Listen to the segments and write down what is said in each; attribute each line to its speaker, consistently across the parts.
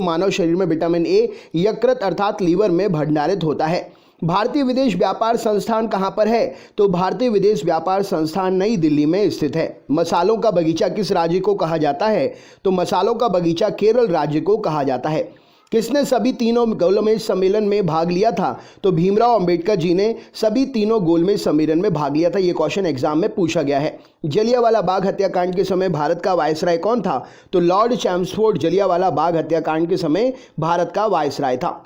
Speaker 1: मानव शरीर में vitamin A यकृत अर्थात लीवर में भंडारित होता है। भारतीय विदेश व्यापार संस्थान कहाँ पर है? तो भारतीय विदेश व्यापार संस्थान नई दिल्ली में स्थित है। मसालों का बगीचा किस राज्य को कहा जाता है? तो मसालों का बगीचा केरल राज्य को कहा जाता है। किसने सभी तीनों गोलमेज सम्मेलन में भाग लिया था? तो भीमराव अंबेडकर जी ने सभी तीनों गोलमेज सम्मेलन में भाग लिया था। ये क्वेश्चन एग्जाम में पूछा गया है। जलियांवाला बाग हत्याकांड के समय भारत का वायसराय कौन था? तो लॉर्ड चैम्सफोर्ड जलियांवाला बाग हत्याकांड के समय भारत का वायसराय था।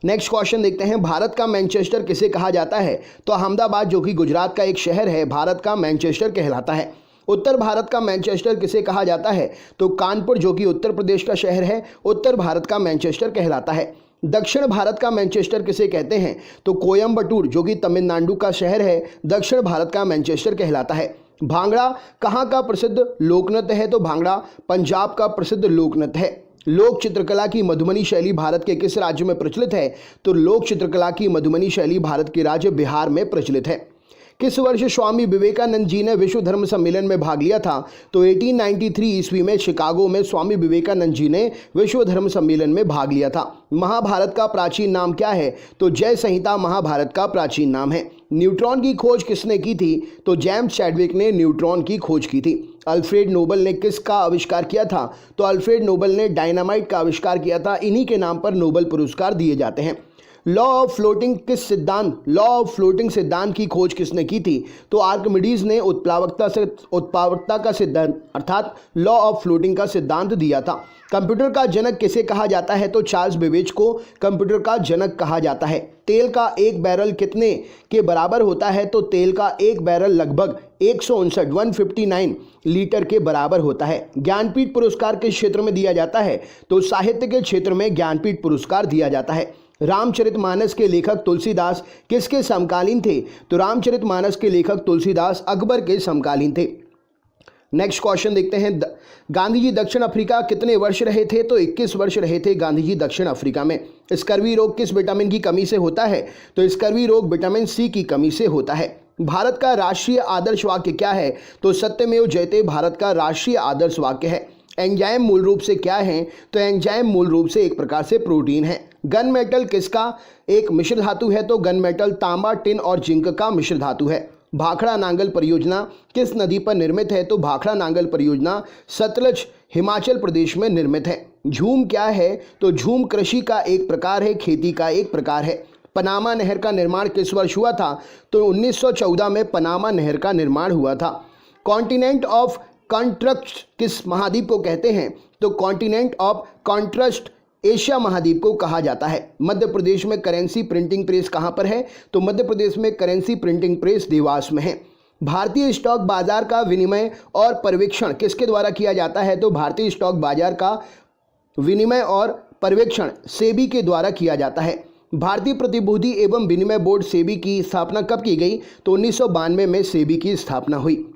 Speaker 1: नेक्स्ट क्वेश्चन देखते हैं, भारत का मैनचेस्टर किसे कहा जाता है? तो अहमदाबाद जो कि गुजरात का एक शहर है, भारत का मैनचेस्टर कहलाता है। उत्तर भारत का मैनचेस्टर किसे कहा जाता है? तो कानपुर जो कि उत्तर प्रदेश का शहर है, उत्तर भारत का मैनचेस्टर कहलाता है। दक्षिण भारत का मैनचेस्टर किसे कहते हैं? तो कोयम्बटूर जो कि तमिलनाडु का शहर है, दक्षिण भारत का मैनचेस्टर कहलाता है। भांगड़ा कहाँ का प्रसिद्ध लोकनृत्य है? तो भांगड़ा पंजाब का प्रसिद्ध लोकनृत्य है। लोक चित्रकला की मधुबनी शैली भारत के किस राज्य में प्रचलित है? तो लोक चित्रकला की मधुबनी शैली भारत के राज्य बिहार में प्रचलित है। किस वर्ष स्वामी विवेकानंद जी ने विश्व धर्म सम्मेलन में भाग लिया था? तो 1893 ईस्वी में शिकागो में स्वामी विवेकानंद जी ने विश्व धर्म सम्मेलन में भाग लिया था। महाभारत का प्राचीन नाम क्या है? तो जय संहिता महाभारत का प्राचीन नाम है। न्यूट्रॉन की खोज किसने की थी? तो जेम्स चैडविक ने न्यूट्रॉन की खोज की थी। अल्फ्रेड नोबल ने किसका आविष्कार किया था? तो अल्फ्रेड नोबल ने डायनामाइट का आविष्कार किया था। इन्हीं के नाम पर नोबेल पुरस्कार दिए जाते हैं। लॉ ऑफ फ्लोटिंग सिद्धांत की खोज किसने की थी? तो आर्किमिडीज ने उत्प्लावकता का सिद्धांत अर्थात लॉ ऑफ फ्लोटिंग का सिद्धांत दिया था। कंप्यूटर का जनक किसे कहा जाता है? तो चार्ल्स बेबेज को कंप्यूटर का जनक कहा जाता है। तेल का एक बैरल कितने के बराबर होता है? तो तेल का एक बैरल लगभग 159 लीटर के बराबर होता है। ज्ञानपीठ पुरस्कार किस क्षेत्र में दिया जाता है? तो साहित्य के क्षेत्र में ज्ञानपीठ पुरस्कार दिया जाता है। रामचरितमानस के लेखक तुलसीदास किसके समकालीन थे? तो रामचरितमानस के लेखक तुलसीदास अकबर के समकालीन थे। नेक्स्ट क्वेश्चन देखते हैं, गांधी जी दक्षिण अफ्रीका कितने वर्ष रहे थे? तो 21 वर्ष रहे थे गांधी जी दक्षिण अफ्रीका में। स्कर्वी रोग किस विटामिन की कमी से होता है? तो स्कर्वी रोग विटामिन सी की कमी से होता है। भारत का राष्ट्रीय आदर्श वाक्य क्या है? तो सत्यमेव जयते भारत का राष्ट्रीय आदर्श वाक्य है। एंजाइम मूल रूप से क्या है? तो एंजाइम मूल रूप से एक प्रकार से प्रोटीन है। गन मेटल किसका एक मिश्र धातु है? तो गन मेटल तांबा, टिन और जिंक का मिश्र धातु है। भाखड़ा नांगल परियोजना किस नदी पर निर्मित है? तो भाखड़ा नांगल परियोजना सतलज हिमाचल प्रदेश में निर्मित है। झूम क्या है? तो झूम कृषि का एक प्रकार है, खेती का एक प्रकार है। पनामा नहर का निर्माण किस वर्ष हुआ था? तो 1914 में पनामा नहर का निर्माण हुआ था। कॉन्टिनेंट ऑफ कॉन्ट्रस्ट किस महाद्वीप को कहते हैं? तो कॉन्टिनेंट ऑफ कॉन्ट्रस्ट एशिया महाद्वीप को कहा जाता है। मध्य प्रदेश में करेंसी प्रिंटिंग प्रेस कहाँ पर है? तो मध्य प्रदेश में करेंसी प्रिंटिंग प्रेस देवास में है। भारतीय स्टॉक बाजार का विनिमय और पर्यवेक्षण किसके द्वारा किया जाता है? तो भारतीय स्टॉक बाजार का विनिमय और पर्यवेक्षण सेबी के द्वारा किया जाता है। भारतीय प्रतिभूति एवं विनिमय बोर्ड सेबी की स्थापना कब की गई? तो 1992 में सेबी की स्थापना हुई।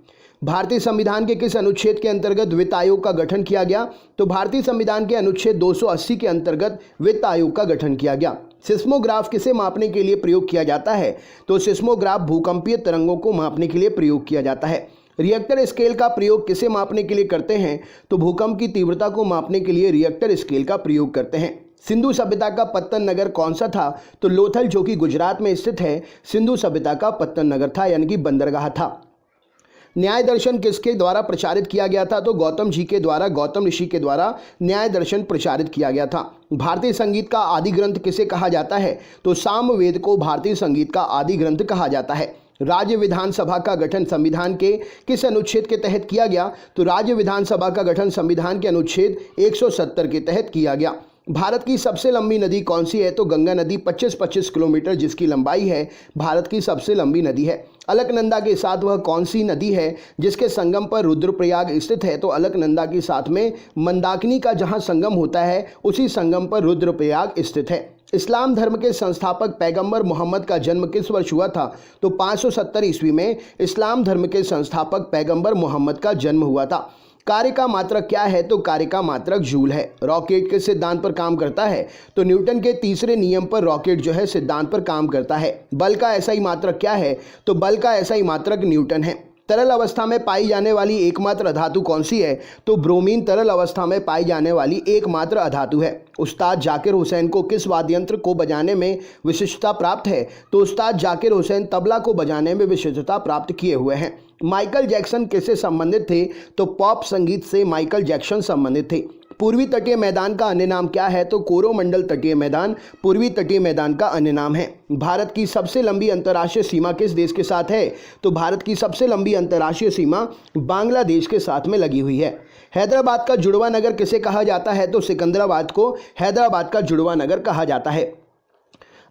Speaker 1: भारतीय संविधान के किस अनुच्छेद के अंतर्गत वित्त आयोग का गठन किया गया? तो भारतीय संविधान के अनुच्छेद 280 के अंतर्गत वित्त आयोग का गठन किया गया। सिस्मोग्राफ किसे मापने के लिए प्रयोग किया जाता है? तो सिस्मोग्राफ भूकंपीय तरंगों को मापने के लिए प्रयोग किया जाता है। रिएक्टर स्केल का प्रयोग किसे मापने के लिए करते हैं? तो भूकंप की तीव्रता को मापने के लिए रिएक्टर स्केल का प्रयोग करते हैं। सिंधु सभ्यता का पत्तन नगर कौन सा था? तो लोथल जो कि गुजरात में स्थित है, सिंधु सभ्यता का पत्तन नगर था, यानी कि बंदरगाह था। न्याय दर्शन किसके द्वारा प्रचारित किया गया था? तो गौतम ऋषि के द्वारा न्याय दर्शन प्रचारित किया गया था। भारतीय संगीत का आदि ग्रंथ किसे कहा जाता है? तो सामवेद को भारतीय संगीत का आदि ग्रंथ कहा जाता है। राज्य विधानसभा का गठन संविधान के किस अनुच्छेद के तहत किया गया? तो राज्य विधानसभा का गठन संविधान के अनुच्छेद 170 के तहत किया गया। भारत की सबसे लंबी नदी कौन सी है? तो गंगा नदी 25 किलोमीटर जिसकी लंबाई है, भारत की सबसे लंबी नदी है। अलकनंदा के साथ वह कौन सी नदी है जिसके संगम पर रुद्रप्रयाग स्थित है? तो अलकनंदा के साथ में मंदाकिनी का जहां संगम होता है, उसी संगम पर रुद्रप्रयाग स्थित है। इस्लाम धर्म के संस्थापक पैगंबर मोहम्मद का जन्म किस वर्ष हुआ था? तो 570 ईस्वी में इस्लाम धर्म के संस्थापक पैगंबर मोहम्मद का जन्म हुआ था। कार्य का मात्रक क्या है? तो कार्य का मात्रक जूल है। रॉकेट किस सिद्धांत पर काम करता है? तो न्यूटन के तीसरे नियम पर रॉकेट जो है सिद्धांत पर काम करता है। बल का एसआई मात्रक क्या है? तो बल का एसआई मात्रक न्यूटन है। तरल अवस्था में पाई जाने वाली एकमात्र अधातु कौन सी है? तो ब्रोमीन तरल अवस्था में पाई जाने वाली एकमात्र अधातु है। उस्ताद जाकिर हुसैन को किस वाद्य यंत्र को बजाने में विशिष्टता प्राप्त है? तो उस्ताद जाकिर हुसैन तबला को बजाने में विशिष्टता प्राप्त किए हुए हैं। माइकल जैक्सन किससे संबंधित थे? तो पॉप संगीत से माइकल जैक्सन संबंधित थे। पूर्वी तटीय मैदान का अन्य नाम क्या है? तो कोरोमंडल तटीय मैदान पूर्वी तटीय मैदान का अन्य नाम है। भारत की सबसे लंबी अंतर्राष्ट्रीय सीमा किस देश के साथ है? तो भारत की सबसे लंबी अंतर्राष्ट्रीय सीमा बांग्लादेश के साथ में लगी हुई है। हैदराबाद का जुड़वा नगर किसे कहा जाता है? तो सिकंदराबाद को हैदराबाद का जुड़वा नगर कहा जाता है।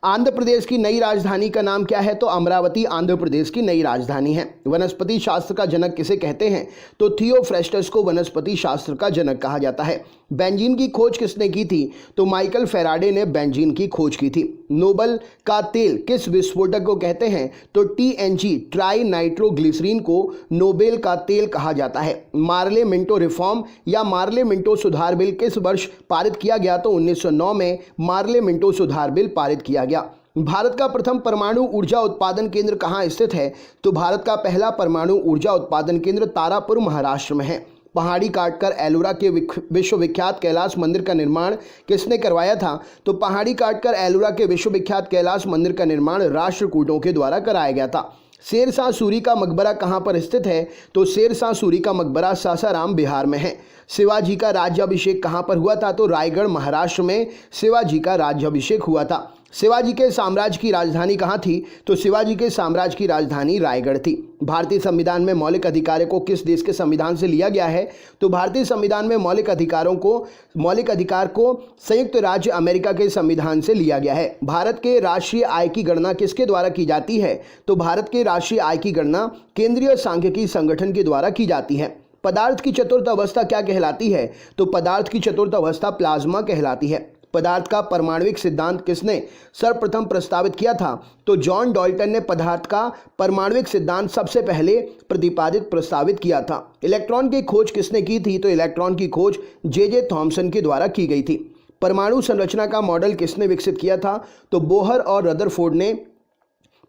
Speaker 1: आंध्र प्रदेश की नई राजधानी का नाम क्या है? तो अमरावती आंध्र प्रदेश की नई राजधानी है। वनस्पति शास्त्र का जनक किसे कहते हैं? तो थियोफ्रेस्टस को वनस्पति शास्त्र का जनक कहा जाता है। बेंजीन की खोज किसने की थी? तो माइकल फेराडे ने बेंजीन की खोज की थी। नोबल का तेल किस विस्फोटक को कहते हैं? तो टीएनजी ट्राई नाइट्रोग्लिसरीन को नोबेल का तेल कहा जाता है। मार्ले मिंटो रिफॉर्म या मार्ले मिंटो सुधार बिल किस वर्ष पारित किया गया? तो 1909 में मार्ले मिंटो सुधार बिल पारित किया गया। भारत का प्रथम परमाणु ऊर्जा उत्पादन केंद्र कहाँ स्थित है? तो भारत का पहला परमाणु ऊर्जा उत्पादन केंद्र तारापुर महाराष्ट्र में है। पहाड़ी काटकर एलोरा के विश्वविख्यात कैलाश मंदिर का निर्माण किसने करवाया था? तो पहाड़ी काटकर एलोरा के विश्वविख्यात कैलाश मंदिर का निर्माण राष्ट्रकूटों के द्वारा कराया गया था। शेरशाह सूरी का मकबरा कहाँ पर स्थित है? तो शेरशाह सूरी का मकबरा सासाराम बिहार में है। शिवाजी का राज्याभिषेक कहाँ पर हुआ था? तो रायगढ़ महाराष्ट्र में शिवाजी का राज्याभिषेक हुआ था। शिवाजी के साम्राज्य की राजधानी कहाँ थी? तो शिवाजी के साम्राज्य की राजधानी रायगढ़ थी। भारतीय संविधान में मौलिक अधिकारों को किस देश के संविधान से लिया गया है? तो भारतीय संविधान में मौलिक अधिकार को संयुक्त राज्य अमेरिका के संविधान से लिया गया है। भारत के राष्ट्रीय आय की गणना किसके द्वारा की जाती है? तो भारत के राष्ट्रीय आय की गणना केंद्रीय सांख्यिकी संगठन के द्वारा की जाती है। पदार्थ की चतुर्थ अवस्था क्या कहलाती है? तो पदार्थ की चतुर्थ अवस्था प्लाज्मा कहलाती है। पदार्थ का परमाणुविक सिद्धांत किसने सर्वप्रथम प्रस्तावित किया था? तो जॉन डॉल्टन ने पदार्थ का परमाणुविक सिद्धांत सबसे पहले प्रस्तावित किया था। इलेक्ट्रॉन की खोज किसने की थी? तो इलेक्ट्रॉन की खोज जे थॉमसन के द्वारा की गई थी। परमाणु संरचना का मॉडल किसने विकसित किया था? तो बोहर और रदरफोर्ड ने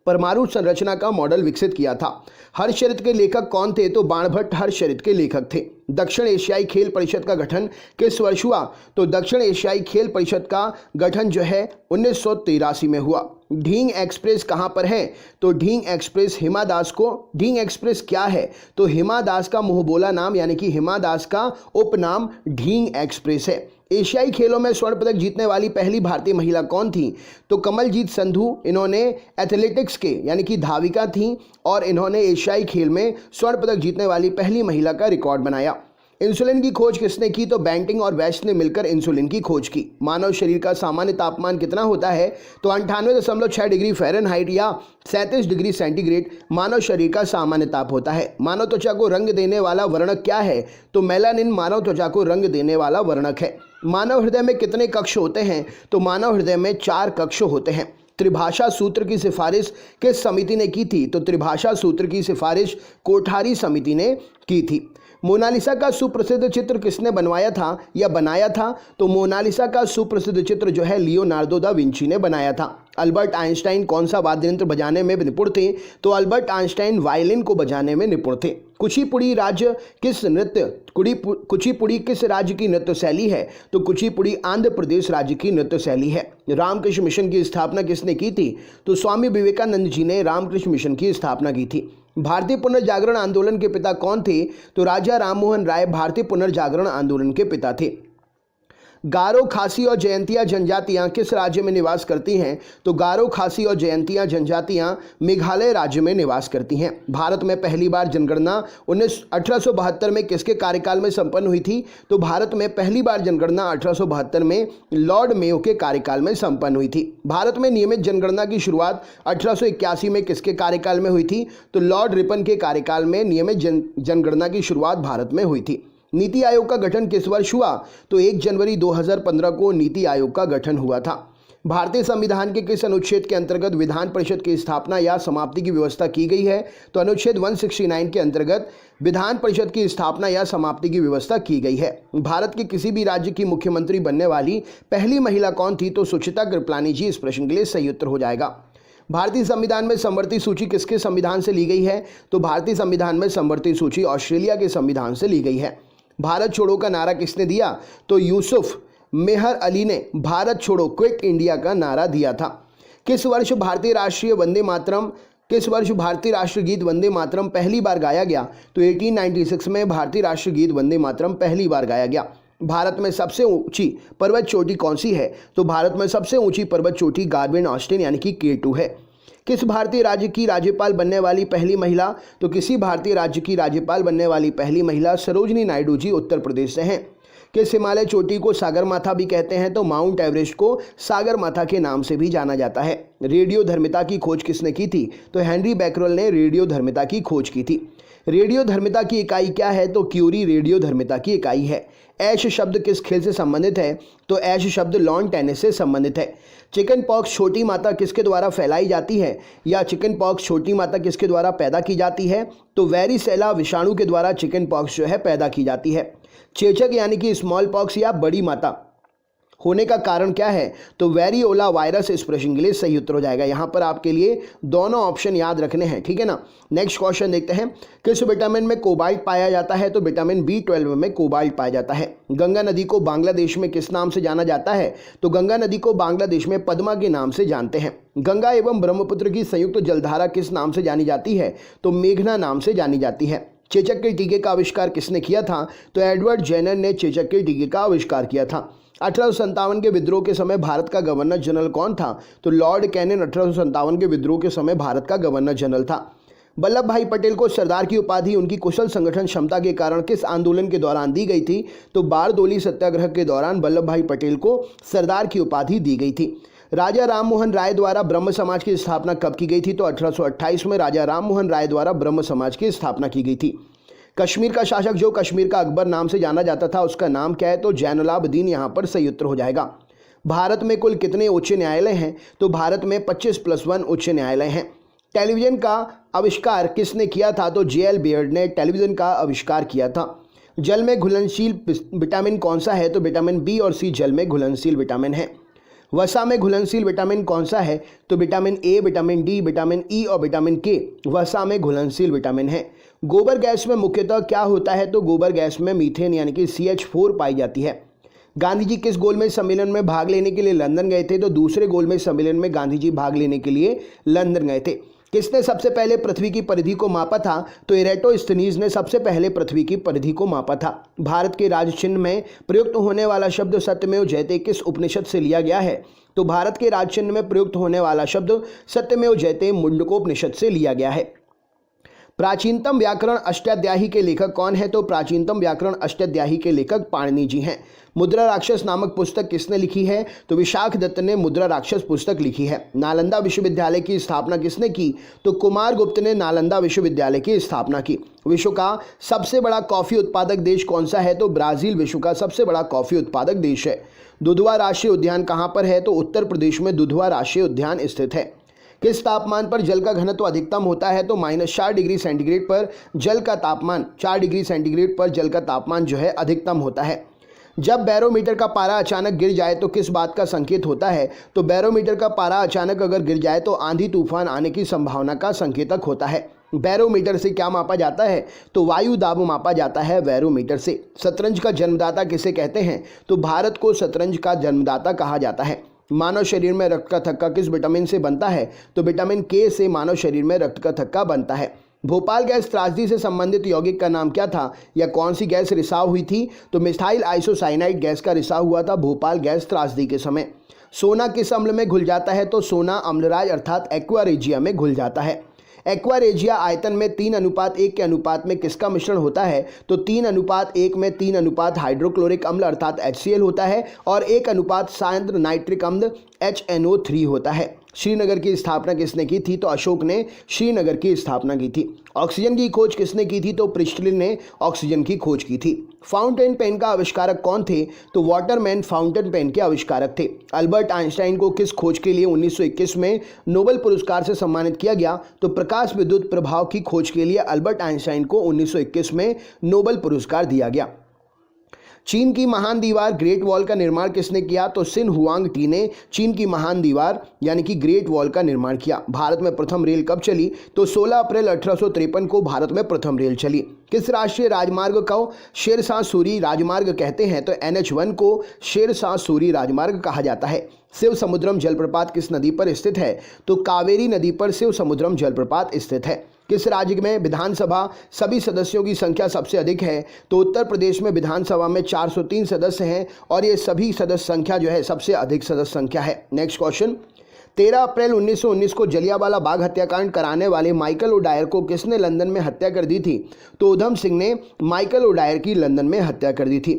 Speaker 1: परमाणु संरचना का मॉडल विकसित किया था। हर्षचरित के लेखक कौन थे? तो बाणभट्ट हर्षचरित के लेखक थे। दक्षिण एशियाई खेल परिषद का गठन किस वर्ष हुआ? तो दक्षिण एशियाई खेल परिषद का गठन जो है 1983 में हुआ। ढींग एक्सप्रेस कहाँ पर है? तो ढींग एक्सप्रेस हिमा दास को ढींग एक्सप्रेस क्या है? तो हिमा दास का मुंहबोला नाम यानी कि हिमा दास का उपनाम ढींग एक्सप्रेस है। एशियाई खेलों में स्वर्ण पदक जीतने वाली पहली भारतीय महिला कौन थी? तो कमलजीत संधू। इन्होंने एथलेटिक्स के यानी कि धाविका थी और इन्होंने एशियाई खेल में स्वर्ण पदक जीतने वाली पहली महिला का रिकॉर्ड बनाया। इंसुलिन की खोज किसने की? तो बेंटिंग और वेस्ट ने मिलकर इंसुलिन की खोज की। मानव शरीर का सामान्य तापमान कितना होता है? तो 98.6 डिग्री फ़ारेनहाइट या 37 डिग्री सेंटीग्रेड मानव शरीर का सामान्य ताप होता है। मानव त्वचा को रंग देने वाला वर्णक क्या है? तो मेलानिन मानव त्वचा को रंग देने वाला वर्णक है। मानव हृदय में कितने कक्ष होते हैं? तो मानव हृदय में 4 कक्ष होते हैं। त्रिभाषा सूत्र की सिफारिश किस समिति ने की थी? तो त्रिभाषा सूत्र की सिफारिश कोठारी समिति ने की थी। मोनालिसा का सुप्रसिद्ध चित्र किसने बनवाया था या बनाया था? तो मोनालिसा का सुप्रसिद्ध चित्र जो है लियोनार्डो दा विंची ने बनाया था। अल्बर्ट आइंस्टाइन कौन सा वाद्य यंत्र बजाने में निपुण थे? तो अल्बर्ट आइंस्टाइन वायलिन को बजाने में निपुण थे। कुचिपुड़ी किस राज्य की नृत्य शैली है? तो कुचिपुड़ी आंध्र प्रदेश राज्य की नृत्य शैली है। रामकृष्ण मिशन की स्थापना किसने की थी? तो स्वामी विवेकानंद जी ने रामकृष्ण मिशन की स्थापना की थी। भारतीय पुनर्जागरण आंदोलन के पिता कौन थे? तो राजा राममोहन राय भारतीय पुनर्जागरण आंदोलन के पिता थे। गारो, खासी और जयंतिया जनजातियां किस राज्य में निवास करती हैं? तो गारो, खासी और जयंतिया जनजातियां मेघालय राज्य में निवास करती हैं। भारत में पहली बार जनगणना 1872 में किसके कार्यकाल में संपन्न हुई थी? तो भारत में पहली बार जनगणना 1872 में लॉर्ड मेयो के कार्यकाल में संपन्न हुई थी। भारत में नियमित जनगणना की शुरुआत 1881 में किसके कार्यकाल में हुई थी? तो लॉर्ड रिपन के कार्यकाल में नियमित जनगणना की शुरुआत भारत में हुई थी। नीति आयोग का गठन किस वर्ष हुआ? तो 1 जनवरी 2015 को नीति आयोग का गठन हुआ था। भारतीय संविधान के किस अनुच्छेद के अंतर्गत विधान परिषद की स्थापना या समाप्ति की व्यवस्था की गई है? तो अनुच्छेद 169 के अंतर्गत विधान परिषद की स्थापना या समाप्ति की व्यवस्था की गई है। भारत के किसी भी राज्य की मुख्यमंत्री बनने वाली पहली महिला कौन थी? तो सुचिता कृपलानी जी इस प्रश्न के लिए सही उत्तर हो जाएगा। भारतीय संविधान में समवर्ती सूची किसके संविधान से ली गई है? तो भारतीय संविधान में समवर्ती सूची ऑस्ट्रेलिया के संविधान से ली गई है। भारत छोड़ो का नारा किसने दिया? तो यूसुफ मेहर अली ने भारत छोड़ो क्विट इंडिया का नारा दिया था। किस वर्ष भारतीय राष्ट्रगीत वंदे मातरम पहली बार गाया गया? तो 1896 में भारतीय राष्ट्रगीत वंदे मातरम पहली बार गाया गया। भारत में सबसे ऊंची पर्वत चोटी कौन सी है? तो भारत में सबसे ऊंची पर्वत चोटी गार्बिन ऑस्टिन यानी कि K2 है। किस भारतीय राज्य की राज्यपाल बनने वाली पहली महिला? तो किसी भारतीय राज्य की राज्यपाल बनने वाली पहली महिला सरोजनी नायडू जी उत्तर प्रदेश से हैं। किस हिमालय चोटी को सागरमाथा भी कहते हैं? तो माउंट एवरेस्ट को सागरमाथा के नाम से भी जाना जाता है। रेडियोधर्मिता की खोज किसने की थी? तो हेनरी बैकरल ने रेडियोधर्मिता की खोज की थी। रेडियोधर्मिता की इकाई क्या है? तो क्यूरी रेडियोधर्मिता की इकाई है। ऐश शब्द किस खेल से संबंधित है? तो ऐश शब्द लॉन टेनिस से संबंधित है। चिकन पॉक्स छोटी माता किसके द्वारा फैलाई जाती है? या चिकन पॉक्स छोटी माता किसके द्वारा पैदा की जाती है? तो वेरिसेला विषाणु के द्वारा चिकन पॉक्स जो है पैदा की जाती है। चेचक यानी कि स्मॉल पॉक्स या बड़ी माता होने का कारण क्या है? तो वेरियोला वायरस इस प्रश्न के लिए सही उत्तर हो जाएगा। यहाँ पर आपके लिए दोनों ऑप्शन याद रखने हैं, ठीक है ना। नेक्स्ट क्वेश्चन देखते हैं। किस विटामिन में कोबाल्ट पाया जाता है? तो विटामिन B12 में कोबाल्ट पाया जाता है। गंगा नदी को बांग्लादेश में किस नाम से जाना जाता है? तो गंगा नदी को बांग्लादेश में पद्मा के नाम से जानते हैं। गंगा एवं ब्रह्मपुत्र की संयुक्त जलधारा किस नाम से जानी जाती है? तो मेघना नाम से जानी जाती है। चेचक के टीके का आविष्कार किसने किया था? तो एडवर्ड जेनर ने चेचक के टीके का आविष्कार किया था। 1857 के विद्रोह के समय भारत का गवर्नर जनरल कौन था? तो लॉर्ड कैनिंग 1857 के विद्रोह के समय भारत का गवर्नर जनरल था। वल्लभ भाई पटेल को सरदार की उपाधि उनकी कुशल संगठन क्षमता के कारण किस आंदोलन के दौरान दी गई थी? तो बारदोली सत्याग्रह के दौरान वल्लभ भाई पटेल को सरदार की उपाधि दी गई थी। राजा राम मोहन राय द्वारा ब्रह्म समाज की स्थापना कब की गई थी? तो 1828 में राजा राम मोहन राय द्वारा ब्रह्म समाज की स्थापना की गई थी। कश्मीर का शासक जो कश्मीर का अकबर नाम से जाना जाता था उसका नाम क्या है? तो जैनुलाब्दीन यहाँ पर सही उत्तर हो जाएगा। भारत में कुल कितने उच्च न्यायालय हैं? तो भारत में 25+1 उच्च न्यायालय हैं। टेलीविजन का आविष्कार किसने किया था? तो J.L. बियर्ड ने टेलीविजन का आविष्कार किया था। जल में घुलनशील विटामिन कौन सा है? तो विटामिन B और C जल में घुलनशील विटामिन है। वसा में घुलनशील विटामिन कौन सा है? तो vitamin A, vitamin D, vitamin E और विटामिन K वसा में घुलनशील विटामिन है। गोबर गैस में मुख्यतः क्या होता है? तो गोबर गैस में मीथेन यानी कि CH4 पाई जाती है। गांधी जी किस गोलमेज सम्मेलन में भाग लेने के लिए लंदन गए थे? तो दूसरे गोलमेज सम्मेलन में गांधी जी भाग लेने के लिए लंदन गए थे। किसने सबसे पहले पृथ्वी की परिधि को मापा था? तो इरेटोस्थनीज ने सबसे पहले पृथ्वी की परिधि को मापा था। भारत के राज्य चिन्ह में प्रयुक्त होने वाला शब्द सत्यमेव जयते किस उपनिषद से लिया गया है? तो भारत के राज्य चिन्ह में प्रयुक्त होने वाला शब्द सत्यमेव जयते मुंडकोपनिषद से लिया गया है। प्राचीनतम व्याकरण अष्टाध्यायी के लेखक कौन है? तो प्राचीनतम व्याकरण अष्टाध्यायी के लेखक पाणिनि जी हैं। मुद्रा राक्षस नामक पुस्तक किसने लिखी है? तो विशाख दत्त ने मुद्रा राक्षस पुस्तक लिखी है। नालंदा विश्वविद्यालय की स्थापना किसने की? तो कुमार गुप्त ने नालंदा विश्वविद्यालय की स्थापना की। विश्व का सबसे बड़ा कॉफी उत्पादक देश कौन सा है? तो ब्राजील विश्व का सबसे बड़ा कॉफी उत्पादक देश है। दुधवा राष्ट्रीय उद्यान कहाँ पर है? तो उत्तर प्रदेश में दुधवा राष्ट्रीय उद्यान स्थित है। किस तापमान पर जल का घनत्व अधिकतम होता है? तो -4 डिग्री सेंटीग्रेड पर जल का तापमान 4 डिग्री सेंटीग्रेड पर जल का तापमान जो है अधिकतम होता है। जब बैरोमीटर का पारा अचानक गिर जाए तो किस बात का संकेत होता है? तो बैरोमीटर का पारा अचानक अगर गिर जाए तो आंधी तूफान आने की संभावना का संकेतक होता है। बैरोमीटर से क्या मापा जाता है? तो वायु दाब मापा जाता है बैरोमीटर से। शतरंज का जन्मदाता किसे कहते हैं? तो भारत को शतरंज का जन्मदाता कहा जाता है। मानव शरीर में रक्त का थक्का किस विटामिन से बनता है? तो विटामिन K से मानव शरीर में रक्त का थक्का बनता है। भोपाल गैस त्रासदी से संबंधित यौगिक का नाम क्या था? या कौन सी गैस रिसाव हुई थी? तो मिथाइल आइसोसाइनाइड गैस का रिसाव हुआ था भोपाल गैस त्रासदी के समय। सोना किस अम्ल में घुल जाता है? तो सोना अम्लराज अर्थात एक्वारेजिया में घुल जाता है। एक्वारेजिया आयतन में 3:1 के अनुपात में किसका मिश्रण होता है? तो 3:1 में 3 अनुपात हाइड्रोक्लोरिक अम्ल अर्थात HCl होता है और 1 अनुपात सांद्र नाइट्रिक अम्ल HNO3 होता है। श्रीनगर की स्थापना किसने की थी? तो अशोक ने श्रीनगर की स्थापना की थी। ऑक्सीजन की खोज किसने की थी? तो प्रिस्टलिन ने ऑक्सीजन की खोज की थी। फाउंटेन पेन का आविष्कारक कौन थे? तो वाटरमैन फाउंटेन पेन के आविष्कारक थे। अल्बर्ट आइंस्टाइन को किस खोज के लिए 1921 में नोबेल पुरस्कार से सम्मानित किया गया? तो प्रकाश विद्युत प्रभाव की खोज के लिए अल्बर्ट आइंस्टाइन को 1921 में नोबेल पुरस्कार दिया गया। चीन की महान दीवार ग्रेट वॉल का निर्माण किसने किया? तो सिन हुआंग टी ने चीन की महान दीवार यानी कि ग्रेट वॉल का निर्माण किया। भारत में प्रथम रेल कब चली? तो 16 अप्रैल 1853 को भारत में प्रथम रेल चली। किस राष्ट्रीय राजमार्ग को शेरशाह सूरी राजमार्ग कहते हैं? तो NH1 को शेरशाह सूरी राजमार्ग कहा जाता है। शिव समुद्रम जलप्रपात किस नदी पर स्थित है? तो कावेरी नदी पर शिव समुद्रम जलप्रपात स्थित है। किस राज्य में विधानसभा सभी सदस्यों की संख्या सबसे अधिक है? तो उत्तर प्रदेश में विधानसभा में 403 सदस्य हैं और ये सभी सदस्य संख्या जो है सबसे अधिक सदस्य संख्या है। नेक्स्ट क्वेश्चन, 13 अप्रैल 1919 को जलियांवाला बाग हत्याकांड कराने वाले माइकल ओडायर को किसने लंदन में हत्या कर दी थी? तो उधम सिंह ने माइकल ओडायर की लंदन में हत्या कर दी थी।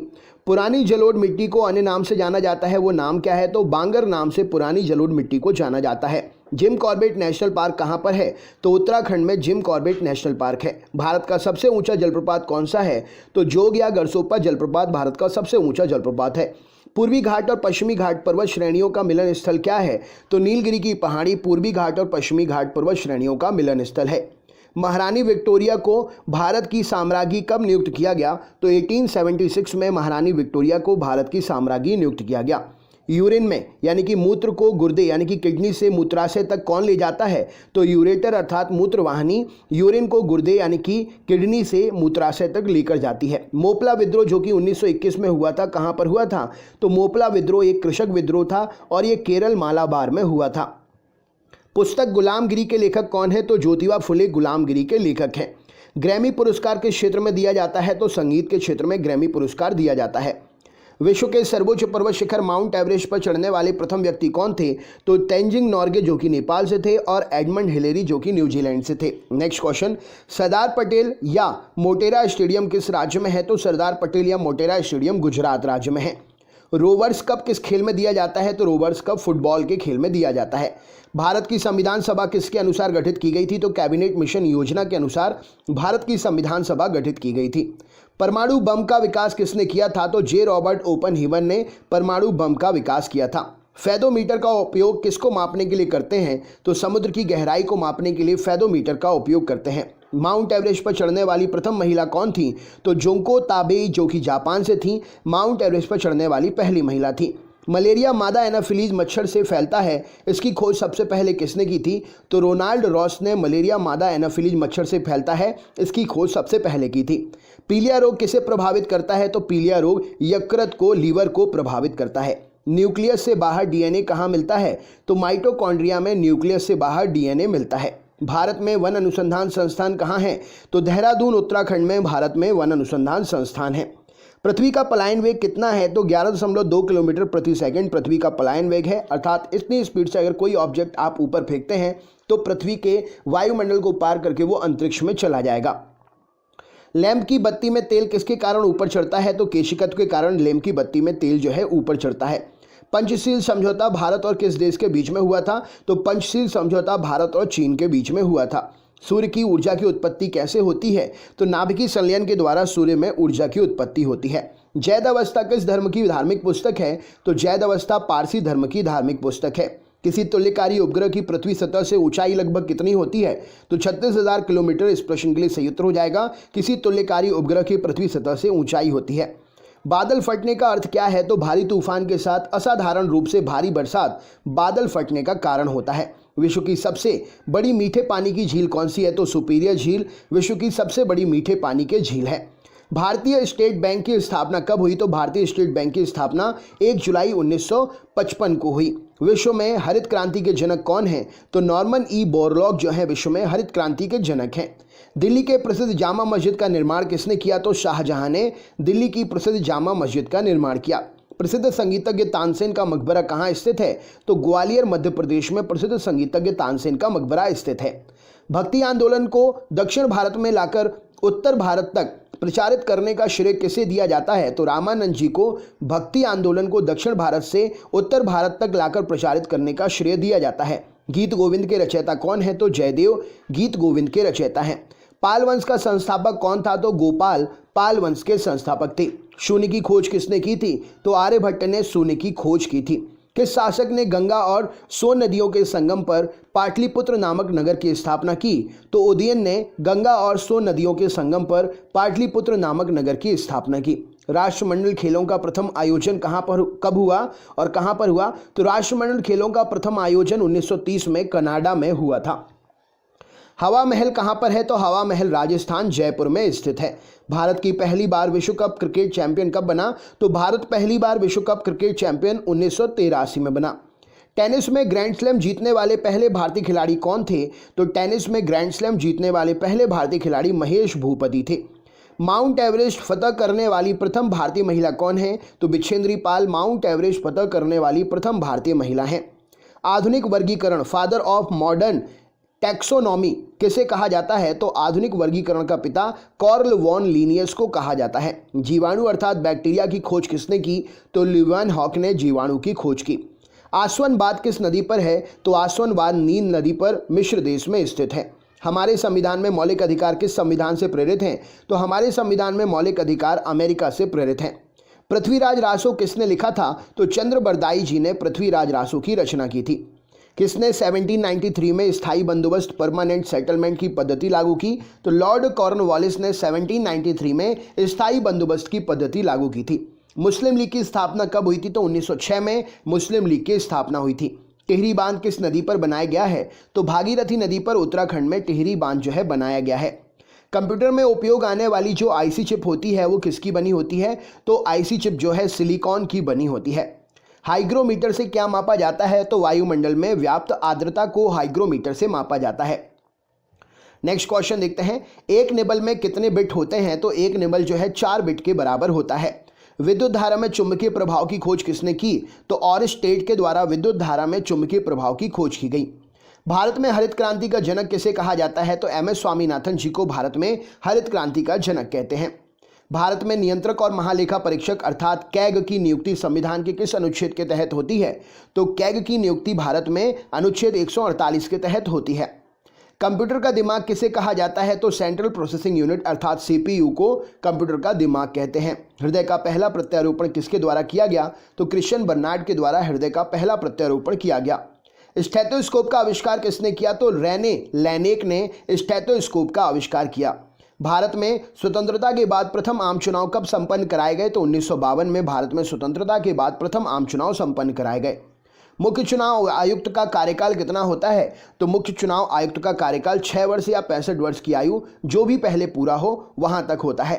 Speaker 1: पुरानी जलोढ़ मिट्टी को अन्य नाम से जाना जाता है, वो नाम क्या है? तो बांगर नाम से पुरानी जलोढ़ मिट्टी को जाना जाता है। जिम कॉर्बेट नेशनल पार्क कहाँ पर है? तो उत्तराखंड में जिम कॉर्बेट नेशनल पार्क है। भारत का सबसे ऊंचा जलप्रपात कौन सा है? तो जोग या गरसोपा जलप्रपात भारत का सबसे ऊंचा जलप्रपात है। पूर्वी घाट और पश्चिमी घाट पर्वत श्रेणियों का मिलन स्थल क्या है? तो नीलगिरी की पहाड़ी पूर्वी घाट और पश्चिमी घाट पर्वत श्रेणियों का मिलन स्थल है। महारानी विक्टोरिया को भारत की साम्राज्ञी कब नियुक्त किया गया? तो 1876 में महारानी विक्टोरिया को भारत की साम्राज्ञी नियुक्त किया गया। यूरिन में यानी कि मूत्र को गुर्दे यानी कि किडनी से मूत्राशय तक कौन ले जाता है? तो यूरेटर अर्थात मूत्रवाहिनी यूरिन को गुर्दे यानी कि किडनी से मूत्राशय तक लेकर जाती है। मोपला विद्रोह जो कि 1921 में हुआ था, कहाँ पर हुआ था? तो मोपला विद्रोह एक कृषक विद्रोह था और ये केरल मालाबार में हुआ था। पुस्तक गुलामगिरी के लेखक कौन है? तो ज्योतिबा फुले गुलामगिरी के लेखक हैं। ग्रैमी पुरस्कार किस क्षेत्र में दिया जाता है? तो संगीत के क्षेत्र में ग्रैमी पुरस्कार दिया जाता है। विश्व के सर्वोच्च पर्वत शिखर माउंट एवरेस्ट पर चढ़ने वाले प्रथम व्यक्ति कौन थे? तो तेंजिंग नोर्गे जो कि नेपाल से थे और एडमंड हिलेरी जो कि न्यूजीलैंड से थे। नेक्स्ट क्वेश्चन, सरदार पटेल या मोटेरा स्टेडियम किस राज्य में है? तो सरदार पटेल या मोटेरा स्टेडियम गुजरात राज्य में है। रोवर्स कप किस खेल में दिया जाता है? तो रोवर्स कप फुटबॉल के खेल में दिया जाता है। भारत की संविधान सभा किसके अनुसार गठित की गई थी? तो कैबिनेट मिशन योजना के अनुसार भारत की संविधान सभा गठित की गई थी। परमाणु बम का विकास किसने किया था? तो जे रॉबर्ट ओपनहीवर ने परमाणु बम का विकास किया था। फेदोमीटर का उपयोग किसको मापने के लिए करते हैं? तो समुद्र की गहराई को मापने के लिए फेदोमीटर का उपयोग करते हैं। माउंट एवरेस्ट पर चढ़ने वाली प्रथम महिला कौन थी? तो जोंको ताबेई जो कि जापान से थी, माउंट एवरेस्ट पर चढ़ने वाली पहली महिला थी। मलेरिया मादा एनाफिलीज मच्छर से फैलता है, इसकी खोज सबसे पहले किसने की थी? तो रोनाल्ड रॉस ने मलेरिया मादा एनाफिलीज मच्छर से फैलता है, इसकी खोज सबसे पहले की थी। पीलिया रोग किसे प्रभावित करता है? तो पीलिया रोग यकृत को लीवर को प्रभावित करता है। न्यूक्लियस से बाहर डीएनए कहाँ मिलता है? तो माइटोकॉन्ड्रिया में न्यूक्लियस से बाहर डीएनए मिलता है। भारत में वन अनुसंधान संस्थान कहाँ है? तो देहरादून उत्तराखंड में भारत में वन अनुसंधान संस्थान है। पृथ्वी का पलायन वेग कितना है? तो 11.2 किलोमीटर प्रति सेकंड पृथ्वी का पलायन वेग है, अर्थात इतनी स्पीड से अगर कोई ऑब्जेक्ट आप ऊपर फेंकते हैं तो पृथ्वी के वायुमंडल को पार करके वो अंतरिक्ष में चला जाएगा। लैंप की बत्ती में तेल किसके कारण ऊपर चढ़ता है? तो केशिकत्व के कारण लैंप की बत्ती में तेल जो है ऊपर चढ़ता है। पंचशील समझौता भारत और किस देश के बीच में हुआ था? तो पंचशील समझौता भारत और चीन के बीच में हुआ था। सूर्य की ऊर्जा की उत्पत्ति कैसे होती है? तो नाभिकीय संलयन के द्वारा सूर्य में ऊर्जा की उत्पत्ति होती है। जैद अवस्था किस धर्म की धार्मिक पुस्तक है? तो जैद अवस्था पारसी धर्म की धार्मिक पुस्तक है। किसी तुल्यकारी उपग्रह की पृथ्वी सतह से ऊंचाई लगभग कितनी होती है? तो 36,000 किलोमीटर। इस प्रश्न के लिए सही उत्तर हो जाएगा किसी तुल्यकारी उपग्रह की पृथ्वी सतह से ऊंचाई होती है। बादल फटने का अर्थ क्या है? तो भारी तूफान के साथ असाधारण रूप से भारी बरसात बादल फटने का कारण होता है। विश्व की सबसे बड़ी मीठे पानी की झील कौन सी है? तो सुपीरियर झील विश्व की सबसे बड़ी मीठे पानी की झील है। भारतीय स्टेट बैंक की स्थापना कब हुई? तो भारतीय स्टेट बैंक की स्थापना 1 जुलाई 1955 को हुई। विश्व में हरित क्रांति के जनक कौन हैं? तो नॉर्मन ई बोरलॉग जो है विश्व में हरित क्रांति के जनक हैं। दिल्ली के प्रसिद्ध जामा मस्जिद का निर्माण किसने किया? तो शाहजहां ने दिल्ली की प्रसिद्ध जामा मस्जिद का निर्माण किया। प्रसिद्ध संगीतज्ञ तानसेन का मकबरा कहाँ स्थित है? तो ग्वालियर मध्य प्रदेश में प्रसिद्ध संगीतज्ञ तानसेन का मकबरा स्थित है। भक्ति आंदोलन को दक्षिण भारत में लाकर उत्तर भारत तक प्रचारित करने का श्रेय किसे दिया जाता है? तो रामानंद जी को भक्ति आंदोलन को दक्षिण भारत से उत्तर भारत तक लाकर प्रचारित करने का श्रेय दिया जाता है। गीत गोविंद के रचयिता कौन है? तो जयदेव गीत गोविंद के रचयिता हैं। पाल वंश का संस्थापक कौन था? तो गोपाल पाल वंश के संस्थापक थे। शून्य की खोज किसने की थी? तो आर्यभट्ट ने शून्य की खोज की थी। किस शासक ने गंगा और सोन नदियों के संगम पर पाटलिपुत्र नामक नगर की स्थापना की? तो उदयन ने गंगा और सोन नदियों के संगम पर पाटलिपुत्र नामक नगर की स्थापना की। राष्ट्रमंडल खेलों का प्रथम आयोजन कब हुआ और कहां पर हुआ? तो राष्ट्रमंडल खेलों का प्रथम आयोजन 1930 में कनाडा में हुआ था। हवा महल कहां पर है? तो हवा महल राजस्थान जयपुर में स्थित है। भारत की पहली बार विश्व कप क्रिकेट चैंपियन कब बना? तो भारत पहली बार विश्व कप क्रिकेट चैंपियन 1983 में बना। टेनिस में ग्रैंड स्लैम जीतने वाले पहले भारतीय खिलाड़ी कौन थे? तो टेनिस में ग्रैंड स्लैम जीतने वाले पहले भारतीय खिलाड़ी महेश भूपति थे। माउंट एवरेस्ट फतह करने वाली प्रथम भारतीय महिला कौन है? तो बिच्छेंद्री पाल माउंट एवरेस्ट फतह करने वाली प्रथम भारतीय महिला हैं। आधुनिक वर्गीकरण फादर ऑफ मॉडर्न टैक्सोनॉमी किसे कहा जाता है? तो आधुनिक वर्गीकरण का पिता कार्ल वॉन लिनियस को कहा जाता है। जीवाणु अर्थात बैक्टीरिया की खोज किसने की? तो ल्यूवेनहॉक ने जीवाणु की खोज की। आसवनबाद किस नदी पर है? तो आसवनबाद नील नदी पर मिस्र देश में स्थित है। हमारे संविधान में मौलिक अधिकार किस संविधान से प्रेरित हैं? तो हमारे संविधान में मौलिक अधिकार अमेरिका से प्रेरित हैं। पृथ्वीराज रासो किसने लिखा था? तो चंद्रबरदाई जी ने पृथ्वीराज रासो की रचना की थी। किसने 1793 में स्थायी बंदोबस्त परमानेंट सेटलमेंट की पद्धति लागू की? तो लॉर्ड कॉर्नवालिस ने 1793 में स्थायी बंदोबस्त की पद्धति लागू की थी। मुस्लिम लीग की स्थापना कब हुई थी? तो 1906 में मुस्लिम लीग की स्थापना हुई थी। टिहरी बांध किस नदी पर बनाया गया है? तो भागीरथी नदी पर उत्तराखंड में टिहरी बांध जो है बनाया गया है। कंप्यूटर में उपयोग आने वाली जो आईसी चिप होती है वो किसकी बनी होती है? तो आईसी चिप जो है सिलिकॉन की बनी होती है। हाइग्रोमीटर से क्या मापा जाता है? तो वायुमंडल में व्याप्त आर्द्रता को हाइग्रोमीटर से मापा जाता है। नेक्स्ट क्वेश्चन देखते हैं। एक निबल में कितने बिट होते हैं? तो एक निबल जो है 4 बिट के बराबर होता है। विद्युत धारा में चुंबकीय प्रभाव की खोज किसने की? तो ऑरस्टेड के द्वारा विद्युत धारा में चुंबकीय प्रभाव की खोज की गई। भारत में हरित क्रांति का जनक किसे कहा जाता है? तो एम एस स्वामीनाथन जी को भारत में हरित क्रांति का जनक कहते हैं। भारत में नियंत्रक और महालेखा परीक्षक अर्थात कैग की नियुक्ति संविधान के किस अनुच्छेद के तहत होती है? तो कैग की नियुक्ति भारत में अनुच्छेद 148 के तहत होती है। कंप्यूटर का दिमाग किसे कहा जाता है? तो सेंट्रल प्रोसेसिंग यूनिट अर्थात सीपीयू को कंप्यूटर का दिमाग कहते हैं। हृदय का पहला प्रत्यारोपण किसके द्वारा किया गया? तो क्रिश्चियन बर्नार्ड के द्वारा हृदय का पहला प्रत्यारोपण किया गया। स्टेथोस्कोप का आविष्कार किसने किया? तो रेने लैनेक ने स्टेथोस्कोप का आविष्कार किया। भारत में स्वतंत्रता के बाद प्रथम आम चुनाव कब संपन्न कराए गए? तो 1952 में भारत में स्वतंत्रता के बाद प्रथम आम चुनाव संपन्न कराए गए। मुख्य चुनाव आयुक्त का कार्यकाल कितना होता है? तो मुख्य चुनाव आयुक्त का कार्यकाल 6 वर्ष या 65 वर्ष की आयु जो भी पहले पूरा हो वहां तक होता है।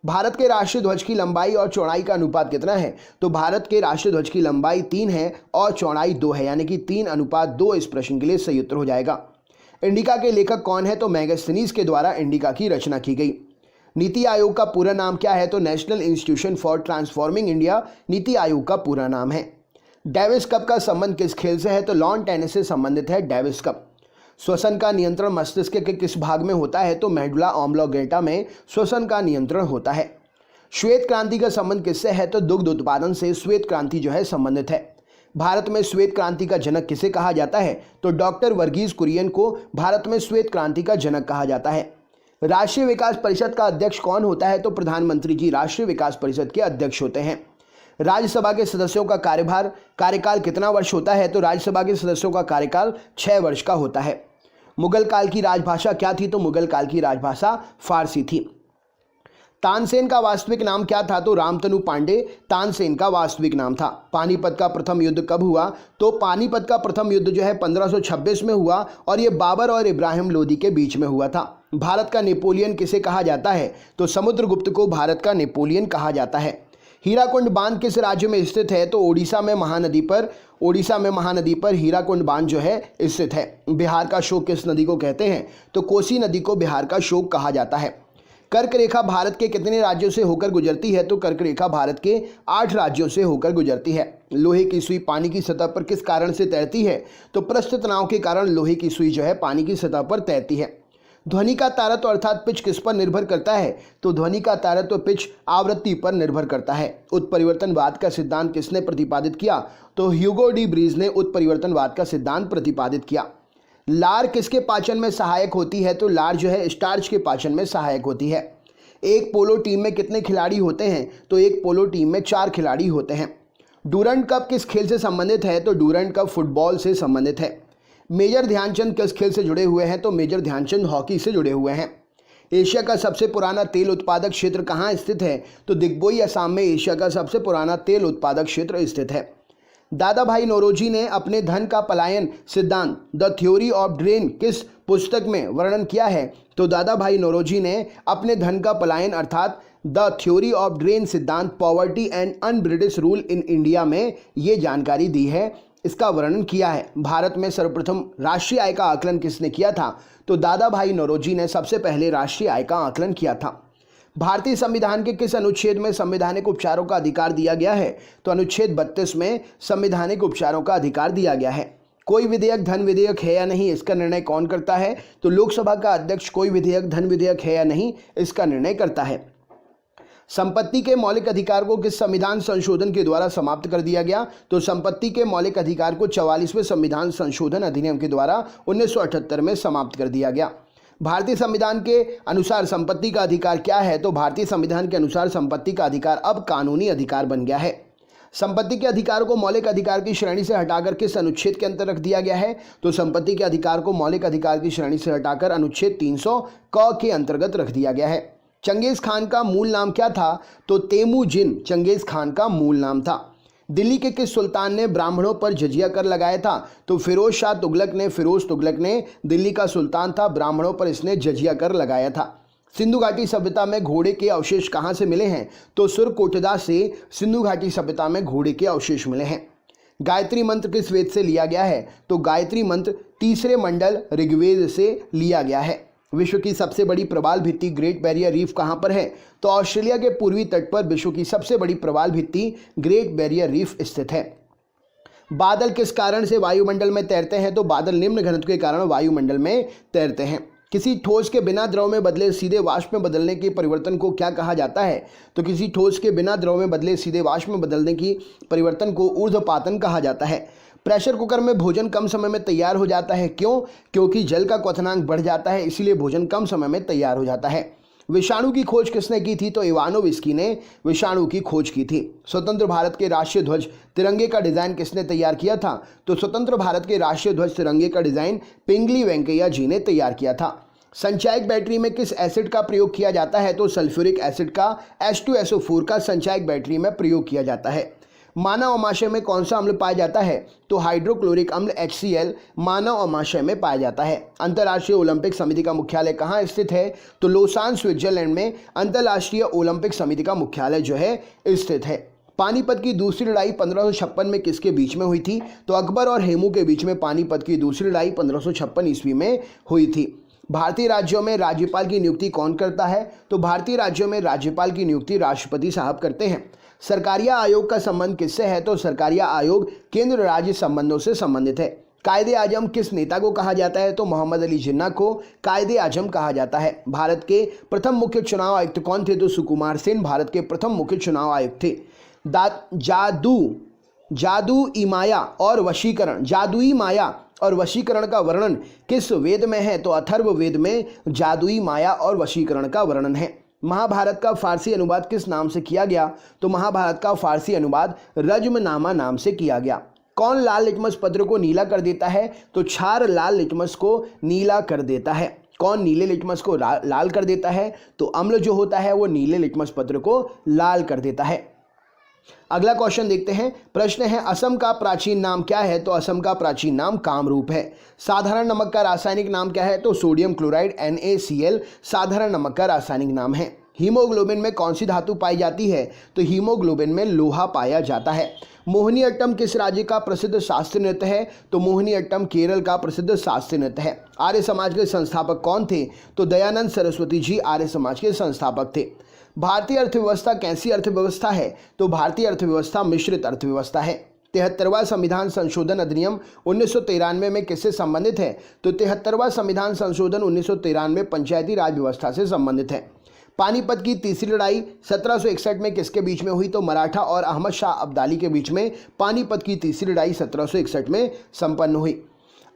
Speaker 1: भारत के राष्ट्रीय ध्वज की लंबाई और चौड़ाई का अनुपात कितना है? तो भारत के राष्ट्रीय ध्वज की लंबाई 3 है और चौड़ाई 2 है, यानी कि 3:2 इस प्रश्न के लिए सही उत्तर हो जाएगा। इंडिका के लेखक कौन है? तो मैगस्थनीज के द्वारा इंडिका की रचना की गई। नीति आयोग का पूरा नाम क्या है? तो national institution for transforming India NITI Aayog का पूरा नाम है। डेविस कप का संबंध किस खेल से है? तो लॉन टेनिस से संबंधित है डेविस कप। श्वसन का नियंत्रण मस्तिष्क के किस भाग में होता है? तो मेडुला ऑब्लोंगेटा में श्वसन का नियंत्रण होता है। श्वेत क्रांति का संबंध किससे है? तो दुग्ध उत्पादन से श्वेत क्रांति जो है संबंधित है। भारत में श्वेत क्रांति का जनक किसे कहा जाता है? तो डॉक्टर वर्गीज कुरियन को भारत में श्वेत क्रांति का जनक कहा जाता है। राष्ट्रीय विकास परिषद का अध्यक्ष कौन होता है? तो प्रधानमंत्री जी राष्ट्रीय विकास परिषद के अध्यक्ष होते हैं। राज्यसभा के सदस्यों का कार्यकाल कितना वर्ष होता है? तो राज्यसभा के सदस्यों का कार्यकाल 6 वर्ष का होता है। मुगल काल की राजभाषा क्या थी? तो मुगल काल की राजभाषा फारसी थी। तानसेन का वास्तविक नाम क्या था? तो रामतनु पांडे तानसेन का वास्तविक नाम था। पानीपत का प्रथम युद्ध कब हुआ? तो पानीपत का प्रथम युद्ध जो है 1526 में हुआ और ये बाबर और इब्राहिम लोदी के बीच में हुआ था। भारत का नेपोलियन किसे कहा जाता है? तो समुद्रगुप्त को भारत का नेपोलियन कहा जाता है। हीराकुंड बांध किस राज्य में स्थित है? तो ओडिशा में महानदी पर हीराकुंड बांध जो है स्थित है। बिहार का शोक किस नदी को कहते हैं? तो कोसी नदी को बिहार का शोक कहा जाता है। कर्क रेखा भारत के कितने राज्यों से होकर गुजरती है? तो कर्क रेखा भारत के 8 राज्यों से होकर गुजरती है। लोहे की सुई पानी की सतह पर किस कारण से तैरती है? तो पृष्ठ तनाव के कारण लोहे की सुई जो है पानी की सतह पर तैरती है। ध्वनि का तारत्व अर्थात पिच किस पर निर्भर करता है? तो ध्वनि का तारत्व पिच आवृत्ति पर निर्भर करता है। उत्परिवर्तनवाद का सिद्धांत किसने प्रतिपादित किया? तो ह्यूगो डी ब्रीज ने उत्परिवर्तनवाद का सिद्धांत प्रतिपादित किया। लार किसके पाचन में सहायक होती है? तो लार जो है स्टार्च के पाचन में सहायक होती है। एक पोलो टीम में कितने खिलाड़ी होते हैं? तो एक पोलो टीम में 4 खिलाड़ी होते हैं। डूरंड कप किस खेल से संबंधित है? तो डूरंड कप फुटबॉल से संबंधित है। मेजर ध्यानचंद किस खेल से जुड़े हुए हैं? तो मेजर ध्यानचंद हॉकी से जुड़े हुए हैं। एशिया का सबसे पुराना तेल उत्पादक क्षेत्र कहाँ स्थित है? तो दिग्बोई असम में एशिया का सबसे पुराना तेल उत्पादक क्षेत्र स्थित है। दादा भाई नौरोजी ने अपने धन का पलायन सिद्धांत द थ्योरी ऑफ ड्रेन किस पुस्तक में वर्णन किया है? तो दादा भाई नौरोजी ने अपने धन का पलायन अर्थात द थ्योरी ऑफ ड्रेन सिद्धांत poverty and un British rule in India में ये जानकारी दी है, इसका वर्णन किया है। भारत में सर्वप्रथम राष्ट्रीय आय का आकलन किसने किया था? तो दादा भाई नौरोजी ने सबसे पहले राष्ट्रीय आय का आकलन किया था। भारतीय संविधान के किस अनुच्छेद में संवैधानिक उपचारों का अधिकार दिया गया है? तो अनुच्छेद 32 में संवैधानिक उपचारों का अधिकार दिया गया है। कोई विधेयक धन विधेयक है या नहीं, इसका निर्णय कौन करता है? तो लोकसभा का अध्यक्ष कोई विधेयक धन विधेयक है या नहीं, इसका निर्णय करता है। संपत्ति के मौलिक अधिकार को किस संविधान संशोधन के द्वारा समाप्त कर दिया गया? तो संपत्ति के मौलिक अधिकार को 44वें संविधान संशोधन अधिनियम के द्वारा 1978 में समाप्त कर दिया गया। भारतीय संविधान के अनुसार संपत्ति का अधिकार क्या है? तो भारतीय संविधान के अनुसार संपत्ति का अधिकार अब कानूनी अधिकार बन गया है। संपत्ति के अधिकार को मौलिक अधिकार की श्रेणी से हटाकर किस अनुच्छेद के अंतर रख दिया गया है? तो संपत्ति के अधिकार को मौलिक अधिकार की श्रेणी से हटाकर अनुच्छेद 300 क के अंतर्गत रख दिया गया है। चंगेज खान का मूल नाम क्या था? तो तेमुजिन चंगेज खान का मूल नाम था। दिल्ली के किस सुल्तान ने ब्राह्मणों पर जजिया कर लगाया था? तो फिरोज तुगलक ने दिल्ली का सुल्तान था, ब्राह्मणों पर इसने जजिया कर लगाया था। सिंधु घाटी सभ्यता में घोड़े के अवशेष कहाँ से मिले हैं? तो सुरकोटदा से सिंधु घाटी सभ्यता में घोड़े के अवशेष मिले हैं। गायत्री मंत्र किस वेद से लिया गया है? तो गायत्री मंत्र तीसरे मंडल ऋग्वेद से लिया गया है। विश्व की सबसे बड़ी प्रवाल भित्ति ग्रेट बैरियर रीफ कहाँ पर है? तो ऑस्ट्रेलिया के पूर्वी तट पर विश्व की सबसे बड़ी प्रवाल भित्ति ग्रेट बैरियर रीफ स्थित है। बादल किस कारण से वायुमंडल में तैरते हैं? तो बादल निम्न घनत्व के कारण वायुमंडल में तैरते हैं। किसी ठोस के बिना द्रव में बदले सीधे वाष्प में बदलने के परिवर्तन को क्या कहा जाता है? तो किसी ठोस के बिना द्रव में बदले सीधे वाष्प में बदलने की परिवर्तन को ऊर्ध्वपातन कहा जाता है। प्रेशर कुकर में भोजन कम समय में तैयार हो जाता है, क्यों? क्योंकि जल का क्वथनांक बढ़ जाता है, इसीलिए भोजन कम समय में तैयार हो जाता है। विषाणु की खोज किसने की थी? तो इवानोविस्की ने विषाणु की खोज की थी। स्वतंत्र भारत के राष्ट्रीय ध्वज तिरंगे का डिजाइन किसने तैयार किया था? तो स्वतंत्र भारत के राष्ट्रीय ध्वज तिरंगे का डिजाइन पिंगली वेंकैया जी ने तैयार किया था। संचायक बैटरी में किस एसिड का प्रयोग किया जाता है? तो सल्फ्यूरिक एसिड का H2SO4 का संचायक बैटरी में प्रयोग किया जाता है। मानव अमाशय में कौन सा अम्ल पाया जाता है? तो हाइड्रोक्लोरिक अम्ल HCl मानव अमाशय में पाया जाता है। अंतर्राष्ट्रीय ओलंपिक समिति का मुख्यालय कहाँ स्थित है? तो लोसान स्विट्जरलैंड में अंतर्राष्ट्रीय ओलंपिक समिति का मुख्यालय जो है स्थित है। पानीपत की दूसरी लड़ाई 1556 में किसके बीच में हुई थी? तो अकबर और हेमू के बीच में पानीपत की दूसरी लड़ाई 1556 ईस्वी में हुई थी। भारतीय राज्यों में राज्यपाल की नियुक्ति कौन करता है? तो भारतीय राज्यों में राज्यपाल की नियुक्ति राष्ट्रपति साहब करते हैं। सरकारिया आयोग का संबंध किससे है? तो सरकारिया आयोग केंद्र राज्य संबंधों से संबंधित है। कायदे आजम किस नेता को कहा जाता है? तो मोहम्मद अली जिन्ना को कायदे आजम कहा जाता है। भारत के प्रथम मुख्य चुनाव आयुक्त कौन थे? तो सुकुमार सेन भारत के प्रथम मुख्य चुनाव आयुक्त थे। जादुई माया और वशीकरण का वर्णन किस वेद में है? तो अथर्व वेद में जादुई माया और वशीकरण का वर्णन है। महाभारत का फारसी अनुवाद किस नाम से किया गया? तो महाभारत का फारसी अनुवाद रज्मनामा नाम से किया गया। कौन लाल लिटमस पत्र को नीला कर देता है? तो क्षार लाल लिटमस को नीला कर देता है। कौन नीले लिटमस को लाल कर देता है? तो अम्ल जो होता है वो नीले लिटमस पत्र को लाल कर देता है। अगला क्वेश्चन देखते हैं। प्रश्न है असम का प्राचीन नाम क्या है? तो असम का प्राचीन नाम कामरूप है। साधारण नमक का रासायनिक नाम क्या है? तो सोडियम क्लोराइड NaCl साधारण नमक का रासायनिक नाम है। हीमोग्लोबिन में कौन सी धातु पाई जाती है? तो हीमोग्लोबिन में लोहा पाया जाता है। मोहिनीअट्टम किस राज्य का प्रसिद्ध शास्त्रीय नृत्य है? तो मोहिनीअट्टम केरल का प्रसिद्ध शास्त्रीय नृत्य है। आर्य समाज के संस्थापक कौन थे? तो दयानंद सरस्वती जी आर्य समाज के संस्थापक थे। भारतीय अर्थव्यवस्था कैसी अर्थव्यवस्था है? तो भारतीय अर्थव्यवस्था मिश्रित अर्थव्यवस्था है। 73वां संविधान संशोधन अधिनियम 1993 में किससे संबंधित है? तो 73वां संविधान संशोधन 1993 पंचायती राज व्यवस्था से संबंधित है। पानीपत की तीसरी लड़ाई 1761 में किसके बीच में हुई? तो मराठा और अहमद शाह अब्दाली के बीच में पानीपत की तीसरी लड़ाई 1761 में संपन्न हुई।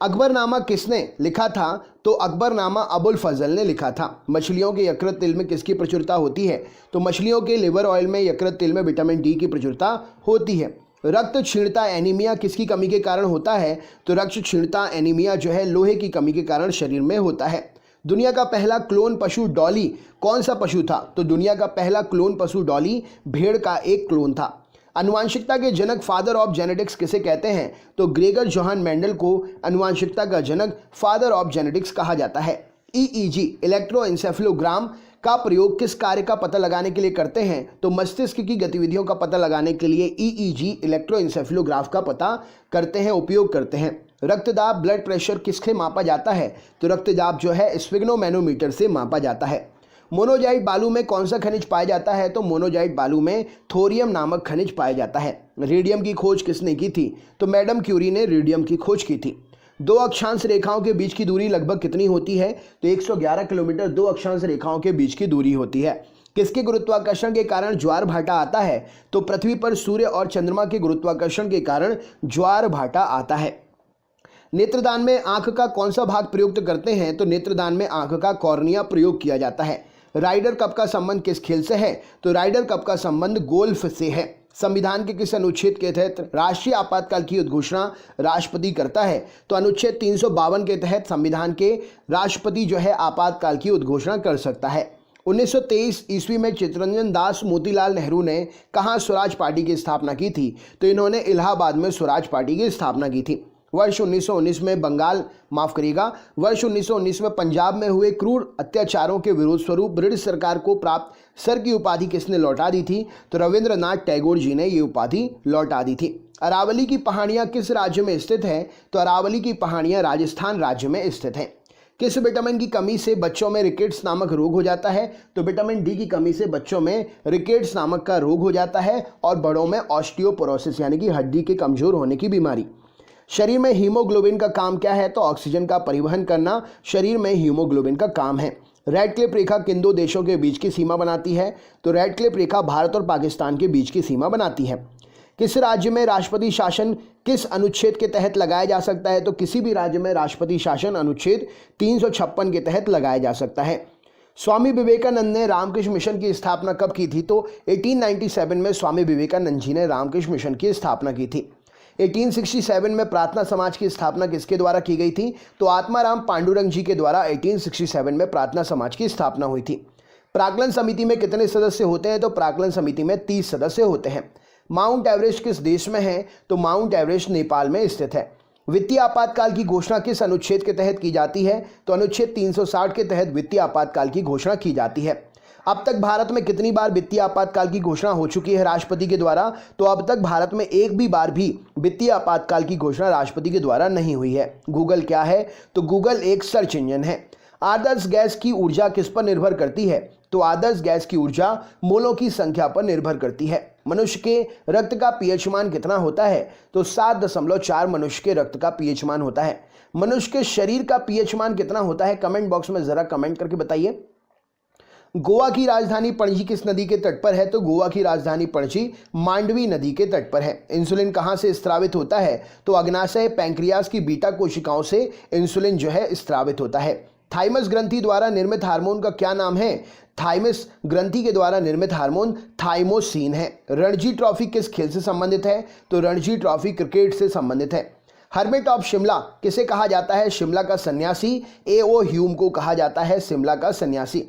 Speaker 1: अकबरनामा किसने लिखा था? तो अकबरनामा अबुल फजल ने लिखा था। मछलियों के यकृत तेल में किसकी प्रचुरता होती है? तो मछलियों के लिवर ऑयल में यकृत तेल में विटामिन डी की प्रचुरता होती है। रक्त क्षीणता एनीमिया किसकी कमी के कारण होता है? तो रक्त क्षीणता एनीमिया जो है लोहे की कमी के कारण शरीर में होता है। दुनिया का पहला क्लोन पशु डॉली कौन सा पशु था? तो दुनिया का पहला क्लोन पशु डॉली भेड़ का एक क्लोन था। आनुवंशिकता के जनक फादर ऑफ जेनेटिक्स किसे कहते हैं? तो ग्रेगर जोहान मेंडल को आनुवंशिकता का जनक फादर ऑफ जेनेटिक्स कहा जाता है। ईईजी इलेक्ट्रोएन्सेफेलोग्राम का प्रयोग किस कार्य का पता लगाने के लिए करते हैं? तो मस्तिष्क की गतिविधियों का पता लगाने के लिए ईईजी इलेक्ट्रोएन्सेफेलोग्राफ का पता करते हैं, उपयोग करते हैं। रक्तदाब ब्लड प्रेशर किससे मापा जाता है? तो रक्तदाब जो है स्फिग्नोमेनोमीटर से मापा जाता है। मोनोजाइट बालू में कौन सा खनिज पाया जाता है? तो मोनोजाइट बालू में थोरियम नामक खनिज पाया जाता है। रेडियम की खोज किसने की थी? तो मैडम क्यूरी ने रेडियम की खोज की थी। दो अक्षांश रेखाओं के बीच की दूरी लगभग कितनी होती है? तो 111 किलोमीटर दो अक्षांश रेखाओं के बीच की दूरी होती है। किसके गुरुत्वाकर्षण के कारण ज्वार भाटा आता है? तो पृथ्वी पर सूर्य और चंद्रमा के गुरुत्वाकर्षण के कारण ज्वार भाटा आता है। नेत्रदान में आंख का कौन सा भाग प्रयुक्त करते हैं? तो नेत्रदान में आंख का कॉर्निया प्रयोग किया जाता है। राइडर कप का संबंध किस खेल से है? तो राइडर कप का संबंध गोल्फ से है। संविधान के किस अनुच्छेद के तहत राष्ट्रीय आपातकाल की उद्घोषणा राष्ट्रपति करता है? तो अनुच्छेद 352 के तहत संविधान के राष्ट्रपति जो है आपातकाल की उद्घोषणा कर सकता है। 1923 ईस्वी में चित्तरंजन दास मोतीलाल नेहरू ने कहाँ स्वराज पार्टी की स्थापना की थी? तो इन्होंने इलाहाबाद में स्वराज पार्टी की स्थापना की थी। वर्ष 1919 में वर्ष 1919 में पंजाब में हुए क्रूर अत्याचारों के विरोध स्वरूप ब्रिटिश सरकार को प्राप्त सर की उपाधि किसने लौटा दी थी? तो रविंद्रनाथ टैगोर जी ने ये उपाधि लौटा दी थी। अरावली की पहाड़ियाँ किस राज्य में स्थित है? तो अरावली की पहाड़ियाँ राजस्थान राज्य में स्थित हैं। किस विटामिन की कमी से बच्चों में रिकेट्स नामक रोग हो जाता है? तो विटामिन डी की कमी से बच्चों में रिकेट्स नामक का रोग हो जाता है और बड़ों में ऑस्टियोपोरोसिस यानी कि हड्डी के कमजोर होने की बीमारी। शरीर में हीमोग्लोबिन का काम क्या है? तो ऑक्सीजन का परिवहन करना शरीर में हीमोग्लोबिन का काम है। रेड क्लिफ रेखा किन दो देशों के बीच की सीमा बनाती है? तो रेड क्लिफ रेखा भारत और पाकिस्तान के बीच की सीमा बनाती है। किस राज्य में राष्ट्रपति शासन किस अनुच्छेद के तहत लगाया जा सकता है? तो किसी भी राज्य में राष्ट्रपति शासन अनुच्छेद 356 के तहत लगाया जा सकता है। स्वामी विवेकानंद ने रामकृष्ण मिशन की स्थापना कब की थी? तो 1897 में स्वामी विवेकानंद जी ने रामकृष्ण मिशन की स्थापना की थी। 1867 में प्रार्थना समाज की स्थापना किसके द्वारा की गई थी? तो आत्माराम पांडुरंग जी के द्वारा 1867 में प्रार्थना समाज की स्थापना हुई थी। प्राक्कलन समिति में कितने सदस्य होते हैं? तो प्राक्कलन समिति में 30 सदस्य होते हैं। माउंट एवरेस्ट किस देश में है? तो माउंट एवरेस्ट नेपाल में स्थित है। वित्तीय आपातकाल की घोषणा किस अनुच्छेद के तहत की जाती है? तो अनुच्छेद 360 के तहत वित्तीय आपातकाल की घोषणा की जाती है। अब तक भारत में कितनी बार वित्तीय आपातकाल की घोषणा हो चुकी है राष्ट्रपति के द्वारा? तो अब तक भारत में एक भी बार भी वित्तीय आपातकाल की घोषणा राष्ट्रपति के द्वारा नहीं हुई है। गूगल क्या है? तो गूगल एक सर्च इंजन है। आदर्श गैस की ऊर्जा किस पर निर्भर करती है? तो आदर्श गैस की ऊर्जा मोलों की संख्या पर निर्भर करती है। मनुष्य के रक्त का पीएच मान कितना होता है? तो 7.4 मनुष्य के रक्त का पीएच मान होता है। मनुष्य के शरीर का पीएच मान कितना होता है? कमेंट बॉक्स में जरा कमेंट करके बताइए। गोवा की राजधानी पणजी किस नदी के तट पर है? तो गोवा की राजधानी पणजी मांडवी नदी के तट पर है। इंसुलिन कहाँ से स्रावित होता है? तो अग्नाशय पैंक्रियास की बीटा कोशिकाओं से इंसुलिन जो है स्रावित होता है। थाइमस ग्रंथि द्वारा निर्मित हार्मोन का क्या नाम है? थाइमस ग्रंथि के द्वारा निर्मित हार्मोन थाइमोसिन है। रणजी ट्रॉफी किस खेल से संबंधित है? तो रणजी ट्रॉफी क्रिकेट से संबंधित है। हर्मिट ऑफ शिमला किसे कहा जाता है? शिमला का सन्यासी A.O. ह्यूम को कहा जाता है शिमला का सन्यासी।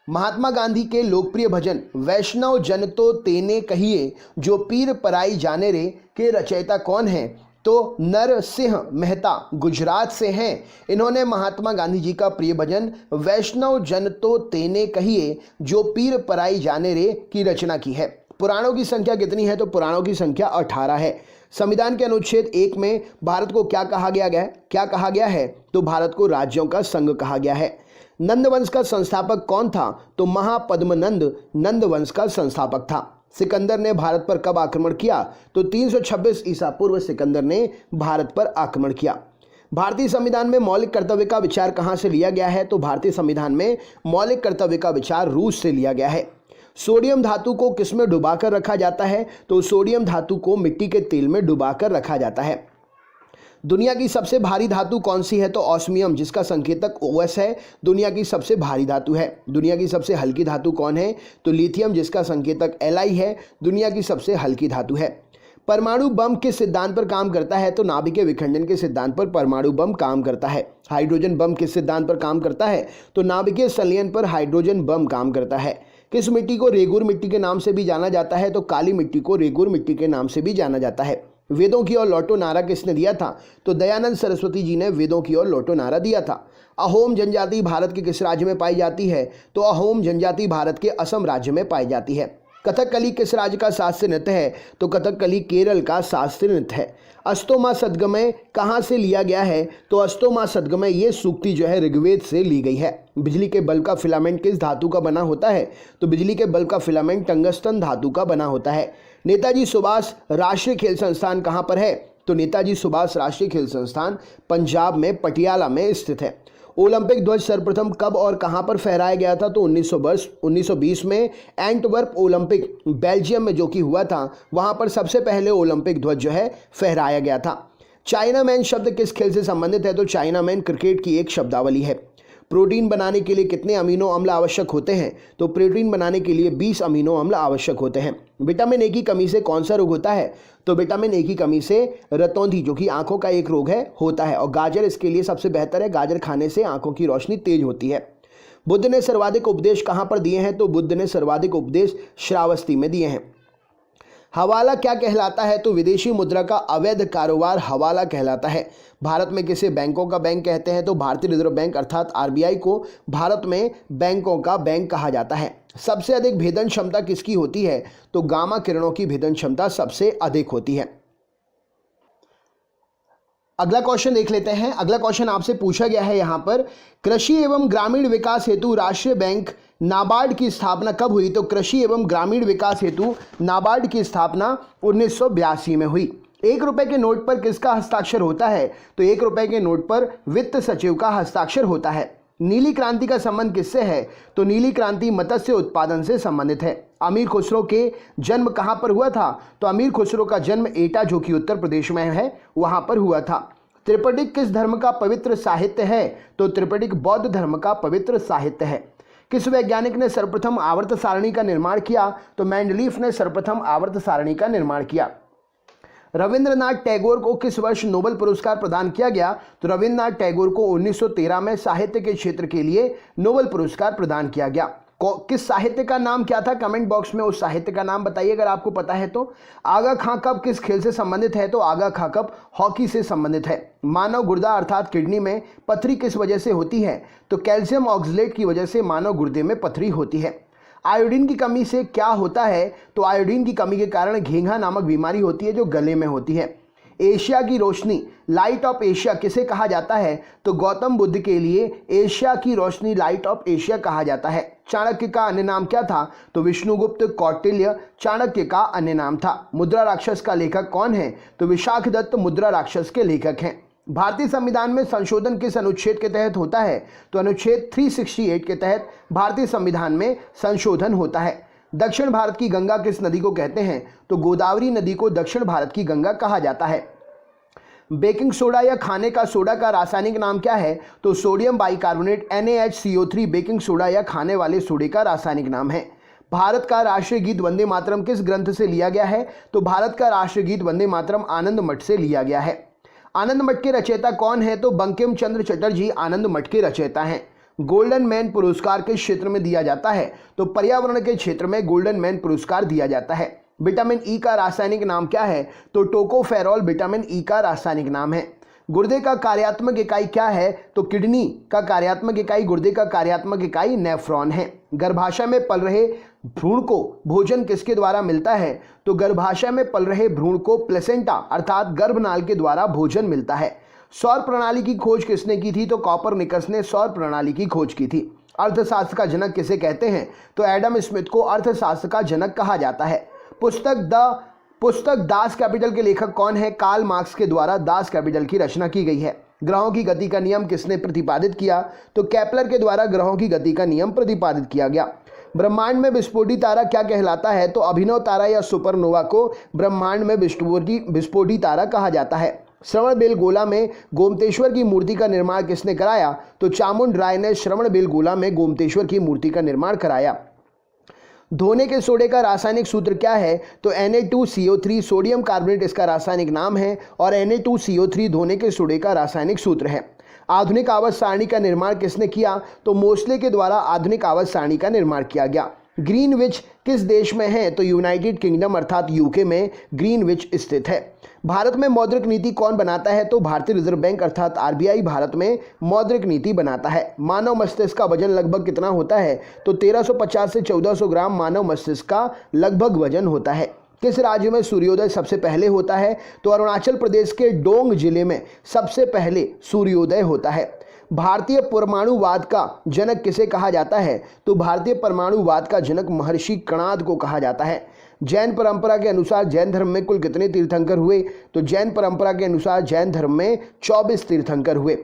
Speaker 1: महात्मा गांधी के लोकप्रिय भजन वैष्णव जन तो तेने कहिए जो पीर पराई जाने रे के रचयिता कौन है? तो नरसिंह मेहता गुजरात से हैं। इन्होंने महात्मा गांधी जी का प्रिय भजन वैष्णव जन तो तेने कहिए जो पीर पराई जाने रे की रचना की है। पुराणों की संख्या कितनी है? तो पुराणों की संख्या 18 है। संविधान के अनुच्छेद 1 में भारत को क्या कहा गया है? तो भारत को राज्यों का संघ कहा गया है। नंद वंश का संस्थापक कौन था? तो महापद्मनंद नंद वंश का संस्थापक था। सिकंदर ने भारत पर कब आक्रमण किया? तो 326 ईसा पूर्व सिकंदर ने भारत पर आक्रमण किया। भारतीय संविधान में मौलिक कर्तव्य का विचार कहाँ से लिया गया है? तो भारतीय संविधान में मौलिक कर्तव्य का विचार रूस से लिया गया है। सोडियम धातु को किसमें डुबाकर रखा जाता है? तो सोडियम धातु को मिट्टी के तेल में डुबाकर रखा जाता है। दुनिया की सबसे भारी धातु कौन सी है? तो ऑस्मियम, जिसका संकेतक OS है, दुनिया की सबसे भारी धातु है। दुनिया की सबसे हल्की धातु कौन है? तो लिथियम, जिसका संकेतक Li है, दुनिया की सबसे हल्की धातु है। परमाणु बम किस सिद्धांत पर काम करता है? तो नाभिकीय विखंडन के सिद्धांत पर परमाणु बम काम करता है। हाइड्रोजन बम किस सिद्धांत पर काम करता है? तो नाभिकीय संलयन पर हाइड्रोजन बम काम करता है। किस मिट्टी को रेगुर मिट्टी के नाम से भी जाना जाता है? तो काली मिट्टी को रेगुर मिट्टी के नाम से भी जाना जाता है। वेदों की ओर लौटो नारा किसने दिया था? तो दयानंद सरस्वती जी ने वेदों की ओर लौटो नारा दिया था। अहोम जनजाति भारत के किस राज्य में पाई जाती है? तो अहोम जनजाति भारत के असम राज्य में पाई जाती है। कथकली किस राज्य का शास्त्रीय नृत्य है? तो कथकली केरल का शास्त्रीय नृत्य है। अस्तोमा सद्गमय कहाँ से लिया गया है? तो अस्तोमा सद्गमय ये सूक्ति जो है ऋग्वेद से ली गई है। बिजली के बल्ब का फिलामेंट किस धातु का बना होता है? तो बिजली के बल्ब का फिलामेंट टंगस्टन धातु का बना होता है। नेताजी सुभाष राष्ट्रीय खेल संस्थान कहाँ पर है? तो नेताजी सुभाष राष्ट्रीय खेल संस्थान पंजाब में पटियाला में स्थित है। ओलंपिक ध्वज सर्वप्रथम कब और कहां पर फहराया गया था? तो 1920 में एंटवर्प ओलंपिक बेल्जियम में जो कि हुआ था, वहां पर सबसे पहले ओलंपिक ध्वज जो है फहराया गया था। चाइना मैन शब्द किस खेल से संबंधित है? तो चाइना मैन क्रिकेट की एक शब्दावली है। प्रोटीन बनाने के लिए कितने अमीनो अम्ल आवश्यक होते हैं? तो प्रोटीन बनाने के लिए 20 अमीनो अम्ल आवश्यक होते हैं। विटामिन ए की कमी से कौन सा रोग होता है? तो विटामिन ए की कमी से रतौंधी जो कि आंखों का एक रोग है होता है, और गाजर इसके लिए सबसे बेहतर है। गाजर खाने से आंखों की रोशनी तेज होती है। बुद्ध ने सर्वाधिक उपदेश कहाँ पर दिए हैं? तो बुद्ध ने सर्वाधिक उपदेश श्रावस्ती में दिए हैं। हवाला क्या कहलाता है? तो विदेशी मुद्रा का अवैध कारोबार हवाला कहलाता है। भारत में किसे बैंकों का बैंक कहते हैं? तो भारतीय रिजर्व बैंक अर्थात आरबीआई को भारत में बैंकों का बैंक कहा जाता है। सबसे अधिक भेदन क्षमता किसकी होती है? तो गामा किरणों की भेदन क्षमता सबसे अधिक होती है। अगला क्वेश्चन देख लेते हैं। अगला क्वेश्चन आपसे पूछा गया है यहाँ पर, कृषि एवं ग्रामीण विकास हेतु राष्ट्रीय बैंक नाबार्ड की स्थापना कब हुई? तो कृषि एवं ग्रामीण विकास हेतु नाबार्ड की स्थापना 1982 में हुई। 1 रुपए के नोट पर किसका हस्ताक्षर होता है? तो 1 रुपए के नोट पर वित्त सचिव का हस्ताक्षर होता है। नीली क्रांति का संबंध किससे है? तो नीली क्रांति मत्स्य उत्पादन से संबंधित है। अमीर खुसरो के जन्म कहाँ पर हुआ था? तो अमीर खुसरो का जन्म एटा जो कि उत्तर प्रदेश में है वहां पर हुआ था। त्रिपिटक किस धर्म का पवित्र साहित्य है? तो त्रिपिटक बौद्ध धर्म का पवित्र साहित्य है। किस वैज्ञानिक ने सर्वप्रथम आवर्त सारणी का निर्माण किया? तो मेंडलीफ ने सर्वप्रथम आवर्त सारणी का निर्माण किया। रविंद्रनाथ टैगोर को किस वर्ष नोबेल पुरस्कार प्रदान किया गया? तो रविंद्रनाथ टैगोर को 1913 में साहित्य के क्षेत्र के लिए नोबेल पुरस्कार प्रदान किया गया। किस साहित्य का नाम क्या था? कमेंट बॉक्स में उस साहित्य का नाम बताइए अगर आपको पता है तो। आगा खां कप किस खेल से संबंधित है? तो आगा खां कप हॉकी से संबंधित है। मानव गुर्दा अर्थात किडनी में पथरी किस वजह से होती है? तो कैल्शियम ऑक्सलेट की वजह से मानव गुर्दे में पथरी होती है। आयोडीन की कमी से क्या होता है? तो आयोडीन की कमी के कारण घेंघा नामक बीमारी होती है जो गले में होती है। एशिया की रोशनी लाइट ऑफ एशिया किसे कहा जाता है? तो गौतम बुद्ध के लिए एशिया की रोशनी लाइट ऑफ एशिया कहा जाता है। चाणक्य का अन्य नाम क्या था? तो विष्णुगुप्त कौटिल्य चाणक्य का अन्य नाम था। मुद्रा राक्षस का लेखक कौन है? तो विशाखदत्त मुद्रा राक्षस के लेखक हैं। भारतीय संविधान में संशोधन किस अनुच्छेद के तहत होता है? तो अनुच्छेद 368 के तहत भारतीय संविधान में संशोधन होता है। दक्षिण भारत की गंगा किस नदी को कहते हैं? तो गोदावरी नदी को दक्षिण भारत की गंगा कहा जाता है। बेकिंग सोडा या खाने का सोडा का रासायनिक नाम क्या है? तो sodium bicarbonate NaHCO3 baking soda या खाने वाले सोडे का रासायनिक नाम है। भारत का राष्ट्रीय गीत वंदे मातरम किस ग्रंथ से लिया गया है? तो भारत का राष्ट्रीय गीत वंदे मातरम आनंद मठ से लिया गया है। आनंद मठ के रचयिता कौन है? तो बंकिम चंद्र चटर्जी आनंद मठ के रचयिता हैं। गोल्डन मैन पुरस्कार किस क्षेत्र में दिया जाता है? तो पर्यावरण के क्षेत्र में गोल्डन मैन पुरस्कार दिया जाता है। विटामिन ई का रासायनिक नाम क्या है? तो टोकोफेरॉल विटामिन ई का रासायनिक नाम है। गुर्दे का कार्यात्मक इकाई क्या है? तो किडनी का कार्यात्मक इकाई गुर्दे का कार्यात्मक इकाई नेफ्रॉन है। गर्भाशय में पल रहे भ्रूण को भोजन किसके द्वारा मिलता है? तो गर्भाशय में पल रहे भ्रूण को प्लेसेंटा अर्थात गर्भनाल के द्वारा भोजन मिलता है। सौर प्रणाली की खोज किसने की थी? तो कॉपरनिकस ने सौर प्रणाली की खोज की थी। अर्थशास्त्र का जनक किसे कहते हैं? तो एडम स्मिथ को अर्थशास्त्र का जनक कहा जाता है। पुस्तक दास कैपिटल के लेखक कौन है? कार्ल मार्क्स के द्वारा दास कैपिटल की रचना की गई है। ग्रहों की गति का नियम किसने प्रतिपादित किया? तो केपलर के द्वारा ग्रहों की गति का नियम प्रतिपादित किया गया। ब्रह्मांड में विस्फोटी तारा क्या कहलाता है? तो अभिनव तारा या सुपरनोवा को ब्रह्मांड में विस्फोटी तारा कहा जाता है। श्रवणबेलगोला में गोमतेश्वर की मूर्ति का निर्माण किसने कराया? तो चामुंड राय ने श्रवणबेलगोला में गोमतेश्वर की मूर्ति का निर्माण कराया। धोने के सोडे का रासायनिक सूत्र क्या है? तो Na2CO3 सोडियम कार्बोनेट इसका रासायनिक नाम है और Na2CO3 धोने के सोडे का रासायनिक सूत्र है। आधुनिक आवर्त सारणी का निर्माण किसने किया? तो मोस्ले के द्वारा आधुनिक आवर्त सारणी का निर्माण किया गया। ग्रीनविच किस देश में है? तो यूनाइटेड किंगडम अर्थात यूके में ग्रीनविच स्थित है। भारत में मौद्रिक नीति कौन बनाता है? तो भारतीय रिजर्व बैंक अर्थात आरबीआई भारत में मौद्रिक नीति बनाता है। मानव मस्तिष्क का वजन लगभग कितना होता है? तो 1350 से 1400 ग्राम मानव मस्तिष्क का लगभग वजन होता है। किस राज्य में सूर्योदय सबसे पहले होता है? तो अरुणाचल प्रदेश के डोंग जिले में सबसे पहले सूर्योदय होता है। भारतीय परमाणुवाद का जनक किसे कहा जाता है? तो भारतीय परमाणुवाद का जनक महर्षि कणाद को कहा जाता है। जैन परंपरा के अनुसार जैन धर्म में कुल कितने तीर्थंकर हुए? तो जैन परंपरा के अनुसार जैन धर्म में 24 तीर्थंकर हुए।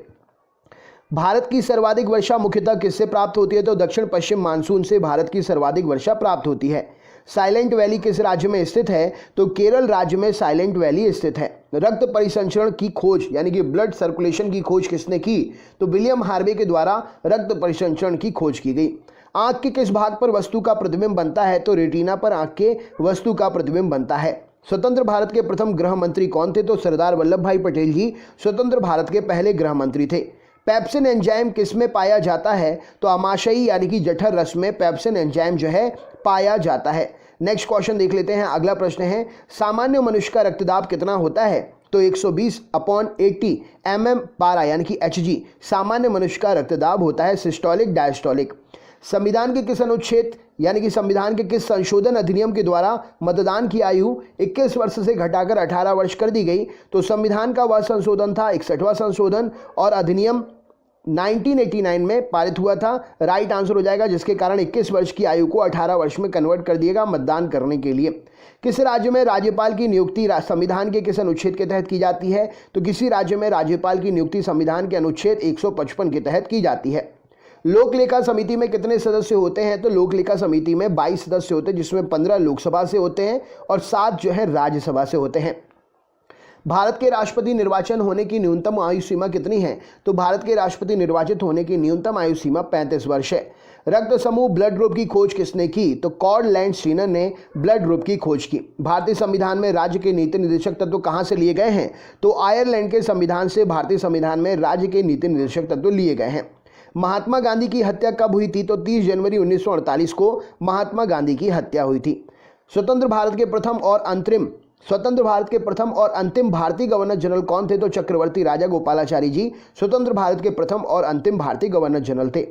Speaker 1: भारत की सर्वाधिक वर्षा मुख्यतः किससे प्राप्त होती है? तो दक्षिण पश्चिम मानसून से भारत की सर्वाधिक वर्षा प्राप्त होती है। साइलेंट वैली किस राज्य में स्थित है? तो केरल राज्य में साइलेंट वैली स्थित है। रक्त परिसंचरण की खोज यानी कि ब्लड सर्कुलेशन की खोज किसने की? तो विलियम हार्वे के द्वारा रक्त परिसंचरण की खोज की गई। आंख के किस भाग पर वस्तु का प्रतिबिंब बनता है? तो रेटिना पर आंख के वस्तु का प्रतिबिंब बनता है। स्वतंत्र भारत के प्रथम गृह मंत्री कौन थे? तो सरदार वल्लभ भाई पटेल जी स्वतंत्र भारत के पहले गृह मंत्री थे। पेप्सिन एंजाइम किस में पाया जाता है? तो आमाशयी यानी कि जठर रस में पेप्सिन एंजाइम जो है पाया जाता है। नेक्स्ट क्वेश्चन देख लेते हैं। अगला प्रश्न है, सामान्य मनुष्य का रक्तदाब कितना होता है? तो 120/80 mm पारा यानी कि Hg सामान्य मनुष्य का रक्तदाब होता है। Systolic diastolic. संविधान के किस अनुच्छेद यानी कि संविधान के किस संशोधन अधिनियम के द्वारा मतदान की आयु 21 वर्ष से घटाकर 18 वर्ष कर दी गई? तो संविधान का वह संशोधन था 61वां संशोधन और अधिनियम 1989 में पारित हुआ था। राइट आंसर हो जाएगा, जिसके कारण 21 वर्ष की आयु को 18 वर्ष में कन्वर्ट कर दिएगा मतदान करने के लिए। किस राज्य में राज्यपाल की नियुक्ति संविधान के किस अनुच्छेद के तहत की जाती है? तो किसी राज्य में राज्यपाल की नियुक्ति संविधान के अनुच्छेद 155 के तहत की जाती है। लोक लेखा समिति में कितने सदस्य होते हैं? तो लोक लेखा समिति में 22 सदस्य होते हैं, जिसमें 15 लोकसभा से होते हैं और 7 जो है राज्यसभा से होते हैं। भारत के राष्ट्रपति निर्वाचन होने की न्यूनतम आयु सीमा कितनी है? तो भारत के राष्ट्रपति निर्वाचित होने की न्यूनतम आयु सीमा 35 वर्ष है। रक्त समूह ब्लड ग्रुप की खोज किसने की? तो कॉर्ड लैंड ने ब्लड ग्रुप की खोज की। भारतीय संविधान में राज्य के नीति निर्देशक तत्व कहां से लिए गए हैं? तो आयरलैंड के संविधान से भारतीय संविधान में राज्य के नीति निर्देशक तत्व लिए गए हैं। महात्मा गांधी की हत्या कब हुई थी? तो 30 जनवरी 1948 को महात्मा गांधी की हत्या हुई थी। स्वतंत्र भारत के प्रथम और अंतिम भारतीय गवर्नर जनरल कौन थे? तो चक्रवर्ती राजा गोपालाचारी जी स्वतंत्र भारत के प्रथम और अंतिम भारतीय गवर्नर जनरल थे।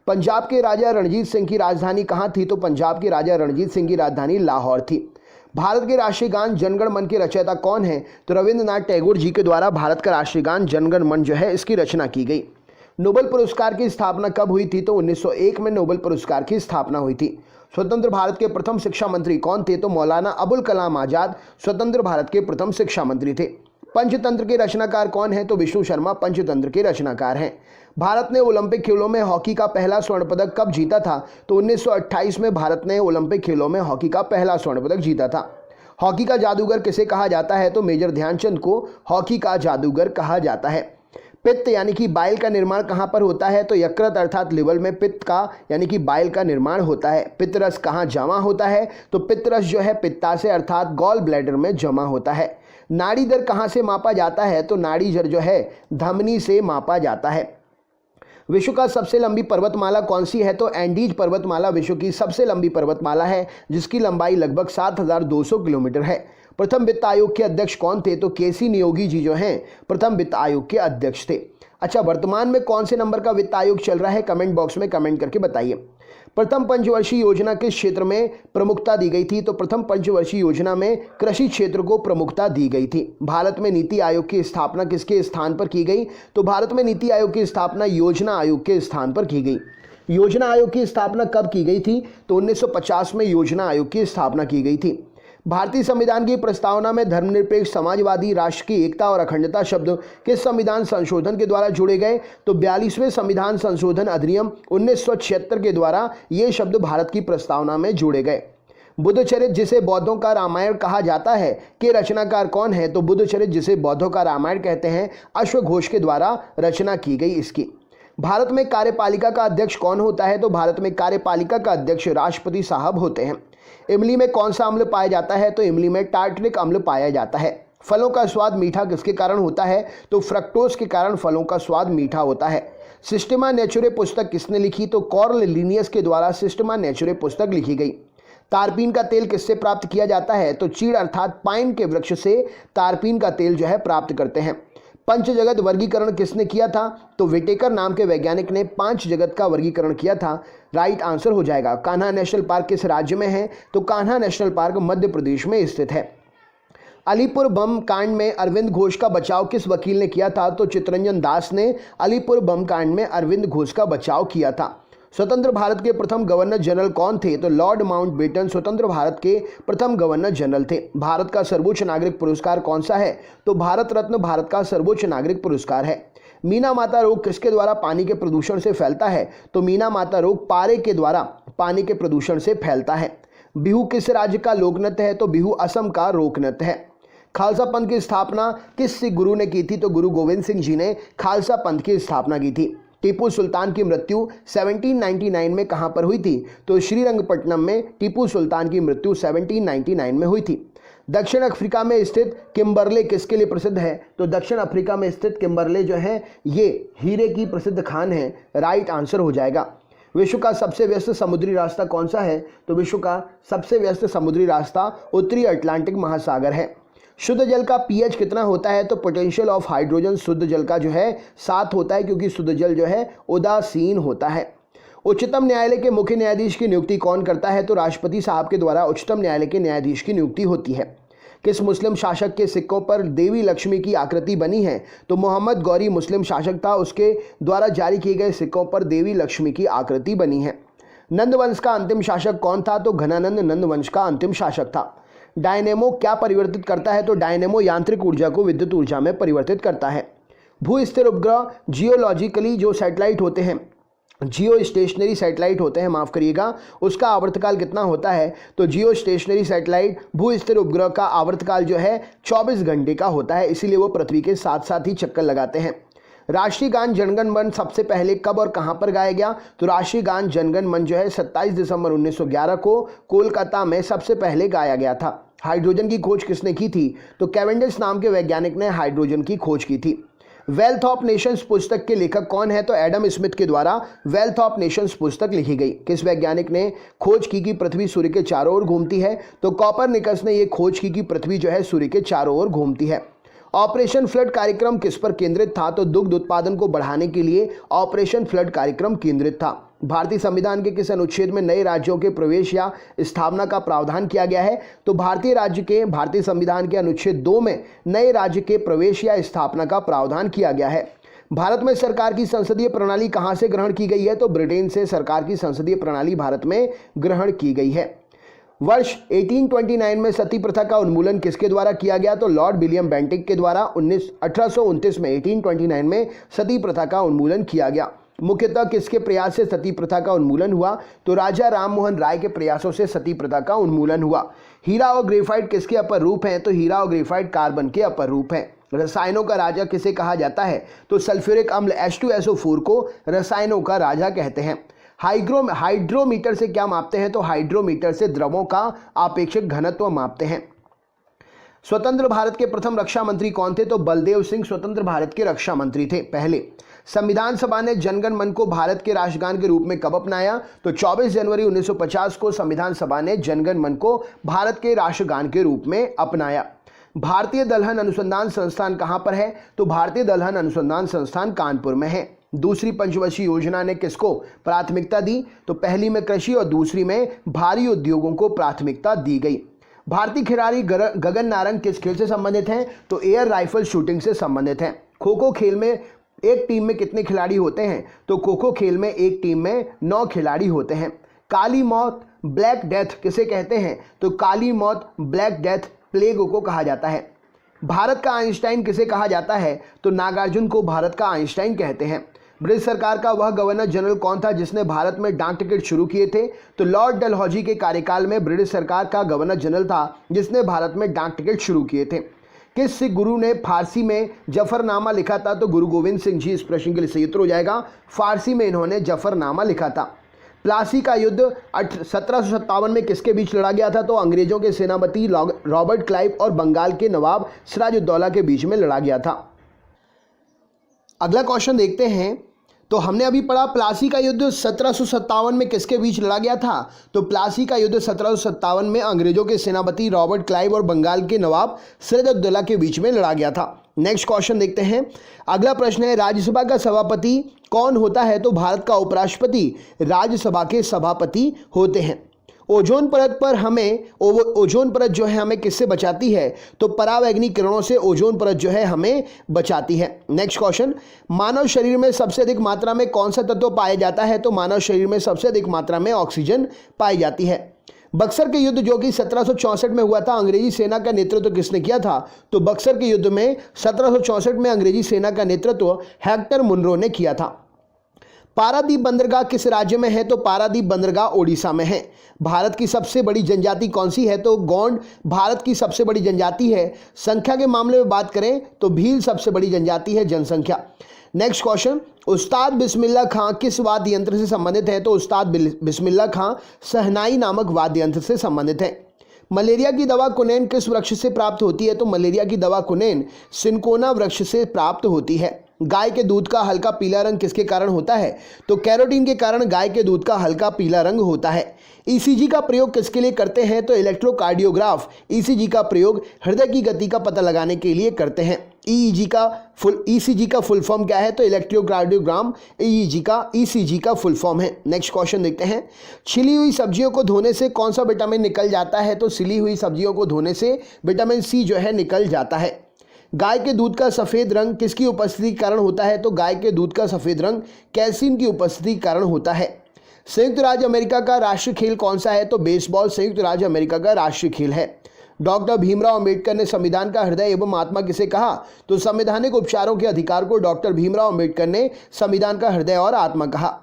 Speaker 1: पंजाब के राजा रणजीत सिंह की राजधानी कहाँ थी? तो पंजाब के राजा रणजीत सिंह की राजधानी लाहौर थी। भारत के राष्ट्रीय गान जनगण मन के रचयिता कौन है? तो रविंद्रनाथ टैगोर जी के द्वारा भारत का राष्ट्रीय गान जनगण मन जो है इसकी रचना की गई। नोबेल पुरस्कार की स्थापना कब हुई थी? तो 1901 में नोबेल पुरस्कार की स्थापना हुई थी। स्वतंत्र भारत के प्रथम शिक्षा मंत्री कौन थे? तो मौलाना अबुल कलाम आजाद स्वतंत्र भारत के प्रथम शिक्षा मंत्री थे। पंचतंत्र के रचनाकार कौन है? तो विष्णु शर्मा पंचतंत्र के रचनाकार हैं। भारत ने ओलंपिक खेलों में हॉकी का पहला स्वर्ण पदक कब जीता था? तो 1928 में भारत ने ओलंपिक खेलों में हॉकी का पहला स्वर्ण पदक जीता था। हॉकी का जादूगर किसे कहा जाता है? तो मेजर ध्यानचंद को हॉकी का जादूगर कहा जाता है। पित्त यानी कि बाइल का निर्माण कहाँ पर होता है? तो यकृत अर्थात लिवर में पित्त का यानी कि बाइल का निर्माण होता है। पित्तरस कहाँ जमा होता है? तो पित्तरस जो है पित्ताशय अर्थात गॉल ब्लैडर में जमा होता है। नाड़ी दर कहाँ से मापा जाता है? तो नाड़ी दर जो है धमनी से मापा जाता है। विश्व का सबसे लंबी पर्वतमाला कौन सी है? तो एंडीज पर्वतमाला विश्व की सबसे लंबी पर्वतमाला है, जिसकी लंबाई लगभग 7200 किलोमीटर है। प्रथम वित्त आयोग के अध्यक्ष कौन थे? तो केसी नियोगी जी जो हैं प्रथम वित्त आयोग के अध्यक्ष थे। अच्छा, वर्तमान में कौन से नंबर का वित्त आयोग चल रहा है? कमेंट बॉक्स में कमेंट करके बताइए। प्रथम पंचवर्षीय योजना किस क्षेत्र में प्रमुखता दी गई थी? तो प्रथम पंचवर्षीय योजना में कृषि क्षेत्र को प्रमुखता दी गई थी। भारत में नीति आयोग की स्थापना किसके स्थान पर की गई? तो भारत में नीति आयोग की स्थापना योजना आयोग के स्थान पर की गई। योजना आयोग की स्थापना कब की गई थी? तो 1950 में योजना आयोग की स्थापना की गई थी। भारतीय संविधान की प्रस्तावना में धर्मनिरपेक्ष समाजवादी राष्ट्र की एकता और अखंडता शब्द किस संविधान संशोधन के द्वारा जोड़े गए? तो 42वें संविधान संशोधन अधिनियम 1976 के द्वारा ये शब्द भारत की प्रस्तावना में जोड़े गए। बुद्धचरित जिसे बौद्धों का रामायण कहा जाता है के रचनाकार कौन है? तो बुद्धचरित जिसे बौद्धों का रामायण कहते हैं अश्वघोष के द्वारा रचना की गई इसकी। भारत में कार्यपालिका का अध्यक्ष कौन होता है? तो भारत में कार्यपालिका का अध्यक्ष राष्ट्रपति साहब होते हैं। इमली में कौन सा अम्ल पाया जाता है? तो इमली में टार्टरिक अम्ल पाया जाता है। फलों का स्वाद मीठा किसके कारण होता है? तो फ्रक्टोज के कारण फलों का स्वाद मीठा होता है। सिस्टेमा नेचुरे पुस्तक किसने लिखी? तो कार्ल लिनियस के द्वारा सिस्टेमा नेचुरे पुस्तक लिखी गई। तारपीन का तेल किससे प्राप्त किया जाता है? तो चीड़ अर्थात पाइन के वृक्ष से तारपीन का तेल जो है प्राप्त करते हैं। पंच जगत वर्गीकरण किसने किया था? तो विटेकर नाम के वैज्ञानिक ने 5 जगत का वर्गीकरण किया था। राइट आंसर हो जाएगा। कान्हा नेशनल पार्क किस राज्य में है? तो कान्हा नेशनल पार्क मध्य प्रदेश में स्थित है। अलीपुर बम कांड में अरविंद घोष का बचाव किस वकील ने किया था? तो चित्तरंजन दास ने अलीपुर बम कांड में अरविंद घोष का बचाव किया था। स्वतंत्र भारत के प्रथम गवर्नर जनरल कौन थे? तो लॉर्ड माउंटबेटन स्वतंत्र भारत के प्रथम गवर्नर जनरल थे। भारत का सर्वोच्च नागरिक पुरस्कार कौन सा है? तो भारत रत्न भारत का सर्वोच्च नागरिक पुरस्कार है। मीना माता रोग किसके द्वारा पानी के प्रदूषण से फैलता है? तो मीना माता रोग पारे के द्वारा पानी के प्रदूषण से फैलता है। बिहू किस राज्य का लोक नृत्य है? तो बिहू असम का लोक नृत्य है। खालसा पंथ की स्थापना किस सिख गुरु ने की थी? तो गुरु गोविंद सिंह जी ने खालसा पंथ की स्थापना की थी। टीपू सुल्तान की मृत्यु 1799 में कहां पर हुई थी? तो श्रीरंगपट्टनम में टीपू सुल्तान की मृत्यु 1799 में हुई थी। दक्षिण अफ्रीका में स्थित किम्बरले किसके लिए प्रसिद्ध है? तो दक्षिण अफ्रीका में स्थित किम्बरले जो है ये हीरे की प्रसिद्ध खान है। राइट आंसर हो जाएगा। विश्व का सबसे व्यस्त समुद्री रास्ता कौन सा है? तो विश्व का सबसे व्यस्त समुद्री रास्ता उत्तरी अटलांटिक महासागर है। शुद्ध जल का पीएच कितना होता है? तो पोटेंशियल ऑफ हाइड्रोजन शुद्ध जल का जो है 7 होता है, क्योंकि शुद्ध जल जो है उदासीन होता है। उच्चतम न्यायालय के मुख्य न्यायाधीश की नियुक्ति कौन करता है? तो राष्ट्रपति साहब के द्वारा उच्चतम न्यायालय के न्यायाधीश की नियुक्ति होती है। किस मुस्लिम शासक के सिक्कों पर देवी लक्ष्मी की आकृति बनी है? तो मोहम्मद गौरी मुस्लिम शासक था, उसके द्वारा जारी किए गए सिक्कों पर देवी लक्ष्मी की आकृति बनी है। नंद वंश का अंतिम शासक कौन था? तो घनानंद नंद वंश का अंतिम शासक था। डायनेमो क्या परिवर्तित करता है? तो डायनेमो यांत्रिक ऊर्जा को विद्युत ऊर्जा में परिवर्तित करता है। भू स्थिर उपग्रह जियोलॉजिकली जो सैटेलाइट होते हैं, जियो स्टेशनरी सैटेलाइट होते हैं, माफ करिएगा, उसका आवर्तकाल कितना होता है? तो जियो स्टेशनरी सैटेलाइट भू स्थिर उपग्रह का आवर्तकाल जो है 24 घंटे का होता है, इसीलिए वो पृथ्वी के साथ साथ ही चक्कर लगाते हैं। राष्ट्रीय गान जनगण मन सबसे पहले कब और कहां पर गाया गया? तो राष्ट्रीय गान जनगण मन जो है 27 दिसंबर 1911 को कोलकाता में सबसे पहले गाया गया था। हाइड्रोजन की खोज किसने की थी? तो कैवेंडिश नाम के वैज्ञानिक ने हाइड्रोजन की खोज की थी। वेल्थ ऑफ नेशंस पुस्तक के लेखक कौन है? तो एडम स्मिथ के द्वारा वेल्थ ऑफ नेशंस पुस्तक लिखी गई। किस वैज्ञानिक ने खोज की कि पृथ्वी सूर्य के चारों ओर घूमती है? तो कॉपरनिकस ने यह खोज की कि पृथ्वी जो है सूर्य के चारों ओर घूमती है। ऑपरेशन फ्लड कार्यक्रम किस पर केंद्रित था? तो दुग्ध उत्पादन को बढ़ाने के लिए ऑपरेशन फ्लड कार्यक्रम केंद्रित था। भारतीय संविधान के किस अनुच्छेद में नए राज्यों के प्रवेश या स्थापना का प्रावधान किया गया है? तो भारतीय संविधान के अनुच्छेद 2 में नए राज्य के प्रवेश या स्थापना का प्रावधान किया गया है। भारत में सरकार की संसदीय प्रणाली कहां से ग्रहण की गई है? तो ब्रिटेन से सरकार की संसदीय प्रणाली भारत में ग्रहण की गई है। वर्ष 1829 में सती प्रथा का उन्मूलन किसके द्वारा किया गया? तो लॉर्ड विलियम बेंटिक के द्वारा 1829 में 1829 में सती प्रथा का उन्मूलन किया गया। मुख्यतः किसके प्रयास से सती प्रथा का उन्मूलन हुआ? तो राजा राम मोहन राय के प्रयासों से सती प्रथा का उन्मूलन हुआ। हीरा और ग्रेफाइट किसके अपर रूप हैं? तो हीरा और ग्रेफाइट कार्बन के अपर रूप हैं। रसायनों का राजा किसे कहा जाता है? तो सल्फ्यूरिक अम्ल H2SO4 को रसायनों का राजा कहते हैं। हाइड्रोमीटर से क्या मापते हैं? तो हाइड्रोमीटर से द्रवों का आपेक्षिक घनत्व मापते हैं। स्वतंत्र भारत के प्रथम रक्षा मंत्री कौन थे? तो बलदेव सिंह स्वतंत्र भारत के रक्षा मंत्री थे पहले। संविधान सभा ने जनगण मन को भारत के राष्ट्रगान के रूप में कब अपनाया? तो 24 जनवरी 1950 को संविधान सभा ने जनगण मन को भारत के राष्ट्रगान के रूप में अपनाया। भारतीय दलहन अनुसंधान संस्थान कहां पर है? तो भारतीय दलहन अनुसंधान संस्थान कानपुर में है। दूसरी पंचवर्षीय योजना ने किसको प्राथमिकता दी? तो पहली में कृषि और दूसरी में भारी उद्योगों को प्राथमिकता दी गई। भारतीय खिलाड़ी गगन नारंग किस खेल से संबंधित हैं? तो एयर राइफल शूटिंग से संबंधित हैं। खो खो खेल में एक टीम में कितने खिलाड़ी होते हैं? तो खो खो खेल में एक टीम में 9 खिलाड़ी होते हैं। काली मौत ब्लैक डेथ किसे कहते हैं? तो काली मौत ब्लैक डेथ प्लेग को कहा जाता है। भारत का आइंस्टाइन किसे कहा जाता है? तो नागार्जुन को भारत का आइंस्टाइन कहते हैं। ब्रिटिश सरकार का वह गवर्नर जनरल कौन था जिसने भारत में डाक टिकट शुरू किए थे? तो लॉर्ड डलहौजी के कार्यकाल में ब्रिटिश सरकार का गवर्नर जनरल था जिसने भारत में डाक टिकट शुरू किए थे। किस सिख गुरु ने फारसी में जफरनामा लिखा था? तो गुरु गोविंद सिंह जी। इस प्रश्न के लिए सही उत्तर हो जाएगा फारसी में इन्होंने जफरनामा लिखा था। प्लासी का युद्ध 1757 में किसके बीच लड़ा गया था? तो अंग्रेजों के सेनापति रॉबर्ट क्लाइव और बंगाल के नवाब सिराजुद्दौला के बीच में लड़ा गया था। अगला क्वेश्चन देखते हैं। तो हमने अभी पढ़ा प्लासी का युद्ध 1757 में किसके बीच लड़ा गया था? तो प्लासी का युद्ध 1757 में अंग्रेजों के सेनापति रॉबर्ट क्लाइव और बंगाल के नवाब सिराजुद्दौला के बीच में लड़ा गया था। नेक्स्ट क्वेश्चन देखते हैं। अगला प्रश्न है, राज्यसभा का सभापति कौन होता है? तो भारत का उपराष्ट्रपति राज्यसभा के सभापति होते हैं। ओजोन परत पर ओजोन परत जो है हमें किससे बचाती है? तो परावैंगनी किरणों से ओजोन परत जो है हमें बचाती है। नेक्स्ट क्वेश्चन, मानव शरीर में सबसे अधिक मात्रा में कौन सा तत्व पाया जाता है? तो मानव शरीर में सबसे अधिक मात्रा में ऑक्सीजन पाई जाती है। बक्सर के युद्ध जो कि 1764 में हुआ था, अंग्रेजी सेना का नेतृत्व किसने किया था? तो बक्सर के युद्ध में 1764 में अंग्रेजी सेना का नेतृत्व हेक्टर मुनरो ने किया था। पारादीप बंदरगाह किस राज्य में है? तो पारादीप बंदरगाह ओडिशा में है। भारत की सबसे बड़ी जनजाति कौन सी है? तो गोंड भारत की सबसे बड़ी जनजाति है। संख्या के मामले में बात करें तो भील सबसे बड़ी जनजाति है जनसंख्या। नेक्स्ट क्वेश्चन, उस्ताद बिस्मिल्लाह खां किस वाद्य यंत्र से संबंधित है? तो उस्ताद बिस्मिल्लाह खां शहनाई नामक वाद्य यंत्र से संबंधित है। मलेरिया की दवा कुनैन किस वृक्ष से प्राप्त होती है? तो मलेरिया की दवा कुनैन सिनकोना वृक्ष से प्राप्त होती है। गाय के दूध का हल्का पीला रंग किसके कारण होता है? तो कैरोटीन के कारण गाय के दूध का हल्का पीला रंग होता है। ईसीजी का प्रयोग किसके लिए करते हैं? तो इलेक्ट्रोकार्डियोग्राफ ईसीजी का प्रयोग हृदय की गति का पता लगाने के लिए करते हैं। ईसीजी का फुल फॉर्म क्या है? तो इलेक्ट्रोकार्डियोग्राम ईसीजी का फुल फॉर्म है। नेक्स्ट क्वेश्चन देखते हैं। छिली हुई सब्जियों को धोने से कौन सा विटामिन निकल जाता है? तो छिली हुई सब्जियों को धोने से विटामिन सी जो है निकल जाता है। गाय के दूध का सफ़ेद रंग किसकी उपस्थिति के कारण होता है? तो गाय के दूध का सफ़ेद रंग कैल्शियम की उपस्थिति के कारण होता है। संयुक्त राज्य अमेरिका का राष्ट्रीय खेल कौन सा है? तो बेसबॉल संयुक्त राज्य अमेरिका का राष्ट्रीय खेल है। डॉक्टर भीमराव अंबेडकर ने संविधान का हृदय एवं आत्मा किसे कहा? तो संवैधानिक उपचारों के अधिकार को डॉक्टर भीमराव अंबेडकर ने संविधान का हृदय और आत्मा कहा।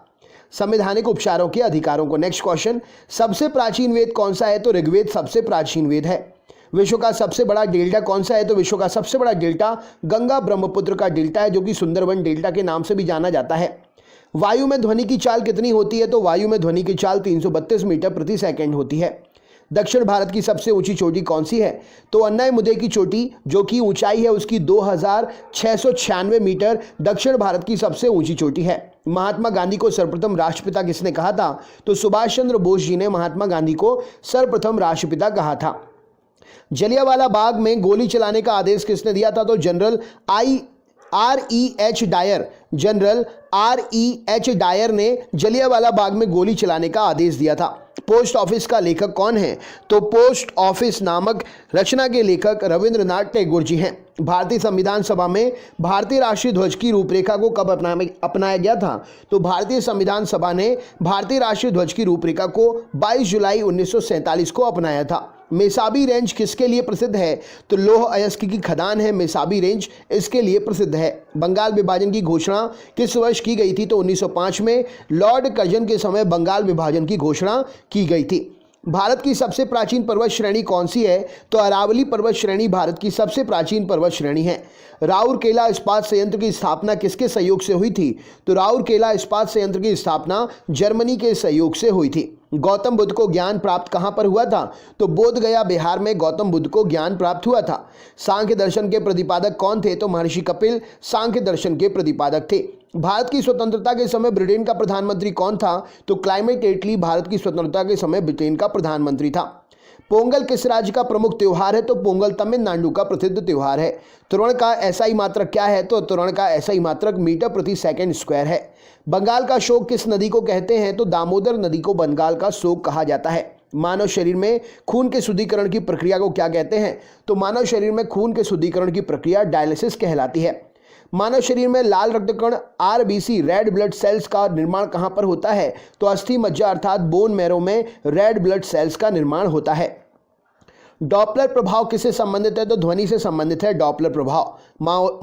Speaker 1: संवैधानिक उपचारों के अधिकारों को। नेक्स्ट क्वेश्चन, सबसे प्राचीन वेद कौन सा है? तो ऋग्वेद सबसे प्राचीन वेद है। विश्व का सबसे बड़ा डेल्टा कौन सा है? तो विश्व का सबसे बड़ा डेल्टा गंगा ब्रह्मपुत्र का डेल्टा है, जो कि सुंदरबन डेल्टा के नाम से भी जाना जाता है। वायु में ध्वनि की चाल कितनी होती है? तो वायु में ध्वनि की चाल 332 मीटर प्रति सेकंड होती है। दक्षिण भारत की सबसे ऊंची चोटी कौन सी है? तो अन्नायमुदई की चोटी जो कि ऊंचाई है उसकी 2696 मीटर दक्षिण भारत की सबसे ऊंची चोटी है। महात्मा गांधी को सर्वप्रथम राष्ट्रपिता किसने कहा था? तो सुभाष चंद्र बोस जी ने महात्मा गांधी को सर्वप्रथम राष्ट्रपिता कहा था। जलियांवाला बाग में गोली चलाने का आदेश किसने दिया था? तो जनरल R.E.H. डायर ने जलियांवाला बाग में गोली चलाने का आदेश दिया था। पोस्ट ऑफिस का लेखक कौन है? तो पोस्ट ऑफिस नामक रचना के लेखक रविंद्रनाथ टैगोर जी हैं। भारतीय संविधान सभा में भारतीय राष्ट्रीय ध्वज की रूपरेखा को कब अपनाया गया था? तो भारतीय संविधान सभा ने भारतीय राष्ट्रीय ध्वज की रूपरेखा को 22 जुलाई 1947 को अपनाया था। मेसाबी रेंज किसके लिए प्रसिद्ध है? तो लौह अयस्क की खदान है मेसाबी रेंज, इसके लिए प्रसिद्ध है। बंगाल विभाजन की घोषणा किस वर्ष की गई थी? तो 1905 में लॉर्ड कर्जन के समय बंगाल विभाजन की घोषणा की गई थी। भारत की सबसे प्राचीन पर्वत श्रेणी कौन सी है? तो अरावली पर्वत श्रेणी भारत की सबसे प्राचीन पर्वत श्रेणी है। राउरकेला इस्पात संयंत्र की स्थापना किसके सहयोग से हुई थी? तो राउरकेला इस्पात संयंत्र की स्थापना जर्मनी के सहयोग से हुई थी। गौतम बुद्ध को ज्ञान प्राप्त कहाँ पर हुआ था? तो बोध गया बिहार में गौतम बुद्ध को ज्ञान प्राप्त हुआ था। सांख्य दर्शन के प्रतिपादक कौन थे? तो महर्षि कपिल सांख्य दर्शन के प्रतिपादक थे। भारत की स्वतंत्रता के समय ब्रिटेन का प्रधानमंत्री कौन था? तो क्लाइमेट एटली भारत की स्वतंत्रता के समय ब्रिटेन का प्रधानमंत्री था। पोंगल किस राज्य का प्रमुख त्योहार है? तो पोंगल तमिलनाडु का प्रसिद्ध त्योहार है। त्वरण का एसआई मात्रक क्या है? तो त्वरण का एसआई मात्रक मीटर प्रति सेकंड स्क्वायर है। बंगाल का शोक किस नदी को कहते हैं? तो दामोदर नदी को बंगाल का शोक कहा जाता है। मानव शरीर में खून के शुद्धिकरण की प्रक्रिया को क्या कहते हैं? तो मानव शरीर में खून के शुद्धिकरण की प्रक्रिया डायलिसिस कहलाती है। मानव शरीर में लाल रक्तकण आरबीसी रेड ब्लड सेल्स का निर्माण कहां पर होता है? तो अस्थि मज्जा अर्थात बोन मैरो में रेड ब्लड सेल्स का निर्माण होता है। डॉपलर प्रभाव किससे संबंधित है? तो ध्वनि से संबंधित है डॉपलर प्रभाव।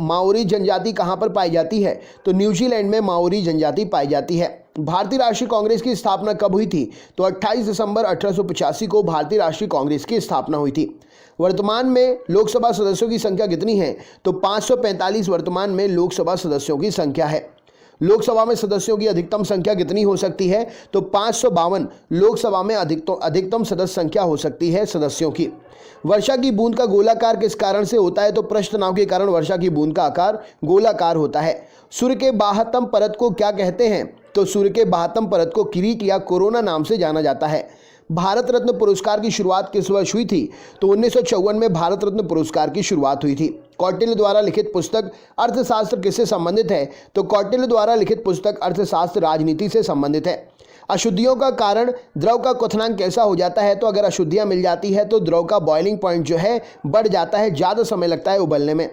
Speaker 1: माओरी जनजाति कहां पर पाई जाती है? तो न्यूजीलैंड में माओरी जनजाति पाई जाती है। भारतीय राष्ट्रीय कांग्रेस की स्थापना कब हुई थी? तो 28 दिसंबर 1885 को भारतीय राष्ट्रीय कांग्रेस की स्थापना हुई थी। वर्तमान में लोकसभा सदस्यों की संख्या कितनी है? तो 545 वर्तमान में लोकसभा सदस्यों की संख्या है। लोकसभा में सदस्यों की अधिकतम संख्या कितनी हो सकती है? तो 552 लोकसभा में अधिकतम सदस्य संख्या हो सकती है सदस्यों की। वर्षा की बूंद का गोलाकार किस कारण से होता है? तो पृष्ठ तनाव के कारण वर्षा की बूंद का आकार गोलाकार होता है। सूर्य के बाह्यतम परत को क्या कहते हैं? तो सूर्य के बाह्यतम परत को किरीट या कोरोना नाम से जाना जाता है। भारत रत्न पुरस्कार की शुरुआत किस वर्ष हुई थी? तो 1954 में भारत रत्न पुरस्कार की शुरुआत हुई थी। कौटिल्य द्वारा लिखित पुस्तक अर्थशास्त्र किससे संबंधित है? तो कौटिल्य द्वारा लिखित पुस्तक अर्थशास्त्र राजनीति से संबंधित है। अशुद्धियों का कारण द्रव का क्वथनांक कैसा हो जाता है? तो अगर अशुद्धियां मिल जाती है तो द्रव का बॉइलिंग पॉइंट जो है बढ़ जाता है, ज़्यादा समय लगता है उबलने में।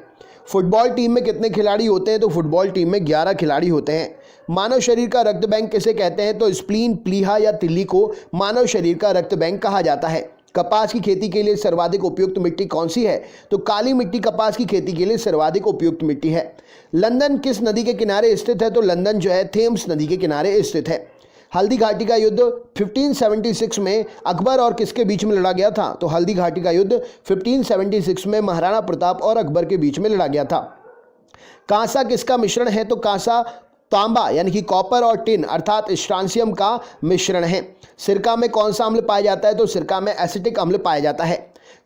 Speaker 1: फुटबॉल टीम में कितने खिलाड़ी होते हैं? तो फुटबॉल टीम में 11 खिलाड़ी होते हैं। मानव शरीर का रक्त बैंक किसे कहते हैं? तो स्प्लीन, प्लीहा या तिल्ली को मानव शरीर का रक्त बैंक कहा जाता है। कपास की खेती के लिए सर्वाधिक उपयुक्त मिट्टी कौन सी है? तो काली मिट्टी कपास की खेती के लिए सर्वाधिक उपयुक्त मिट्टी है। लंदन किस नदी के किनारे स्थित है? तो लंदन जो है थेम्स नदी के किनारे स्थित है। हल्दी घाटी का युद्ध 1576 में अकबर और किसके बीच में लड़ा गया था? तो हल्दी घाटी का युद्ध 1576 में महाराणा प्रताप और अकबर के बीच में लड़ा गया था। कांसा किसका मिश्रण है? तो कांसा तांबा यानी कि कॉपर और टिन अर्थात स्ट्रांसियम का मिश्रण है। सिरका में कौन सा अम्ल पाया जाता है? तो सिरका में एसिटिक अम्ल पाया जाता है।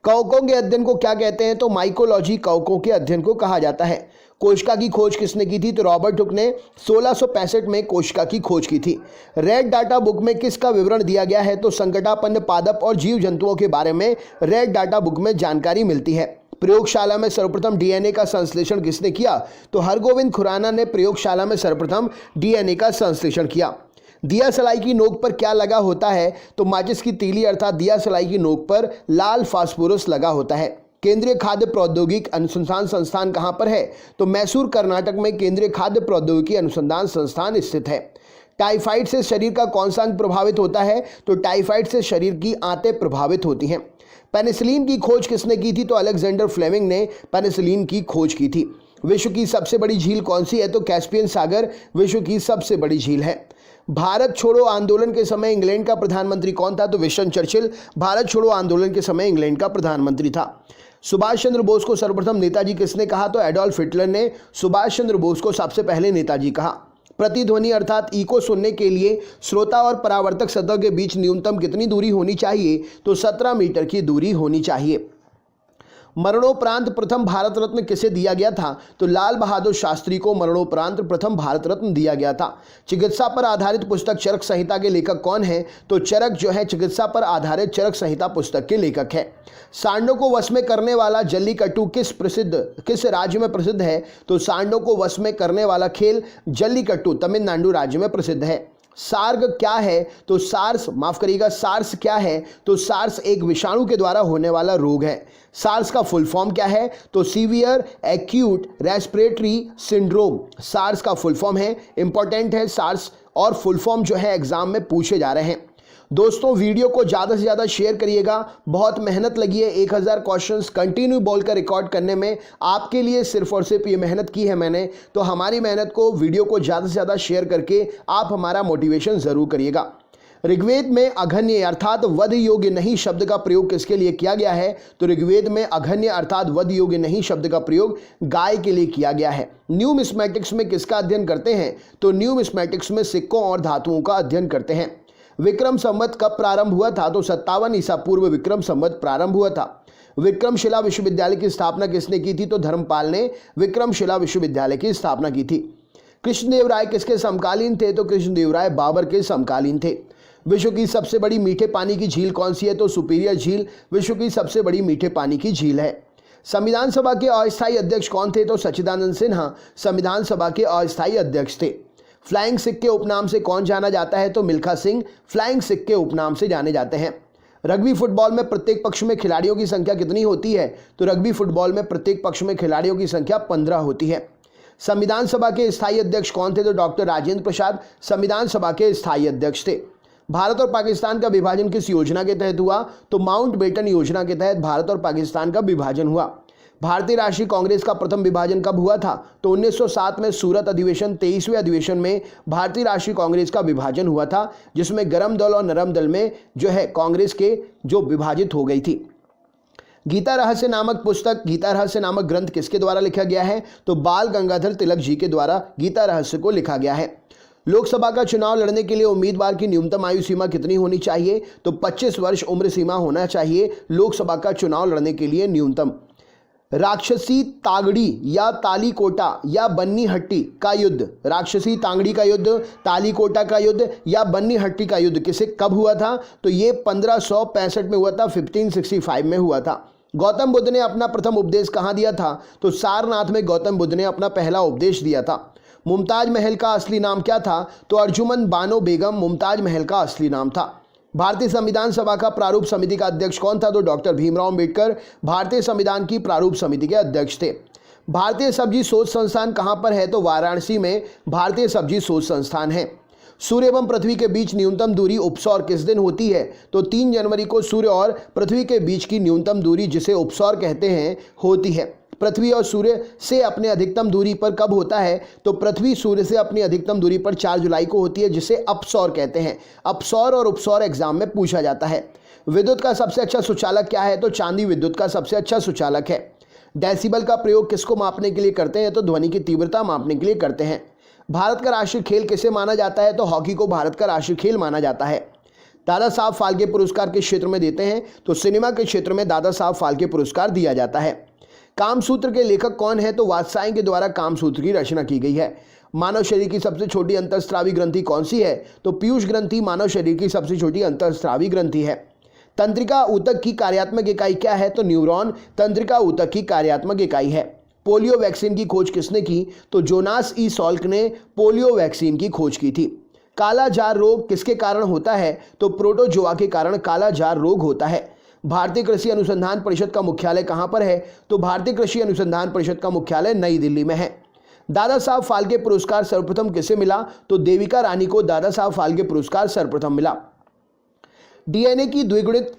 Speaker 1: कवकों के अध्ययन को क्या कहते हैं? तो माइकोलॉजी कवकों के अध्ययन को कहा जाता है। कोशिका की खोज किसने की थी? तो रॉबर्ट हुक ने 1665 में कोशिका की खोज की थी। रेड डाटा बुक में किसका विवरण दिया गया है? तो संकटापन्न पादप और जीव जंतुओं के बारे में रेड डाटा बुक में जानकारी मिलती है। प्रयोगशाला में सर्वप्रथम डीएनए का संश्लेषण किसने किया? तो हरगोविंद खुराना ने प्रयोगशाला में सर्वप्रथम डीएनए का संश्लेषण किया। दिया सलाई की नोक पर क्या लगा होता है? तो माचिस की तीली अर्थात दिया सलाई की नोक पर लाल फास्फोरस लगा होता है। केंद्रीय खाद्य प्रौद्योगिकी अनुसंधान संस्थान कहाँ पर है? तो मैसूर कर्नाटक में केंद्रीय खाद्य प्रौद्योगिकी अनुसंधान संस्थान स्थित है। टाइफाइड से शरीर का कौन सा अंग प्रभावित होता है? तो टाइफाइड से शरीर की आंतें प्रभावित होती हैं। पेनिसिलिन की खोज किसने की थी? तो अलेक्जेंडर फ्लेमिंग ने पेनिसिलिन की खोज की थी। विश्व की सबसे बड़ी झील कौन सी है? तो कैस्पियन सागर विश्व की सबसे बड़ी झील है। भारत छोड़ो आंदोलन के समय इंग्लैंड का प्रधानमंत्री कौन था? तो विंस्टन चर्चिल भारत छोड़ो आंदोलन के समय इंग्लैंड का प्रधानमंत्री था। सुभाष चंद्र बोस को सर्वप्रथम नेताजी किसने कहा? तो एडोल्फ हिटलर ने सुभाष चंद्र बोस को सबसे पहले नेताजी कहा। प्रतिध्वनि अर्थात इको सुनने के लिए श्रोता और परावर्तक सतह के बीच न्यूनतम कितनी दूरी होनी चाहिए? तो 17 मीटर की दूरी होनी चाहिए। मरणोपरांत प्रथम भारत रत्न किसे दिया गया था? तो लाल बहादुर शास्त्री को मरणोपरांत प्रथम भारत रत्न दिया गया था। चिकित्सा पर आधारित पुस्तक चरक संहिता के लेखक कौन है? तो चरक जो है चिकित्सा पर आधारित चरक संहिता पुस्तक के लेखक है। सांडों को वश में करने वाला जल्लीकट्टू किस राज्य में प्रसिद्ध है? तो सांडों को वश में करने वाला खेल जल्लीकट्टू तमिलनाडु राज्य में प्रसिद्ध है। सार्ग क्या है? तो सार्स क्या है? तो सार्स एक विषाणु के द्वारा होने वाला रोग है। सार्स का फुल फॉर्म क्या है? तो severe acute respiratory syndrome SARS का फुल फॉर्म है। इंपॉर्टेंट है सार्स और फुल फॉर्म जो है एग्जाम में पूछे जा रहे हैं। दोस्तों वीडियो को ज़्यादा से ज़्यादा शेयर करिएगा। बहुत मेहनत लगी है 1000 क्वेश्चंस कंटिन्यू बोलकर रिकॉर्ड करने में। आपके लिए सिर्फ और सिर्फ ये मेहनत की है मैंने, तो हमारी मेहनत को वीडियो को ज़्यादा से ज़्यादा शेयर करके आप हमारा मोटिवेशन ज़रूर करिएगा। ऋग्वेद में अघन्य अर्थात वध योग्य नहीं शब्द का प्रयोग किसके लिए किया गया है? तो ऋग्वेद में अघन्य अर्थात वध योग्य नहीं शब्द का प्रयोग गाय के लिए किया गया है। न्यूमिस्मेटिक्स में किसका अध्ययन करते हैं? तो न्यूमिस्मेटिक्स में सिक्कों और धातुओं का अध्ययन करते हैं। विक्रम संवत कब प्रारंभ हुआ था? तो 57 ईसा पूर्व विक्रम संवत प्रारंभ हुआ था। विक्रमशिला विश्वविद्यालय की स्थापना किसने की थी? तो धर्मपाल ने विक्रमशिला विश्वविद्यालय की स्थापना की थी। कृष्णदेव राय किसके समकालीन थे? तो कृष्णदेव राय बाबर के समकालीन थे। विश्व की सबसे बड़ी मीठे पानी की झील कौन सी है? तो सुपीरियर झील विश्व की सबसे बड़ी मीठे पानी की झील है। संविधान सभा के अस्थायी अध्यक्ष कौन थे? तो सच्चिदानंद सिन्हा संविधान सभा के अस्थायी अध्यक्ष थे। फ्लाइंग सिख के उपनाम से कौन जाना जाता है? तो मिल्खा सिंह फ्लाइंग सिख के उपनाम से जाने जाते हैं। रग्बी फुटबॉल में प्रत्येक पक्ष में खिलाड़ियों की संख्या कितनी होती है? तो रग्बी फुटबॉल में प्रत्येक पक्ष में खिलाड़ियों की संख्या 15 होती है। संविधान सभा के स्थायी अध्यक्ष कौन थे? तो डॉक्टर राजेंद्र प्रसाद संविधान सभा के स्थायी अध्यक्ष थे। भारत और पाकिस्तान का विभाजन किस योजना के तहत हुआ? तो माउंटबेटन योजना के तहत भारत और पाकिस्तान का विभाजन हुआ। भारतीय राष्ट्रीय कांग्रेस का प्रथम विभाजन कब हुआ था? तो 1907 में सूरत अधिवेशन 23वें अधिवेशन में भारतीय राष्ट्रीय कांग्रेस का विभाजन हुआ था, जिसमें गरम दल और नरम दल में जो है कांग्रेस के जो विभाजित हो गई थी। गीता रहस्य नामक पुस्तक, गीता रहस्य नामक ग्रंथ किसके द्वारा लिखा गया है? तो बाल गंगाधर तिलक जी के द्वारा गीता रहस्य को लिखा गया है। लोकसभा का चुनाव लड़ने के लिए उम्मीदवार की न्यूनतम आयु सीमा कितनी होनी चाहिए? तो 25 वर्ष उम्र सीमा होना चाहिए लोकसभा का चुनाव लड़ने के लिए न्यूनतम। राक्षसी तागड़ी या तालीकोटा या बन्नी हट्टी का युद्ध, राक्षसी तांगड़ी का युद्ध, तालीकोटा का युद्ध या बन्नी हट्टी का युद्ध किसे कब हुआ था? तो ये 1565 में हुआ था, 1565 में हुआ था। गौतम बुद्ध ने अपना प्रथम उपदेश कहाँ दिया था? तो सारनाथ में गौतम बुद्ध ने अपना पहला उपदेश दिया था। मुमताज महल का असली नाम क्या था? तो अर्जुमन बानो बेगम मुमताज महल का असली नाम था। भारतीय संविधान सभा का प्रारूप समिति का अध्यक्ष कौन था? तो डॉक्टर भीमराव अंबेडकर भारतीय संविधान की प्रारूप समिति के अध्यक्ष थे। भारतीय सब्जी शोध संस्थान कहाँ पर है? तो वाराणसी में भारतीय सब्जी शोध संस्थान है। सूर्य एवं पृथ्वी के बीच न्यूनतम दूरी उपसौर किस दिन होती है? तो 3 जनवरी को सूर्य और पृथ्वी के बीच की न्यूनतम दूरी, जिसे उपसौर कहते हैं, होती है। पृथ्वी और सूर्य से अपने अधिकतम दूरी पर कब होता है? तो पृथ्वी सूर्य से अपनी अधिकतम दूरी पर 4 जुलाई को होती है, जिसे अपसौर कहते हैं। अपसौर और उपसौर एग्जाम में पूछा जाता है। विद्युत का सबसे अच्छा सुचालक क्या है? तो चांदी विद्युत का सबसे अच्छा सुचालक है। डेसिबल का प्रयोग किसको मापने के लिए करते हैं? तो ध्वनि की तीव्रता मापने के लिए करते हैं। भारत का राष्ट्रीय खेल किसे माना जाता है? तो हॉकी को भारत का राष्ट्रीय खेल माना जाता है। दादा साहब फाल्के पुरस्कार किस क्षेत्र में देते हैं? तो सिनेमा के क्षेत्र में दादा साहब फाल्के पुरस्कार दिया जाता है। कामसूत्र के लेखक कौन है? तो वात्स्यायन के द्वारा कामसूत्र की रचना की गई है। मानव शरीर की सबसे छोटी अंतःस्रावी ग्रंथि कौन सी है? तो पीयूष ग्रंथि मानव शरीर की सबसे छोटी अंतःस्रावी ग्रंथि है। तंत्रिका ऊतक की कार्यात्मक इकाई क्या है? तो न्यूरॉन तंत्रिका ऊतक की कार्यात्मक इकाई है। पोलियो वैक्सीन की खोज किसने की? तो जोनास ई सॉल्क ने पोलियो वैक्सीन की खोज की थी। काला जार रोग किसके कारण होता है? तो प्रोटोजोआ के कारण काला जार रोग होता है। भारतीय कृषि अनुसंधान परिषद का मुख्यालय कहाँ पर है? तो भारतीय कृषि अनुसंधान परिषद का मुख्यालय नई दिल्ली में है। दादा साहब फाल्के पुरस्कार सर्वप्रथम किसे मिला? तो देविका रानी को दादा साहब फाल्के पुरस्कार सर्वप्रथम मिला। डीएनए की द्विगुणित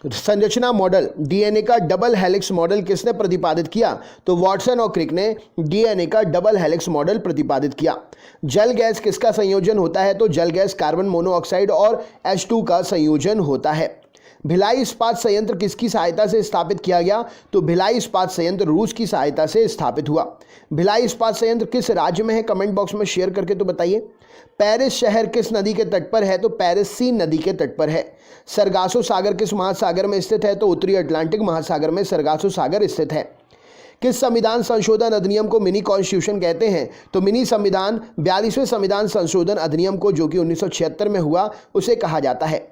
Speaker 1: संरचना मॉडल, डीएनए का डबल हेलिक्स मॉडल किसने प्रतिपादित किया? तो वॉटसन और क्रिक ने डीएनए का डबल हेलिक्स मॉडल प्रतिपादित किया। जल गैस किसका संयोजन होता है? तो जल गैस कार्बन मोनोऑक्साइड और H2 का संयोजन होता है। भिलाई इस्पात संयंत्र किसकी सहायता से स्थापित किया गया? तो भिलाई इस्पात संयंत्र रूस की सहायता से स्थापित हुआ। भिलाई इस्पात संयंत्र किस राज्य में है? कमेंट बॉक्स में शेयर करके तो बताइए। पेरिस शहर किस नदी के तट पर है? तो पेरिस सीन नदी के तट पर है। सरगासो सागर किस महासागर में स्थित है? तो उत्तरी अटलांटिक महासागर में सरगासो सागर स्थित है। किस संविधान संशोधन अधिनियम को मिनी कॉन्स्टिट्यूशन कहते हैं? तो मिनी संविधान 42वें संविधान संशोधन अधिनियम को, जो कि 1976 में हुआ, उसे कहा जाता है।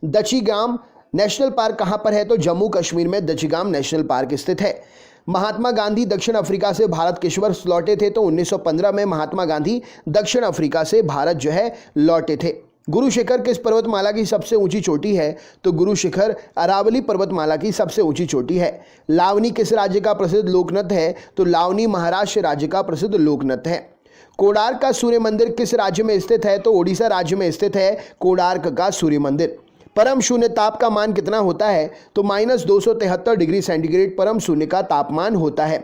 Speaker 1: दचीगाम नेशनल पार्क कहाँ पर है? तो जम्मू कश्मीर में दचीगाम नेशनल पार्क स्थित है। महात्मा गांधी दक्षिण अफ्रीका से भारत किस वर्ष लौटे थे? तो 1915 में महात्मा गांधी दक्षिण अफ्रीका से भारत जो है लौटे थे। गुरु शिखर किस पर्वतमाला की सबसे ऊंची चोटी है? तो गुरु शिखर अरावली पर्वतमाला की सबसे ऊंची चोटी है। लावनी किस राज्य का प्रसिद्ध लोकनृत्य है? तो लावनी महाराष्ट्र राज्य का प्रसिद्ध लोकनृत्य है। कोणार्क का सूर्य मंदिर किस राज्य में स्थित है? तो ओडिशा राज्य में स्थित है कोणार्क का सूर्य मंदिर। परम शून्य ताप का मान कितना होता है? तो -273 डिग्री सेंटीग्रेड परम शून्य का तापमान होता है।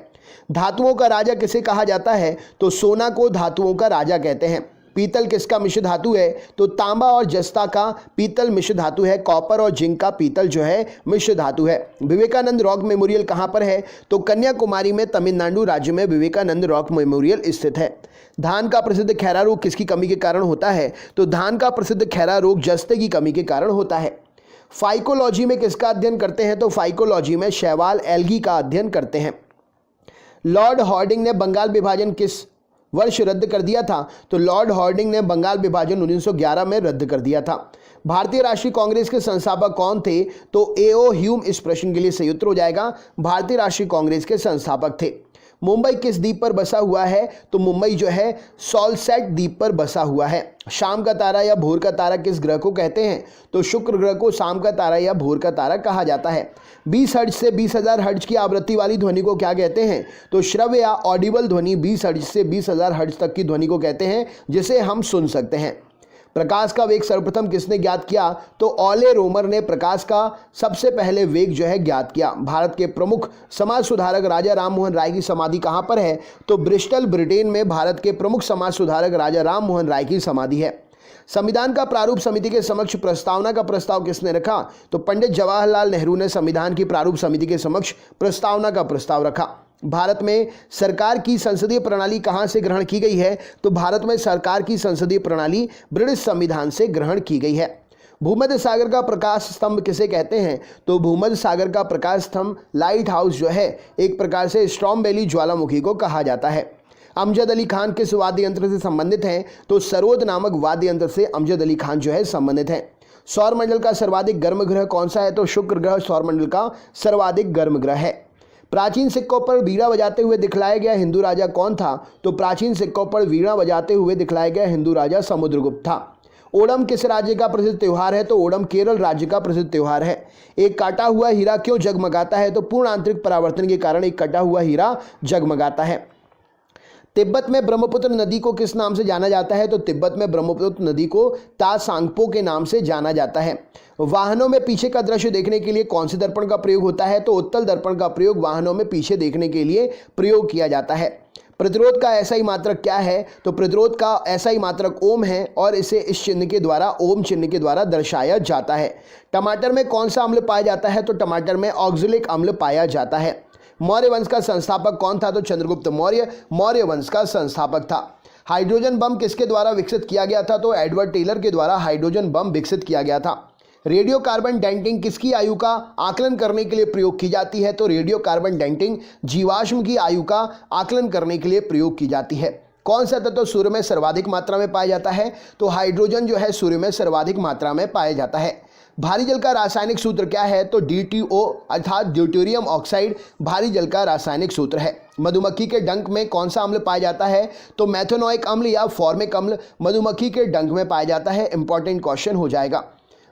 Speaker 1: धातुओं का राजा किसे कहा जाता है? तो सोना को धातुओं का राजा कहते हैं। पीतल किसका मिश्र धातु है? तो तांबा और जस्ता का पीतल मिश्र धातु है। कॉपर और जिंक का पीतल जो है मिश्र धातु है। विवेकानंद रॉक मेमोरियल कहाँ पर है? तो कन्याकुमारी में तमिलनाडु राज्य में विवेकानंद रॉक मेमोरियल स्थित है। धान का प्रसिद्ध खैरा रोग किसकी कमी के कारण होता है? तो धान का प्रसिद्ध खैरा रोग जस्ते की कमी के कारण होता है। फाइकोलॉजी में किसका अध्ययन करते हैं? तो फाइकोलॉजी में शैवाल एल्गी का अध्ययन करते हैं। लॉर्ड हॉर्डिंग ने बंगाल विभाजन किस वर्ष रद्द कर दिया था? तो लॉर्ड हॉर्डिंग ने बंगाल विभाजन 1911 में रद्द कर दिया था। भारतीय राष्ट्रीय कांग्रेस के संस्थापक कौन थे? तो A.O. ह्यूम इस प्रश्न के लिए सही उत्तर हो जाएगा। भारतीय राष्ट्रीय कांग्रेस के संस्थापक थे। मुंबई किस द्वीप पर बसा हुआ है? तो मुंबई जो है सॉलसेट द्वीप पर बसा हुआ है। शाम का तारा या भोर का तारा किस ग्रह को कहते हैं? तो शुक्र ग्रह को शाम का तारा या भोर का तारा कहा जाता है। 20 हर्ट्ज से 20,000 हर्ट्ज की आवृत्ति वाली ध्वनि को क्या कहते हैं? तो श्रव्य या ऑडिबल ध्वनि 20 हर्ट्ज से 20,000 हर्ट्ज तक की ध्वनि को कहते हैं, जिसे हम सुन सकते हैं। प्रकाश का वेग सर्वप्रथम किसने ज्ञात किया? तो ऑले रोमर ने प्रकाश का सबसे पहले वेग जो है ज्ञात किया। भारत के प्रमुख समाज सुधारक राजा राम मोहन राय की समाधि कहाँ पर है? तो ब्रिस्टल ब्रिटेन में भारत के प्रमुख समाज सुधारक राजा राम मोहन राय की समाधि है। संविधान का प्रारूप समिति के समक्ष प्रस्तावना का प्रस्ताव किसने रखा? तो पंडित जवाहरलाल नेहरू ने संविधान की प्रारूप समिति के समक्ष प्रस्तावना का प्रस्ताव रखा। भारत में सरकार की संसदीय प्रणाली कहां से ग्रहण की गई है? तो भारत में सरकार की संसदीय प्रणाली ब्रिटिश संविधान से ग्रहण की गई है। भूमध्य सागर का प्रकाश स्तंभ किसे कहते हैं? तो भूमध्य सागर का प्रकाश स्तंभ लाइट हाउस जो है एक प्रकार से स्ट्रॉम वैली ज्वालामुखी को कहा जाता है। अमजद अली खान किस वाद्य यंत्र से संबंधित हैं? तो सरोद नामक वाद्य यंत्र से अमजद अली खान जो है संबंधित हैं। सौरमंडल का सर्वाधिक गर्म ग्रह कौन सा है? तो शुक्र ग्रह सौरमंडल का सर्वाधिक गर्म ग्रह है। प्राचीन सिक्कों पर वीणा बजाते हुए दिखलाया गया हिंदू राजा कौन था? तो प्राचीन सिक्कों पर वीणा बजाते हुए दिखलाया गया हिंदू राजा समुद्रगुप्त था। ओणम किस राज्य का प्रसिद्ध त्योहार है? तो ओणम केरल राज्य का प्रसिद्ध त्योहार है। एक काटा हुआ हीरा क्यों जगमगाता है? तो पूर्ण आंतरिक परावर्तन के कारण एक कटा हुआ हीरा जगमगाता है। तिब्बत में ब्रह्मपुत्र नदी को किस नाम से जाना जाता है? तो तिब्बत में ब्रह्मपुत्र नदी को तासांगपो के नाम से जाना जाता है। वाहनों में पीछे का दृश्य देखने के लिए कौन से दर्पण का प्रयोग होता है? तो उत्तल दर्पण का प्रयोग वाहनों में पीछे देखने के लिए प्रयोग किया जाता है। प्रतिरोध का ऐसा ही मात्रक क्या है? तो प्रतिरोध का ऐसा ही मात्रक ओम है और इसे इस चिन्ह के द्वारा ओम चिन्ह के द्वारा दर्शाया जाता है। टमाटर में कौन सा अम्ल पाया जाता है? तो टमाटर में ऑक्जेलिक अम्ल पाया जाता है। मौर्य वंश का संस्थापक कौन था? तो चंद्रगुप्त मौर्य मौर्य वंश का संस्थापक था। हाइड्रोजन बम किसके द्वारा विकसित किया गया था? तो एडवर्ड टेलर के द्वारा हाइड्रोजन बम विकसित किया गया था। रेडियो कार्बन डेटिंग किसकी आयु का आकलन करने के लिए प्रयोग की जाती है? तो रेडियो कार्बन डेटिंग जीवाश्म की आयु का आकलन करने के लिए प्रयोग की जाती है। कौन सा तत्व सूर्य में सर्वाधिक मात्रा में पाया जाता है? तो हाइड्रोजन जो है सूर्य में सर्वाधिक मात्रा में पाया जाता है। भारी जल का रासायनिक सूत्र क्या है? तो DTO अर्थात ड्यूटेरियम ऑक्साइड भारी जल का रासायनिक सूत्र है। मधुमक्खी के डंक में कौन सा अम्ल पाया जाता है? तो मैथोनोइक अम्ल या फॉर्मिक अम्ल मधुमक्खी के डंक में पाया जाता है। इंपॉर्टेंट क्वेश्चन हो जाएगा।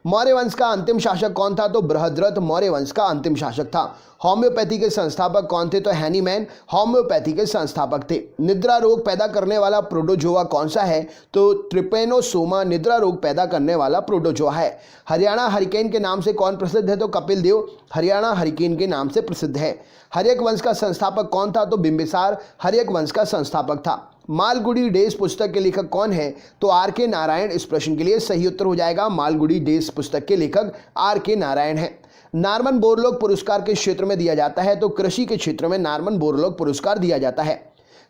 Speaker 1: मौर्य वंश का अंतिम शासक कौन था? तो बृहद्रथ मौर्य वंश का अंतिम शासक था। होम्योपैथी के संस्थापक कौन थे? तो हैनीमैन होम्योपैथी के संस्थापक थे। निद्रा रोग पैदा करने वाला प्रोटोजोआ कौन सा है? तो ट्रिपेनोसोमा निद्रा रोग पैदा करने वाला प्रोटोजोआ है। हरियाणा हरिकेन के नाम से कौन प्रसिद्ध है? तो कपिल देव हरियाणा हरिकेन के नाम से प्रसिद्ध है। हर्यक वंश का संस्थापक कौन था? तो बिंबिसार हर्यक वंश का संस्थापक था। मालगुडी डेज पुस्तक के लेखक कौन है? तो R.K. नारायण इस प्रश्न के लिए सही उत्तर हो जाएगा। मालगुडी डेज पुस्तक के लेखक R.K. नारायण है। नॉर्मन बोरलॉग पुरस्कार किस क्षेत्र में दिया जाता है? तो कृषि के क्षेत्र में नॉर्मन बोरलॉग पुरस्कार दिया जाता है।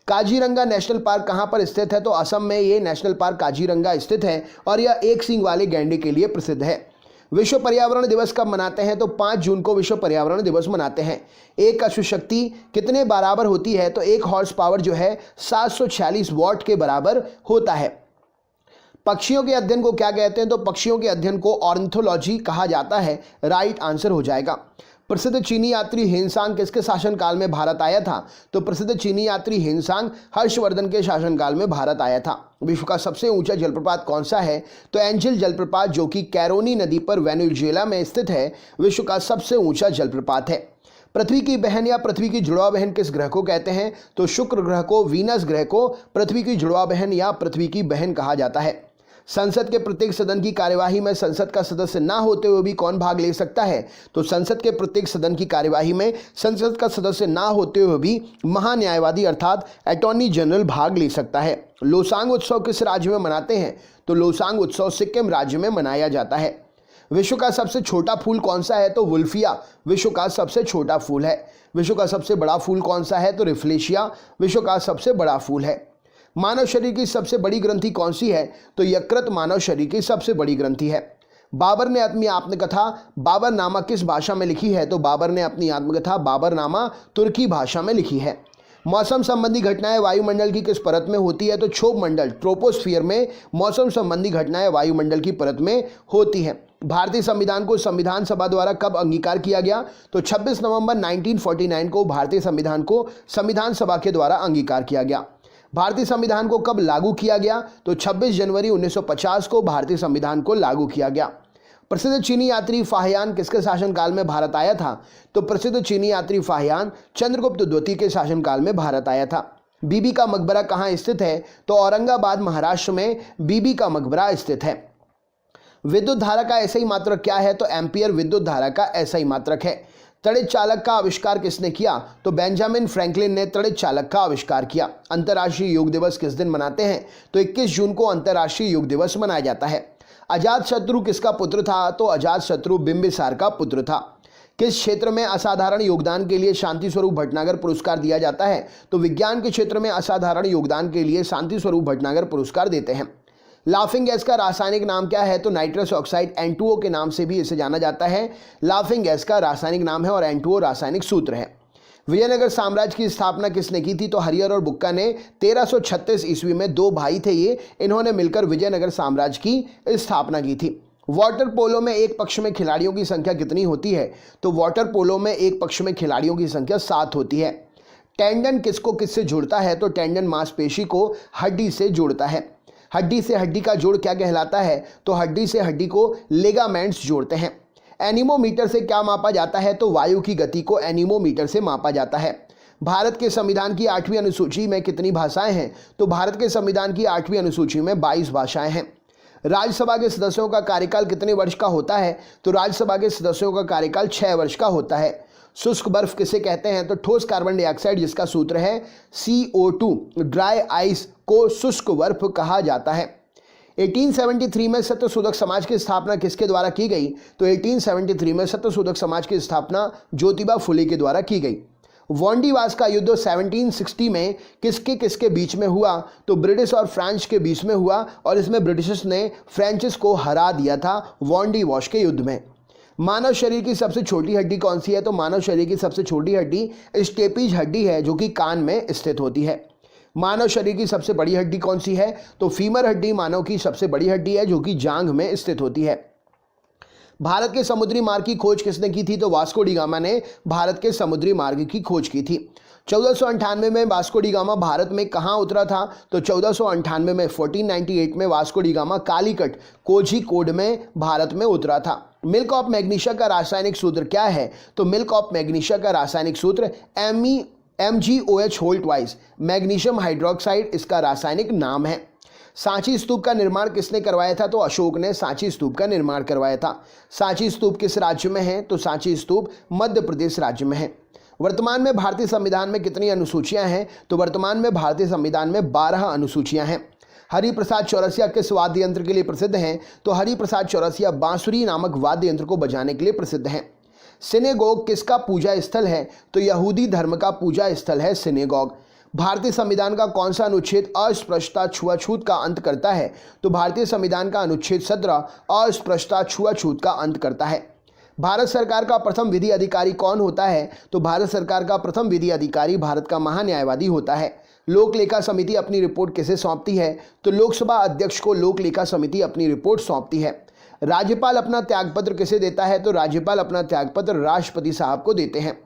Speaker 1: काजीरंगा नेशनल पार्क कहां पर स्थित है? तो असम में ये नेशनल पार्क काजीरंगा स्थित है और यह एक सींग वाले गैंडे के लिए प्रसिद्ध है। विश्व पर्यावरण दिवस कब मनाते हैं? तो 5 जून को विश्व पर्यावरण दिवस मनाते हैं। एक अश्व शक्ति कितने बराबर होती है? तो एक हॉर्स पावर जो है 746 वॉट के बराबर होता है। पक्षियों के अध्ययन को क्या कहते हैं? तो पक्षियों के अध्ययन को ऑर्निथोलॉजी कहा जाता है। राइट आंसर हो जाएगा। प्रसिद्ध चीनी यात्री हिनसांग किसके शासनकाल में भारत आया था? तो प्रसिद्ध चीनी यात्री हिनसांग हर्षवर्धन के शासनकाल में भारत आया था। विश्व का सबसे ऊंचा जलप्रपात कौन सा है? तो एंजिल जलप्रपात जो कि कैरोनी नदी पर वेनेजुएला में स्थित है विश्व का सबसे ऊंचा जलप्रपात है। पृथ्वी की बहन या पृथ्वी की जुड़वा बहन किस ग्रह को कहते हैं? तो शुक्र ग्रह को वीनस ग्रह को पृथ्वी की जुड़वा बहन या पृथ्वी की बहन कहा जाता है। संसद के प्रत्येक सदन की कार्यवाही में संसद का सदस्य ना होते हुए भी कौन भाग ले सकता है? तो संसद के प्रत्येक सदन की कार्यवाही में संसद का सदस्य ना होते हुए भी महान्यायवादी अर्थात अटॉर्नी जनरल भाग ले सकता है। लोसांग उत्सव किस राज्य में मनाते हैं? तो लोसांग उत्सव सिक्किम राज्य में मनाया जाता है। विश्व का सबसे छोटा फूल कौन सा है? तो वुल्फिया विश्व का सबसे छोटा फूल है। विश्व का सबसे बड़ा फूल कौन सा है? तो रिफ्लेशिया विश्व का सबसे बड़ा फूल है। मानव शरीर की सबसे बड़ी ग्रंथि कौन सी है? तो यकृत मानव शरीर की सबसे बड़ी ग्रंथि है। बाबर ने अपनी आत्मकथा बाबरनामा किस भाषा में लिखी है? तो बाबर ने अपनी आत्मकथा बाबरनामा तुर्की भाषा में लिखी है। मौसम संबंधी घटनाएं वायुमंडल की किस परत में होती है? तो क्षोभ मंडल ट्रोपोस्फियर में मौसम संबंधी घटनाएं वायुमंडल की परत में होती हैं। भारतीय संविधान को संविधान सभा द्वारा कब अंगीकार किया गया? तो 26 नवंबर 1949 को भारतीय संविधान को संविधान सभा के द्वारा अंगीकार किया गया। भारतीय संविधान को कब लागू किया गया? तो 26 जनवरी 1950 को भारतीय संविधान को लागू किया गया। प्रसिद्ध चीनी यात्री फाहियान किसके शासनकाल में भारत आया था? तो प्रसिद्ध चीनी यात्री फाहियान चंद्रगुप्त द्वितीय के शासनकाल में भारत आया था। बीबी का मकबरा कहाँ स्थित है? तो औरंगाबाद महाराष्ट्र में बीबी का मकबरा स्थित है। विद्युत धारा का ऐसा ही मात्रक क्या है? तो एम्पियर विद्युत धारा का ऐसा ही मात्रक है। तड़ित चालक का आविष्कार किसने किया? तो बेंजामिन फ्रैंकलिन ने तड़ित चालक का आविष्कार किया। अंतर्राष्ट्रीय योग दिवस किस दिन मनाते हैं? तो 21 जून को अंतर्राष्ट्रीय योग दिवस मनाया जाता है। अजातशत्रु किसका पुत्र था? तो अजातशत्रु बिंबिसार का पुत्र था। किस क्षेत्र में असाधारण योगदान के लिए शांति स्वरूप भटनागर पुरस्कार दिया जाता है? तो विज्ञान के क्षेत्र में असाधारण योगदान के लिए शांति स्वरूप भटनागर पुरस्कार देते हैं। लाफिंग गैस का रासायनिक नाम क्या है? तो नाइट्रस ऑक्साइड N2O के नाम से भी इसे जाना जाता है। लाफिंग गैस का रासायनिक नाम है और N2O रासायनिक सूत्र है। विजयनगर साम्राज्य की स्थापना किसने की थी? तो हरिहर और बुक्का ने 1336 ईस्वी में, दो भाई थे ये, इन्होंने मिलकर विजयनगर साम्राज्य की स्थापना की थी। वाटर पोलो में एक पक्ष में खिलाड़ियों की संख्या कितनी होती है? तो वाटर पोलो में एक पक्ष में खिलाड़ियों की संख्या 7 होती है। टेंडन किसको किससे जोड़ता है? तो टेंडन मांसपेशी को हड्डी से जोड़ता है। हड्डी से हड्डी का जोड़ क्या कहलाता है? तो हड्डी से हड्डी को लिगामेंट्स जोड़ते हैं। एनीमोमीटर से क्या मापा जाता है? तो वायु की गति को एनीमोमीटर से मापा जाता है। भारत के संविधान की 8वीं अनुसूची में कितनी भाषाएं हैं? तो भारत के संविधान की 8वीं अनुसूची में 22 भाषाएं हैं। राज्यसभा के सदस्यों का कार्यकाल कितने वर्ष का होता है? तो राज्यसभा के सदस्यों का कार्यकाल 6 वर्ष का होता है। शुष्क बर्फ किसे कहते हैं? तो ठोस कार्बन डाइऑक्साइड, जिसका सूत्र है CO2। ड्राई आइस को शुष्क बर्फ कहा जाता है। 1873 में सत्यशोधक समाज की स्थापना किसके द्वारा की गई? तो 1873 में सत्यशोधक समाज की स्थापना ज्योतिबा फुले के द्वारा की गई। वांडीवास का युद्ध 1760 में किसके किसके बीच में हुआ? तो ब्रिटिश और फ्रांस के बीच में हुआ और इसमें ब्रिटिशर्स ने फ्रेंचेस को हरा दिया था वांडीवास के युद्ध में। मानव शरीर की सबसे छोटी हड्डी कौन सी है? तो मानव शरीर की सबसे छोटी हड्डी स्टेपीज हड्डी है, जो कि कान में स्थित होती है। मानव शरीर की सबसे बड़ी हड्डी कौन सी है? तो फीमर हड्डी मानव की सबसे बड़ी हड्डी है, जो कि जांघ में स्थित होती है। भारत के समुद्री मार्ग की खोज किसने की थी? तो वास्को डी गामा ने भारत के समुद्री मार्ग की खोज की थी। 1498 में वास्को डी गामा भारत में कहाँ उतरा था? तो 1498 में 1498 में Vasco D gamma Calicut Kozhikode में भारत में उतरा था। मिल्क ऑफ मैग्नीशिया का रासायनिक सूत्र क्या है? तो मिल्क ऑफ मैग्नीशिया का रासायनिक सूत्र MgOH whole twice, magnesium hydroxide इसका रासायनिक नाम है। सांची स्तूप का निर्माण किसने करवाया था? तो अशोक ने सांची स्तूप का निर्माण करवाया था। सांची स्तूप किस राज्य में है? तो सांची स्तूप मध्य प्रदेश राज्य में है। वर्तमान में भारतीय संविधान में कितनी अनुसूचियां हैं? तो वर्तमान में भारतीय संविधान में 12 अनुसूचियां हैं। हरिप्रसाद चौरसिया किस वाद्य यंत्र के लिए प्रसिद्ध हैं? तो हरिप्रसाद चौरसिया बांसुरी नामक वाद्य यंत्र को बजाने के लिए प्रसिद्ध हैं। सिनेगोग किसका पूजा स्थल है? तो यहूदी धर्म का पूजा स्थल है सिनेगोग। भारतीय संविधान का कौन सा अनुच्छेद अस्पृश्यता छुआछूत का अंत करता है? तो भारतीय संविधान का अनुच्छेद 17 अस्पृश्यता छुआछूत का अंत करता है। भारत सरकार का प्रथम विधि अधिकारी कौन होता है? तो भारत सरकार का प्रथम विधि अधिकारी भारत का महान्यायवादी होता है। लोक लेखा समिति अपनी रिपोर्ट किसे सौंपती है? तो लोकसभा अध्यक्ष को लोक लेखा समिति अपनी रिपोर्ट सौंपती है। राज्यपाल अपना त्यागपत्र किसे देता है? तो राज्यपाल अपना त्यागपत्र राष्ट्रपति साहब को देते हैं।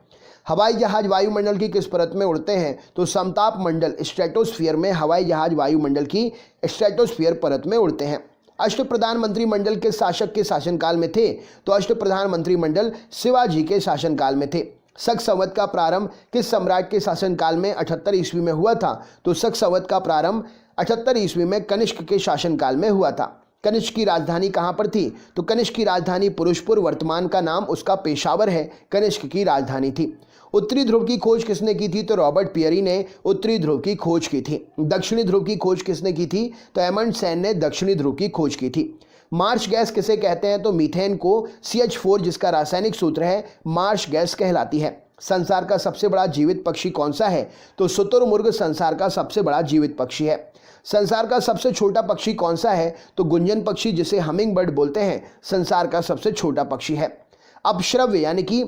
Speaker 1: हवाई जहाज वायुमंडल की किस परत में उड़ते हैं? तो समताप मंडल स्ट्रेटोस्फीयर में हवाई जहाज वायुमंडल की स्ट्रेटोस्फीयर परत में उड़ते हैं। अष्ट प्रधानमंत्री मंडल के शासक के शासनकाल में थे? तो अष्ट प्रधानमंत्री मंडल शिवाजी के शासनकाल में थे। शक संवत का प्रारंभ किस सम्राट के शासनकाल में 78 ईस्वी में हुआ था? तो शक संवत का प्रारंभ 78 ईस्वी में कनिष्क के शासनकाल में हुआ था। कनिष्क की राजधानी कहाँ पर थी? तो कनिष्क की राजधानी पुरुषपुर, वर्तमान का नाम उसका पेशावर है, कनिष्क की राजधानी थी। उत्तरी ध्रुव की खोज किसने की थी? तो रॉबर्ट पियरी ने उत्तरी ध्रुव की खोज की थी। दक्षिणी ध्रुव की खोज किसने की थी? तो एमंडसेन ने दक्षिणी ध्रुव की खोज की थी। मार्श गैस किसे कहते हैं? तो मीथेन को CH4 जिसका रासायनिक सूत्र है मार्श गैस कहलाती है। संसार का सबसे बड़ा जीवित पक्षी कौन सा है? तो शुतुरमुर्ग संसार का सबसे बड़ा जीवित पक्षी है। संसार का सबसे छोटा पक्षी कौन सा है? तो गुंजन पक्षी जिसे हमिंग बर्ड बोलते हैं संसार का सबसे छोटा पक्षी है। अपश्रव्य यानी कि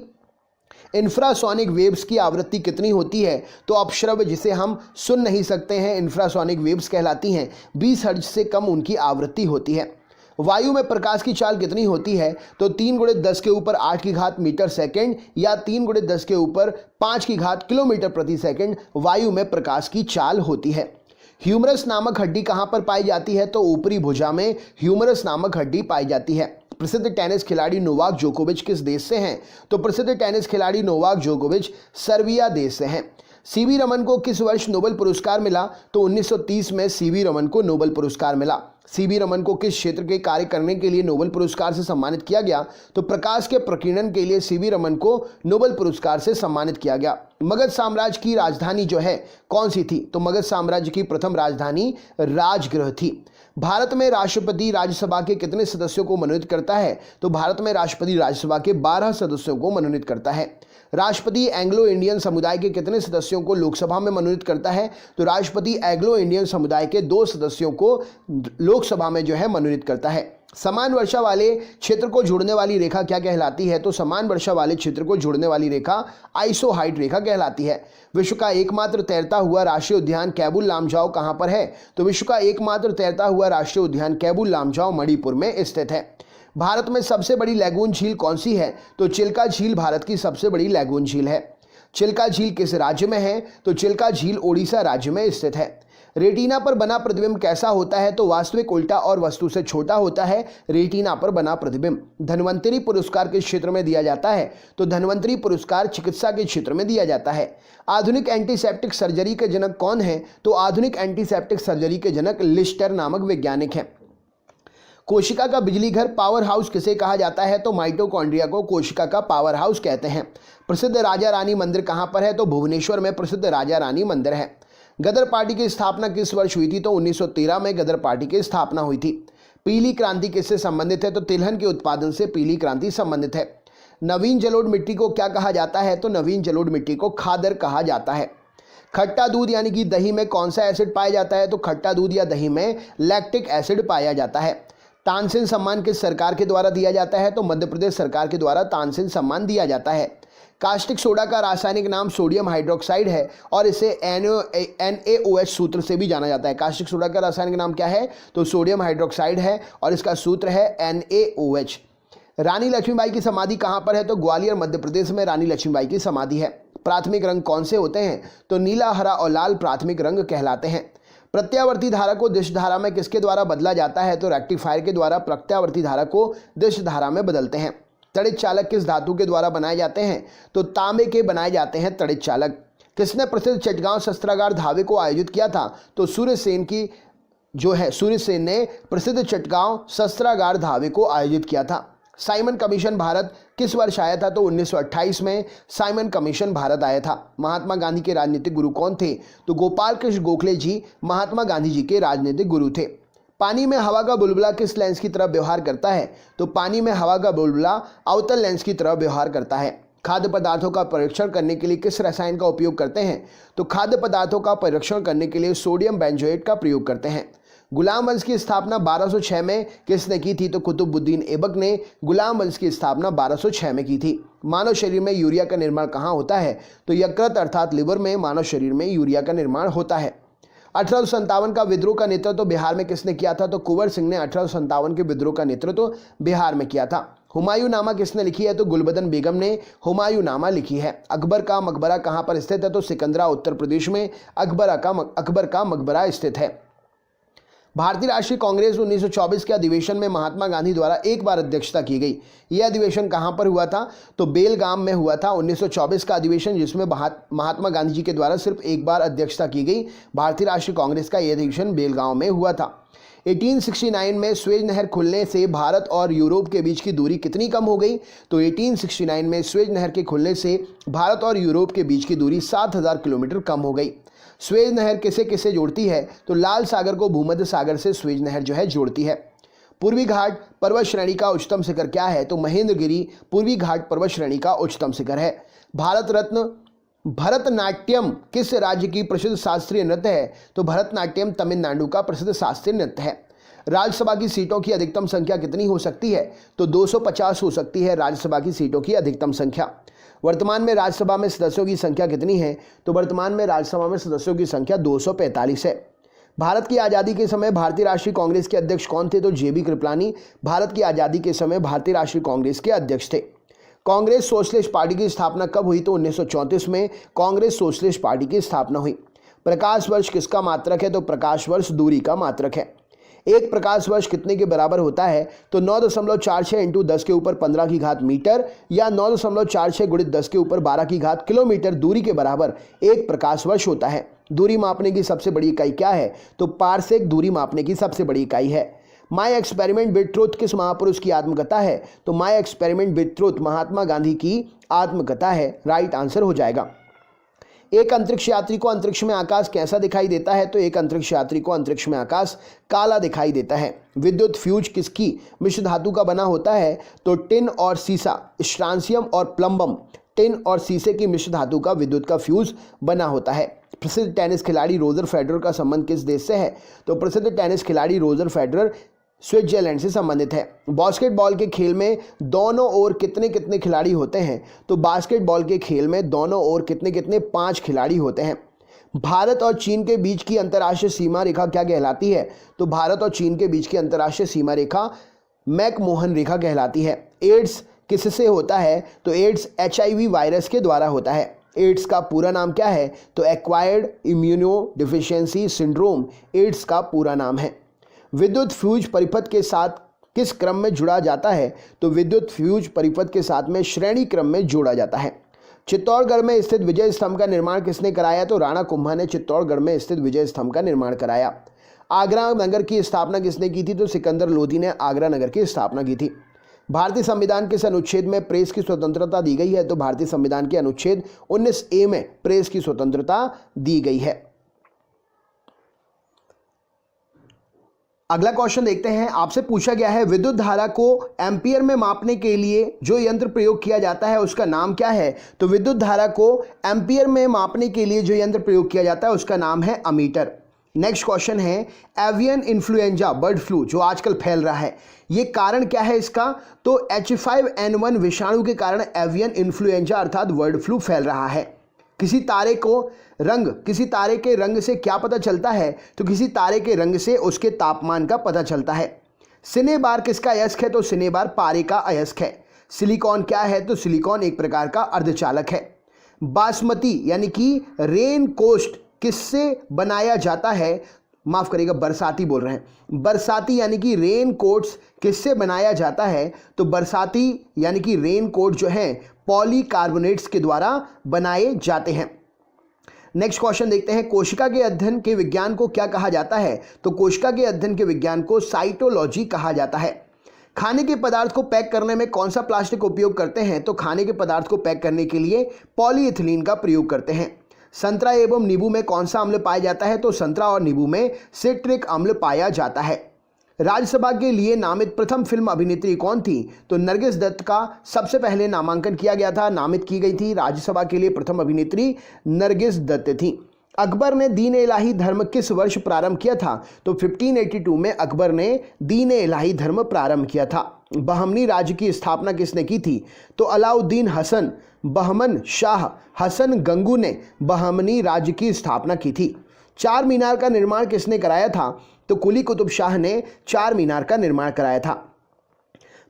Speaker 1: इंफ्रासोनिक वेव्स की आवृत्ति कितनी होती है? तो अपश्रव्य जिसे हम सुन नहीं सकते हैं इंफ्रासोनिक वेव्स कहलाती हैं। 20 हर्ट्ज से कम उनकी आवृत्ति होती है। वायु में प्रकाश की चाल कितनी होती है? तो 3 × 10 के ऊपर 8 की घात मीटर सेकंड या 3 × 10 के ऊपर 5 की घात किलोमीटर प्रति सेकंड वायु में प्रकाश की चाल होती है। ह्यूमरस नामक हड्डी कहाँ पर पाई जाती है? तो ऊपरी भुजा में ह्यूमरस नामक हड्डी पाई जाती है। प्रसिद्ध टेनिस खिलाड़ी नोवाक जोकोविच किस देश से हैं? तो प्रसिद्ध टेनिस खिलाड़ी नोवाक जोकोविच सर्बिया देश से हैं। सीवी रमन को किस वर्ष नोबेल पुरस्कार मिला? तो 1930 में सीवी रमन को नोबेल पुरस्कार मिला। सीवी रमन को किस क्षेत्र के कार्य करने के लिए नोबेल पुरस्कार से सम्मानित किया गया? तो प्रकाश के प्रकीर्णन के लिए सीवी रमन को नोबेल पुरस्कार से सम्मानित किया गया। मगध साम्राज्य की राजधानी जो है कौन सी थी? तो मगध साम्राज्य की प्रथम राजधानी राजगृह थी। भारत में राष्ट्रपति राज्यसभा के कितने सदस्यों को मनोनीत करता है? तो भारत में राष्ट्रपति राज्यसभा के 12 सदस्यों को मनोनीत करता है। राष्ट्रपति एंग्लो इंडियन समुदाय के कितने सदस्यों को लोकसभा में मनोनीत करता है? तो राष्ट्रपति एंग्लो इंडियन समुदाय के 2 सदस्यों को लोकसभा में जो है मनोनीत करता है। समान वर्षा वाले क्षेत्र को जोड़ने वाली रेखा क्या कहलाती है? तो समान वर्षा वाले क्षेत्र को जोड़ने वाली रेखा आइसोहाइड रेखा कहलाती है। विश्व का एकमात्र तैरता हुआ राष्ट्रीय उद्यान कैबुल लामजाओ कहां पर है? तो विश्व का एकमात्र तैरता हुआ राष्ट्रीय उद्यान कैबुल लामजाओ मणिपुर में स्थित है। भारत में सबसे बड़ी लैगून झील कौन सी है? तो चिल्का झील भारत की सबसे बड़ी लैगून झील है। चिल्का झील किस राज्य में है? तो चिल्का झील ओडिशा राज्य में स्थित है। रेटिना पर बना प्रतिबिंब कैसा होता है? तो वास्तविक उल्टा और वस्तु से छोटा होता है रेटिना पर बना प्रतिबिंब। धन्वंतरी पुरस्कार किस क्षेत्र में दिया जाता है? तो धन्वंतरी पुरस्कार चिकित्सा के क्षेत्र में दिया जाता है। आधुनिक एंटीसेप्टिक सर्जरी के जनक कौन है? तो आधुनिक एंटीसेप्टिक सर्जरी के जनक लिस्टर नामक वैज्ञानिक हैं। कोशिका का बिजली घर पावर हाउस किसे कहा जाता है? तो माइटोकॉन्ड्रिया को कोशिका का पावर हाउस कहते हैं। प्रसिद्ध राजा रानी मंदिर कहां पर है? तो भुवनेश्वर में प्रसिद्ध राजा रानी मंदिर है। गदर पार्टी की स्थापना किस वर्ष हुई थी? तो 1913 में गदर पार्टी की स्थापना हुई थी। पीली क्रांति किससे संबंधित है? तो तिलहन के उत्पादन से पीली क्रांति संबंधित है। नवीन जलोढ़ मिट्टी को क्या कहा जाता है? तो नवीन जलोढ़ मिट्टी को खादर कहा जाता है। खट्टा दूध यानी कि दही में कौन सा एसिड पाया जाता है? तो खट्टा दूध या दही में लैक्टिक एसिड पाया जाता है। तानसेन सम्मान किस सरकार के द्वारा दिया जाता है? तो मध्य प्रदेश सरकार के द्वारा तानसेन सम्मान दिया जाता है। कास्टिक सोडा का रासायनिक नाम सोडियम हाइड्रोक्साइड है और इसे NaOH सूत्र से भी जाना जाता है। कास्टिक सोडा का रासायनिक नाम क्या है? तो सोडियम हाइड्रोक्साइड है और इसका सूत्र है NaOH। रानी लक्ष्मीबाई की समाधि कहां पर है? तो ग्वालियर मध्य प्रदेश में रानी लक्ष्मीबाई की समाधि है। प्राथमिक रंग कौन से होते हैं? तो नीला, हरा और लाल प्राथमिक रंग कहलाते हैं। प्रत्यावर्ती धारा को दिश धारा में किसके द्वारा बदला जाता है? तो रेक्टिफायर के द्वारा प्रत्यावर्ती धारा को दिश धारा में बदलते हैं। तड़ित चालक किस धातु के द्वारा बनाए जाते हैं? तो तांबे के बनाए जाते हैं तड़ित चालक। किसने प्रसिद्ध चटगांव शस्त्रागार धावे को आयोजित किया था? तो सूर्यसेन ने प्रसिद्ध चटगांव शस्त्रागार धावे को आयोजित किया था। साइमन कमीशन भारत किस वर्ष आया था? तो 1928 में साइमन कमीशन भारत आया था। महात्मा गांधी के राजनीतिक गुरु कौन थे? तो गोपाल कृष्ण गोखले जी महात्मा गांधी जी के राजनीतिक गुरु थे। पानी में हवा का बुलबुला किस लेंस की तरह व्यवहार करता है? तो पानी में हवा का बुलबुला अवतल लेंस की तरह व्यवहार करता है। खाद्य पदार्थों का परीक्षण करने के लिए किस रसायन का उपयोग करते हैं? तो खाद्य पदार्थों का परीक्षण करने के लिए सोडियम बेंजोएट का प्रयोग करते हैं। गुलाम वंश की स्थापना 1206 में किसने की थी? तो कुतुबुद्दीन ऐबक ने गुलाम वंश की स्थापना 1206 में की थी। मानव शरीर में यूरिया का निर्माण कहाँ होता है? तो यकृत अर्थात लिवर में मानव शरीर में यूरिया का निर्माण होता है। 1857 का विद्रोह का नेतृत्व बिहार में किसने किया था? तो कुंवर सिंह ने 1857 के विद्रोह का नेतृत्व बिहार में किया था। हुमायूं नामा किसने लिखी है? तो गुलबदन बेगम ने हुमायूं नामा लिखी है। अकबर का मकबरा कहाँ पर स्थित है? तो सिकंदरा उत्तर प्रदेश में अकबर का मकबरा स्थित है। भारतीय राष्ट्रीय कांग्रेस 1924 के अधिवेशन में महात्मा गांधी द्वारा एक बार अध्यक्षता की गई। यह अधिवेशन कहां पर हुआ था? तो बेलगाम में हुआ था 1924 का अधिवेशन, जिसमें महात्मा गांधी जी के द्वारा सिर्फ एक बार अध्यक्षता की गई। भारतीय राष्ट्रीय कांग्रेस का यह अधिवेशन बेलगांव में हुआ था। 1869 में स्वेज नहर खुलने से भारत और यूरोप के बीच की दूरी कितनी कम हो गई? तो 1869 में स्वेज नहर के खुलने से भारत और यूरोप के बीच की दूरी 7000 किलोमीटर कम हो गई। स्वेज नहर किसे किसे जोड़ती है? तो लाल सागर को भूमध्य सागर से स्वेज नहर जो है जोड़ती है। पूर्वी घाट पर्वत श्रेणी का उच्चतम शिखर क्या है? तो महेंद्रगिरी पूर्वी घाट पर्वत श्रेणी का उच्चतम शिखर है। भारत रत्न भरतनाट्यम किस राज्य की प्रसिद्ध शास्त्रीय नृत्य है? तो भरतनाट्यम तमिलनाडु का प्रसिद्ध शास्त्रीय नृत्य है। राज्यसभा की सीटों की अधिकतम संख्या कितनी हो सकती है? तो 250 हो सकती है राज्यसभा की सीटों की अधिकतम संख्या। वर्तमान में राज्यसभा में सदस्यों की संख्या कितनी है? तो वर्तमान में राज्यसभा में सदस्यों की संख्या 245 है। भारत की आज़ादी के समय भारतीय राष्ट्रीय कांग्रेस के अध्यक्ष कौन थे? तो JB कृपलानी भारत की आज़ादी के समय भारतीय राष्ट्रीय कांग्रेस के अध्यक्ष थे। कांग्रेस सोशलिस्ट पार्टी की स्थापना कब हुई? तो 1934 में कांग्रेस सोशलिस्ट पार्टी की स्थापना हुई। प्रकाश वर्ष किसका मात्रक है? तो प्रकाश वर्ष दूरी का मात्रक है। एक प्रकाश वर्ष कितने के बराबर होता है? तो 9.46 इंटू 10 के ऊपर 15 की घात मीटर या 9.46 गुणित 10 के ऊपर 12 की घात किलोमीटर दूरी के बराबर एक प्रकाश वर्ष होता है। दूरी मापने की सबसे बड़ी इकाई क्या है? तो पारसेक दूरी मापने की सबसे बड़ी इकाई है। माई एक्सपेरिमेंट विद ट्रुथ किस महापुरुष की आत्मकथा है? तो my experiment with truth Mahatma Gandhi की आत्मकथा है। राइट आंसर हो जाएगा। एक अंतरिक्ष यात्री को अंतरिक्ष में आकाश कैसा दिखाई देता है? तो एक अंतरिक्ष यात्री को अंतरिक्ष में आकाश काला दिखाई देता है। विद्युत फ्यूज किसकी मिश्र धातु का बना होता है? तो टिन और सीसा, स्ट्रांसियम और प्लम्बम, टिन और सीसे की मिश्र धातु का विद्युत का फ्यूज बना होता है। प्रसिद्ध टेनिस खिलाड़ी रोजर फेडरर का संबंध किस देश से है? तो प्रसिद्ध टेनिस खिलाड़ी रोजर फेडरर स्विट्जरलैंड से संबंधित है। बास्केटबॉल के खेल में दोनों ओर कितने कितने खिलाड़ी होते हैं? तो बास्केटबॉल के खेल में दोनों ओर कितने कितने 5 खिलाड़ी होते हैं। भारत और चीन के बीच की अंतर्राष्ट्रीय सीमा रेखा क्या कहलाती है? तो भारत और चीन के बीच की अंतर्राष्ट्रीय सीमा रेखा मैकमोहन रेखा कहलाती है। एड्स किससे होता है? तो एड्स HIV वायरस के द्वारा होता है। एड्स का पूरा नाम क्या है? तो acquired immuno deficiency syndrome AIDS का पूरा नाम है। विद्युत फ्यूज परिपथ के साथ किस क्रम में जुड़ा जाता है? तो विद्युत फ्यूज परिपथ के साथ में श्रेणी क्रम में जोड़ा जाता है। चित्तौड़गढ़ में स्थित विजय स्तंभ का निर्माण किसने कराया? तो राणा कुंभा ने चित्तौड़गढ़ में स्थित विजय स्तंभ का निर्माण कराया। आगरा नगर की स्थापना किसने की थी? तो सिकंदर लोधी ने आगरा नगर की स्थापना की थी। भारतीय संविधान किस अनुच्छेद में प्रेस की स्वतंत्रता दी गई है? तो भारतीय संविधान के अनुच्छेद 19A में प्रेस की स्वतंत्रता दी गई है। अगला क्वेश्चन देखते हैं। आपसे पूछा गया है विद्युत धारा को एम्पियर में मापने के लिए जो यंत्र प्रयोग किया जाता है उसका नाम क्या है? तो विद्युत धारा को एम्पियर में मापने के लिए जो यंत्र प्रयोग किया जाता है उसका नाम है अमीटर। नेक्स्ट क्वेश्चन है एवियन इन्फ्लुएंजा बर्ड फ्लू जो आजकल फैल रहा है, ये कारण क्या है इसका? तो H5N1 विषाणु के कारण एवियन इन्फ्लुएंजा अर्थात बर्ड फ्लू फैल रहा है। किसी तारे के रंग से क्या पता चलता है? तो किसी तारे के रंग से उसके तापमान का पता चलता है। सिनेबार किसका अयस्क है? तो सिनेबार पारे का अयस्क है। सिलिकॉन क्या है? तो सिलिकॉन एक प्रकार का अर्धचालक है। बासमती यानी कि रेन कोस्ट किससे बनाया जाता है? माफ करिएगा, बरसाती बोल रहे हैं। बरसाती यानी कि रेन कोट्स किससे बनाया जाता है? तो बरसाती यानी कि रेन कोट जो है पॉलीकार्बोनेट्स के द्वारा बनाए जाते हैं। नेक्स्ट क्वेश्चन देखते हैं। कोशिका के अध्ययन के विज्ञान को क्या कहा जाता है? तो कोशिका के अध्ययन के विज्ञान को साइटोलॉजी कहा जाता है। खाने के पदार्थ को पैक करने में कौन सा प्लास्टिक उपयोग करते हैं? तो खाने के पदार्थ को पैक करने के लिए पॉलीइथिलीन का प्रयोग करते हैं। संतरा एवं नींबू में कौन सा अम्ल पाया जाता है? तो संतरा और नींबू में सिट्रिक अम्ल पाया जाता है। राज्यसभा के लिए नामित प्रथम फिल्म अभिनेत्री कौन थी? तो नरगिस दत्त का सबसे पहले नामांकन किया गया था, नामित की गई थी। राज्यसभा के लिए प्रथम अभिनेत्री नरगिस दत्त थी। अकबर ने दीन इलाही धर्म किस वर्ष प्रारंभ किया था? तो 1582 में अकबर ने दीन इलाही धर्म प्रारंभ किया था। बहमनी राज्य की स्थापना किसने की थी? तो अलाउद्दीन हसन बहमन शाह हसन गंगू ने बहमनी राज्य की स्थापना की थी। चार मीनार का निर्माण किसने कराया था? तो कुली कुतुब शाह ने चार मीनार का निर्माण कराया था।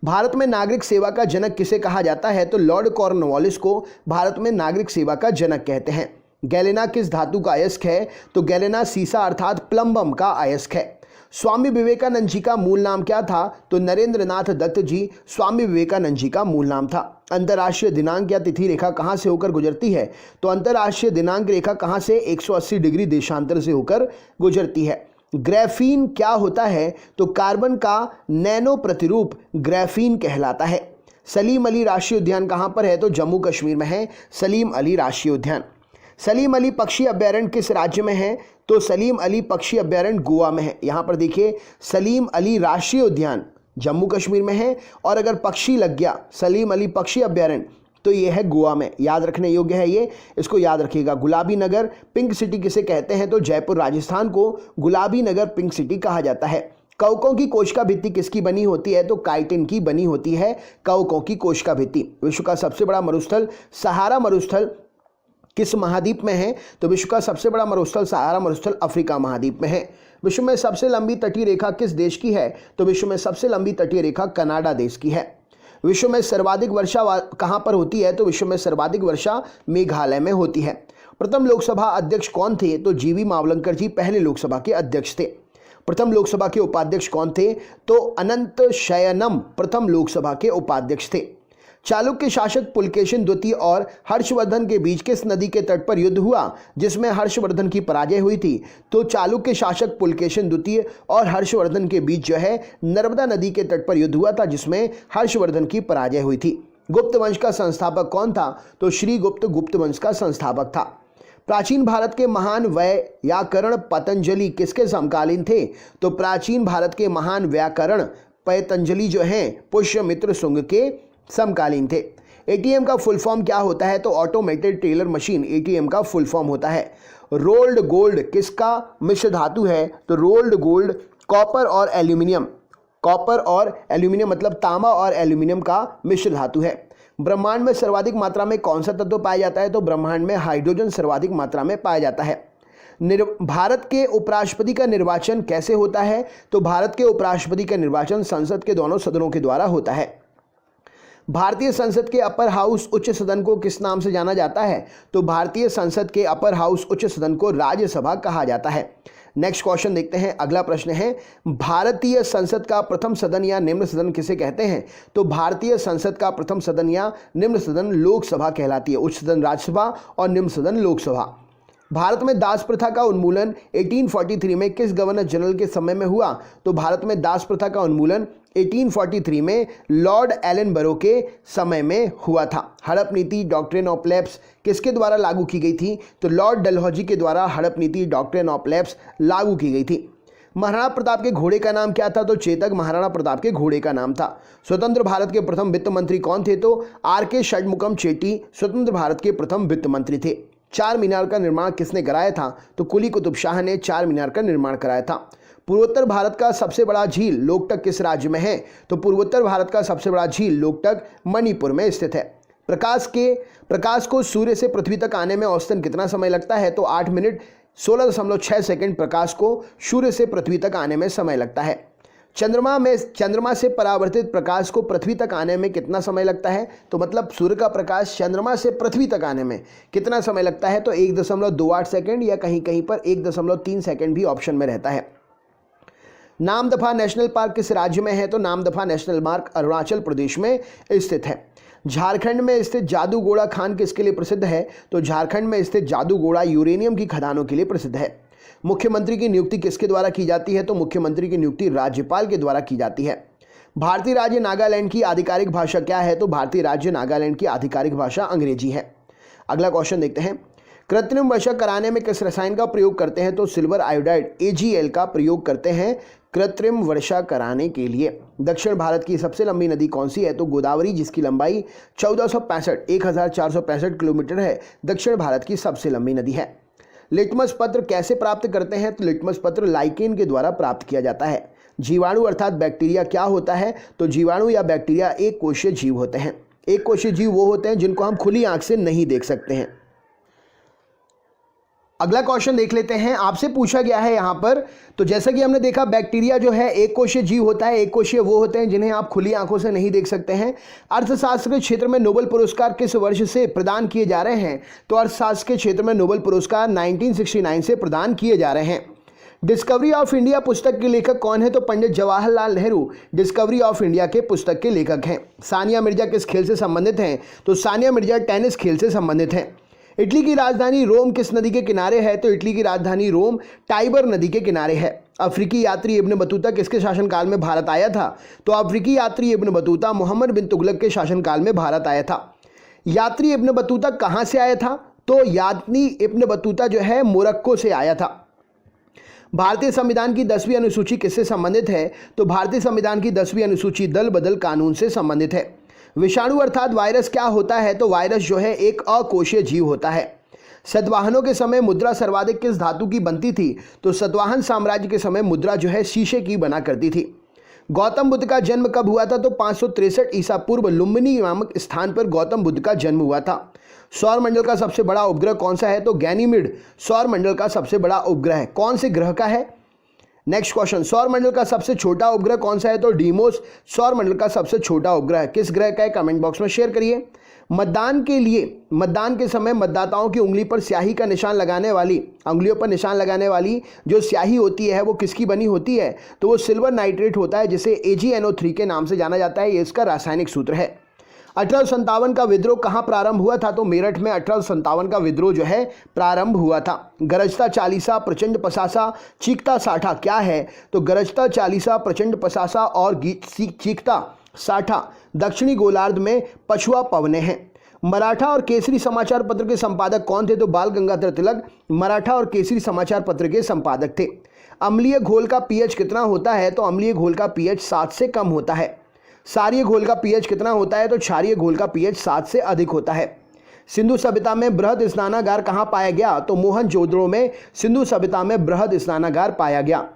Speaker 1: भारत में नागरिक सेवा का जनक किसे कहा जाता है? तो लॉर्ड कॉर्नवालिस को भारत में नागरिक सेवा का जनक कहते हैं। गैलेना किस धातु का अयस्क है? तो गैलेना सीसा अर्थात प्लम्बम का अयस्क है। स्वामी विवेकानंद जी का मूल नाम क्या था? तो नरेंद्रनाथ दत्त जी स्वामी विवेकानंद जी का मूल नाम था। अंतर्राष्ट्रीय दिनांक या तिथि रेखा कहाँ से होकर गुजरती है? तो अंतर्राष्ट्रीय दिनांक रेखा कहाँ से? 180 डिग्री देशांतर से होकर गुजरती है। ग्राफीन क्या होता है? तो कार्बन का नैनो प्रतिरूप ग्राफीन कहलाता है। सलीम अली राष्ट्रीय उद्यान कहाँ पर है? तो जम्मू कश्मीर में है सलीम अली राष्ट्रीय उद्यान। सलीम अली पक्षी अभ्यारण्य किस राज्य में है? तो सलीम अली पक्षी अभ्यारण्य गोवा में है। यहाँ पर देखिए सलीम अली राष्ट्रीय उद्यान जम्मू कश्मीर में है, और अगर पक्षी लग गया सलीम अली पक्षी अभ्यारण्य तो ये है गोवा में। याद रखने योग्य है ये, इसको याद रखिएगा। गुलाबी नगर पिंक सिटी किसे कहते हैं? तो जयपुर राजस्थान को गुलाबी नगर पिंक सिटी कहा जाता है। कवकों की कोशिका भित्ति किसकी बनी होती है? तो काइटिन की बनी होती है कवकों की कोशिका भित्ति। विश्व का सबसे बड़ा मरुस्थल सहारा मरुस्थल किस महाद्वीप में है? तो विश्व का सबसे बड़ा मरुस्थल सहारा मरुस्थल अफ्रीका महाद्वीप में है। विश्व में सबसे लंबी तटीय रेखा किस देश की है? तो विश्व में सबसे लंबी तटीय रेखा कनाडा देश की है। विश्व में सर्वाधिक वर्षा कहाँ पर होती है? तो विश्व में सर्वाधिक वर्षा मेघालय में होती है। प्रथम लोकसभा अध्यक्ष कौन थे? तो जीवी मावलंकर जी पहले लोकसभा के अध्यक्ष थे। प्रथम लोकसभा के उपाध्यक्ष कौन थे? तो अनंत शयनम प्रथम लोकसभा के उपाध्यक्ष थे। चालुक्य शासक पुलकेशिन द्वितीय और हर्षवर्धन के बीच किस नदी के तट पर युद्ध हुआ जिसमें हर्षवर्धन की पराजय हुई थी? तो चालुक्य शासक पुलकेशिन द्वितीय और हर्षवर्धन के बीच जो है नर्मदा नदी के तट पर युद्ध हुआ था जिसमें हर्षवर्धन की पराजय हुई थी। गुप्त वंश का संस्थापक कौन था? तो श्रीगुप्त गुप्त वंश का संस्थापक था। प्राचीन भारत के महान व्याकरण पतंजलि किसके समकालीन थे? तो प्राचीन भारत के महान व्याकरण पतंजलि जो हैं पुष्यमित्र शुंग के समकालीन थे। एटीएम का फुल फॉर्म क्या होता है? तो ऑटोमेटेड टेलर मशीन एटीएम का फुल फॉर्म होता है। रोल्ड गोल्ड किसका मिश्र धातु है? तो रोल्ड गोल्ड कॉपर और एल्यूमिनियम, कॉपर और एल्यूमिनियम मतलब तांबा और एल्यूमिनियम का मिश्र धातु है। ब्रह्मांड में सर्वाधिक मात्रा में कौन सा तत्व पाया जाता है? तो ब्रह्मांड में हाइड्रोजन सर्वाधिक मात्रा में पाया जाता है। भारत के उपराष्ट्रपति का निर्वाचन कैसे होता है? तो भारत के उपराष्ट्रपति का निर्वाचन संसद के दोनों सदनों के द्वारा होता है। भारतीय संसद के अपर हाउस उच्च सदन को किस नाम से जाना जाता है? तो भारतीय संसद के अपर हाउस उच्च सदन को राज्यसभा कहा जाता है। नेक्स्ट क्वेश्चन देखते हैं। अगला प्रश्न है भारतीय संसद का प्रथम सदन या निम्न सदन किसे कहते हैं? तो भारतीय संसद का प्रथम सदन या निम्न सदन लोकसभा कहलाती है। उच्च सदन राज्यसभा और निम्न सदन लोकसभा। भारत में दास प्रथा का उन्मूलन 1843 में किस गवर्नर जनरल के समय में हुआ? तो भारत में दास प्रथा का उन्मूलन 1843 में लॉर्ड एलनबरो के समय में हुआ था। हड़प नीति डॉक्ट्रिन ऑफ लैप्स किसके द्वारा लागू की गई थी? तो लॉर्ड डलहौजी के द्वारा हड़प नीति डॉक्ट्रिन ऑफ लैप्स लागू की गई थी। महाराणा प्रताप के घोड़े का नाम क्या था? तो चेतक महाराणा प्रताप के घोड़े का नाम था। स्वतंत्र भारत के प्रथम वित्त मंत्री कौन थे? तो आर.के. षणमुगम चेट्टी स्वतंत्र भारत के प्रथम वित्त मंत्री थे। चार मीनार का निर्माण किसने कराया था? तो कुली कुतुब शाह ने चार मीनार का निर्माण कराया था। पूर्वोत्तर भारत का सबसे बड़ा झील लोकटक किस राज्य में है? तो पूर्वोत्तर भारत का सबसे बड़ा झील लोकटक मणिपुर में स्थित है। प्रकाश को सूर्य से पृथ्वी तक आने में औसतन कितना समय लगता है? तो 8 मिनट 16.6 सेकंड प्रकाश को सूर्य से पृथ्वी तक आने में समय लगता है। चंद्रमा से परावर्तित प्रकाश को पृथ्वी तक आने में कितना समय लगता है? तो मतलब सूर्य का प्रकाश चंद्रमा से पृथ्वी तक आने में कितना समय लगता है? तो 1.28 सेकंड या कहीं कहीं पर 1.3 सेकंड भी ऑप्शन में रहता है। नामदफा नेशनल पार्क किस राज्य में है? तो नामदफा नेशनल पार्क अरुणाचल प्रदेश में स्थित है। झारखंड में स्थित जादूगोड़ा खान किसके लिए प्रसिद्ध है? तो झारखंड में स्थित जादूगोड़ा यूरेनियम की खदानों के लिए प्रसिद्ध है। मुख्यमंत्री की नियुक्ति किसके द्वारा की जाती है? तो मुख्यमंत्री की नियुक्ति राज्यपाल के द्वारा की जाती है। भारतीय राज्य नागालैंड की आधिकारिक भाषा क्या है? तो भारतीय राज्य नागालैंड की आधिकारिक भाषा अंग्रेजी है। अगला क्वेश्चन देखते हैं। कृत्रिम वर्षा कराने में किस रसायन का प्रयोग करते हैं? तो सिल्वर आयोडाइड AgL का प्रयोग करते हैं कृत्रिम वर्षा कराने के लिए। दक्षिण भारत की सबसे लंबी नदी कौन सी है? तो गोदावरी, जिसकी लंबाई 1465 किलोमीटर है, दक्षिण भारत की सबसे लंबी नदी है। लिटमस पत्र कैसे प्राप्त करते हैं? तो लिटमस पत्र लाइकेन के द्वारा प्राप्त किया जाता है। जीवाणु अर्थात बैक्टीरिया क्या होता है? तो जीवाणु या बैक्टीरिया एक कोशीय जीव होते हैं। एक कोशीय जीव वो होते हैं जिनको हम खुली आंख से नहीं देख सकते हैं। अगला क्वेश्चन देख लेते हैं। आपसे पूछा गया है यहां पर, तो जैसा कि हमने देखा बैक्टीरिया जो है एक कोशीय जीव होता है। एक कोशीय वो होते हैं जिन्हें आप खुली आंखों से नहीं देख सकते हैं। अर्थशास्त्र के क्षेत्र में नोबेल पुरस्कार किस वर्ष से प्रदान किए जा रहे हैं? तो अर्थशास्त्र के क्षेत्र में नोबेल पुरस्कार 1969 से प्रदान किए जा रहे हैं। डिस्कवरी ऑफ इंडिया पुस्तक के लेखक कौन है? तो Pandit Jawaharlal Nehru discovery of India के पुस्तक के लेखक हैं। सानिया मिर्जा किस खेल से संबंधित हैं? तो सानिया मिर्जा टेनिस खेल से संबंधित हैं। इटली की राजधानी रोम किस नदी के किनारे है? तो इटली की राजधानी रोम टाइबर नदी के किनारे है। अफ्रीकी यात्री इब्न बतूता किसके शासनकाल में भारत आया था? तो अफ्रीकी यात्री इब्न बतूता मोहम्मद बिन तुगलक के शासनकाल में भारत आया था। यात्री इब्न बतूता कहाँ से आया था? तो यात्री इब्न बतूता जो है मोरक्को से आया था। भारतीय संविधान की 10वीं अनुसूची किससे संबंधित है? तो भारतीय संविधान की 10वीं अनुसूची दल बदल कानून से संबंधित है। विषाणु अर्थात वायरस क्या होता है? तो वायरस जो है एक अकोशीय जीव होता है। सतवाहनों के समय मुद्रा सर्वाधिक किस धातु की बनती थी? तो सतवाहन साम्राज्य के समय मुद्रा जो है शीशे की बना करती थी। गौतम बुद्ध का जन्म कब हुआ था? तो 563 ईसा पूर्व लुम्बिनी नामक स्थान पर गौतम बुद्ध का जन्म हुआ था। सौर मंडल का सबसे बड़ा उपग्रह कौन सा है? तो गैनीमेड सौर मंडल का सबसे बड़ा उपग्रह कौन से ग्रह का है? नेक्स्ट क्वेश्चन, सौर मंडल का सबसे छोटा उपग्रह कौन सा है? तो डीमोस सौर मंडल का सबसे छोटा उपग्रह किस ग्रह का है? कमेंट बॉक्स में शेयर करिए। मतदान के समय मतदाताओं की उंगली पर स्याही का निशान लगाने वाली, उंगलियों पर निशान लगाने वाली जो स्याही होती है वो किसकी बनी होती है? तो वो सिल्वर नाइट्रेट होता है, जिसे AgNO3 के नाम से जाना जाता है। ये इसका रासायनिक सूत्र है। 1857 का विद्रोह कहाँ प्रारंभ हुआ था? तो मेरठ में 1857 का विद्रोह जो है प्रारंभ हुआ था। गरजता चालीसा, प्रचंड पसासा, चीखता साठा क्या है? तो गरजता चालीसा, प्रचंड पसासा और चीखता साठा दक्षिणी गोलार्ध में पछुआ पवने हैं। मराठा और केसरी समाचार पत्र के संपादक कौन थे? तो बाल गंगाधर तिलक मराठा और केसरी समाचार पत्र के संपादक थे। अम्लीय घोल का पीएच कितना होता है? तो अम्लीय घोल का पीएच 7 से कम होता है। क्षारीय घोल का पीएच कितना होता है? तो क्षारीय घोल का पीएच 7 से अधिक होता है। सिंधु सभ्यता में बृहद स्नानागार कहाँ पाया गया? तो मोहनजोदड़ो में सिंधु सभ्यता में बृहद स्नानागार पाया गया।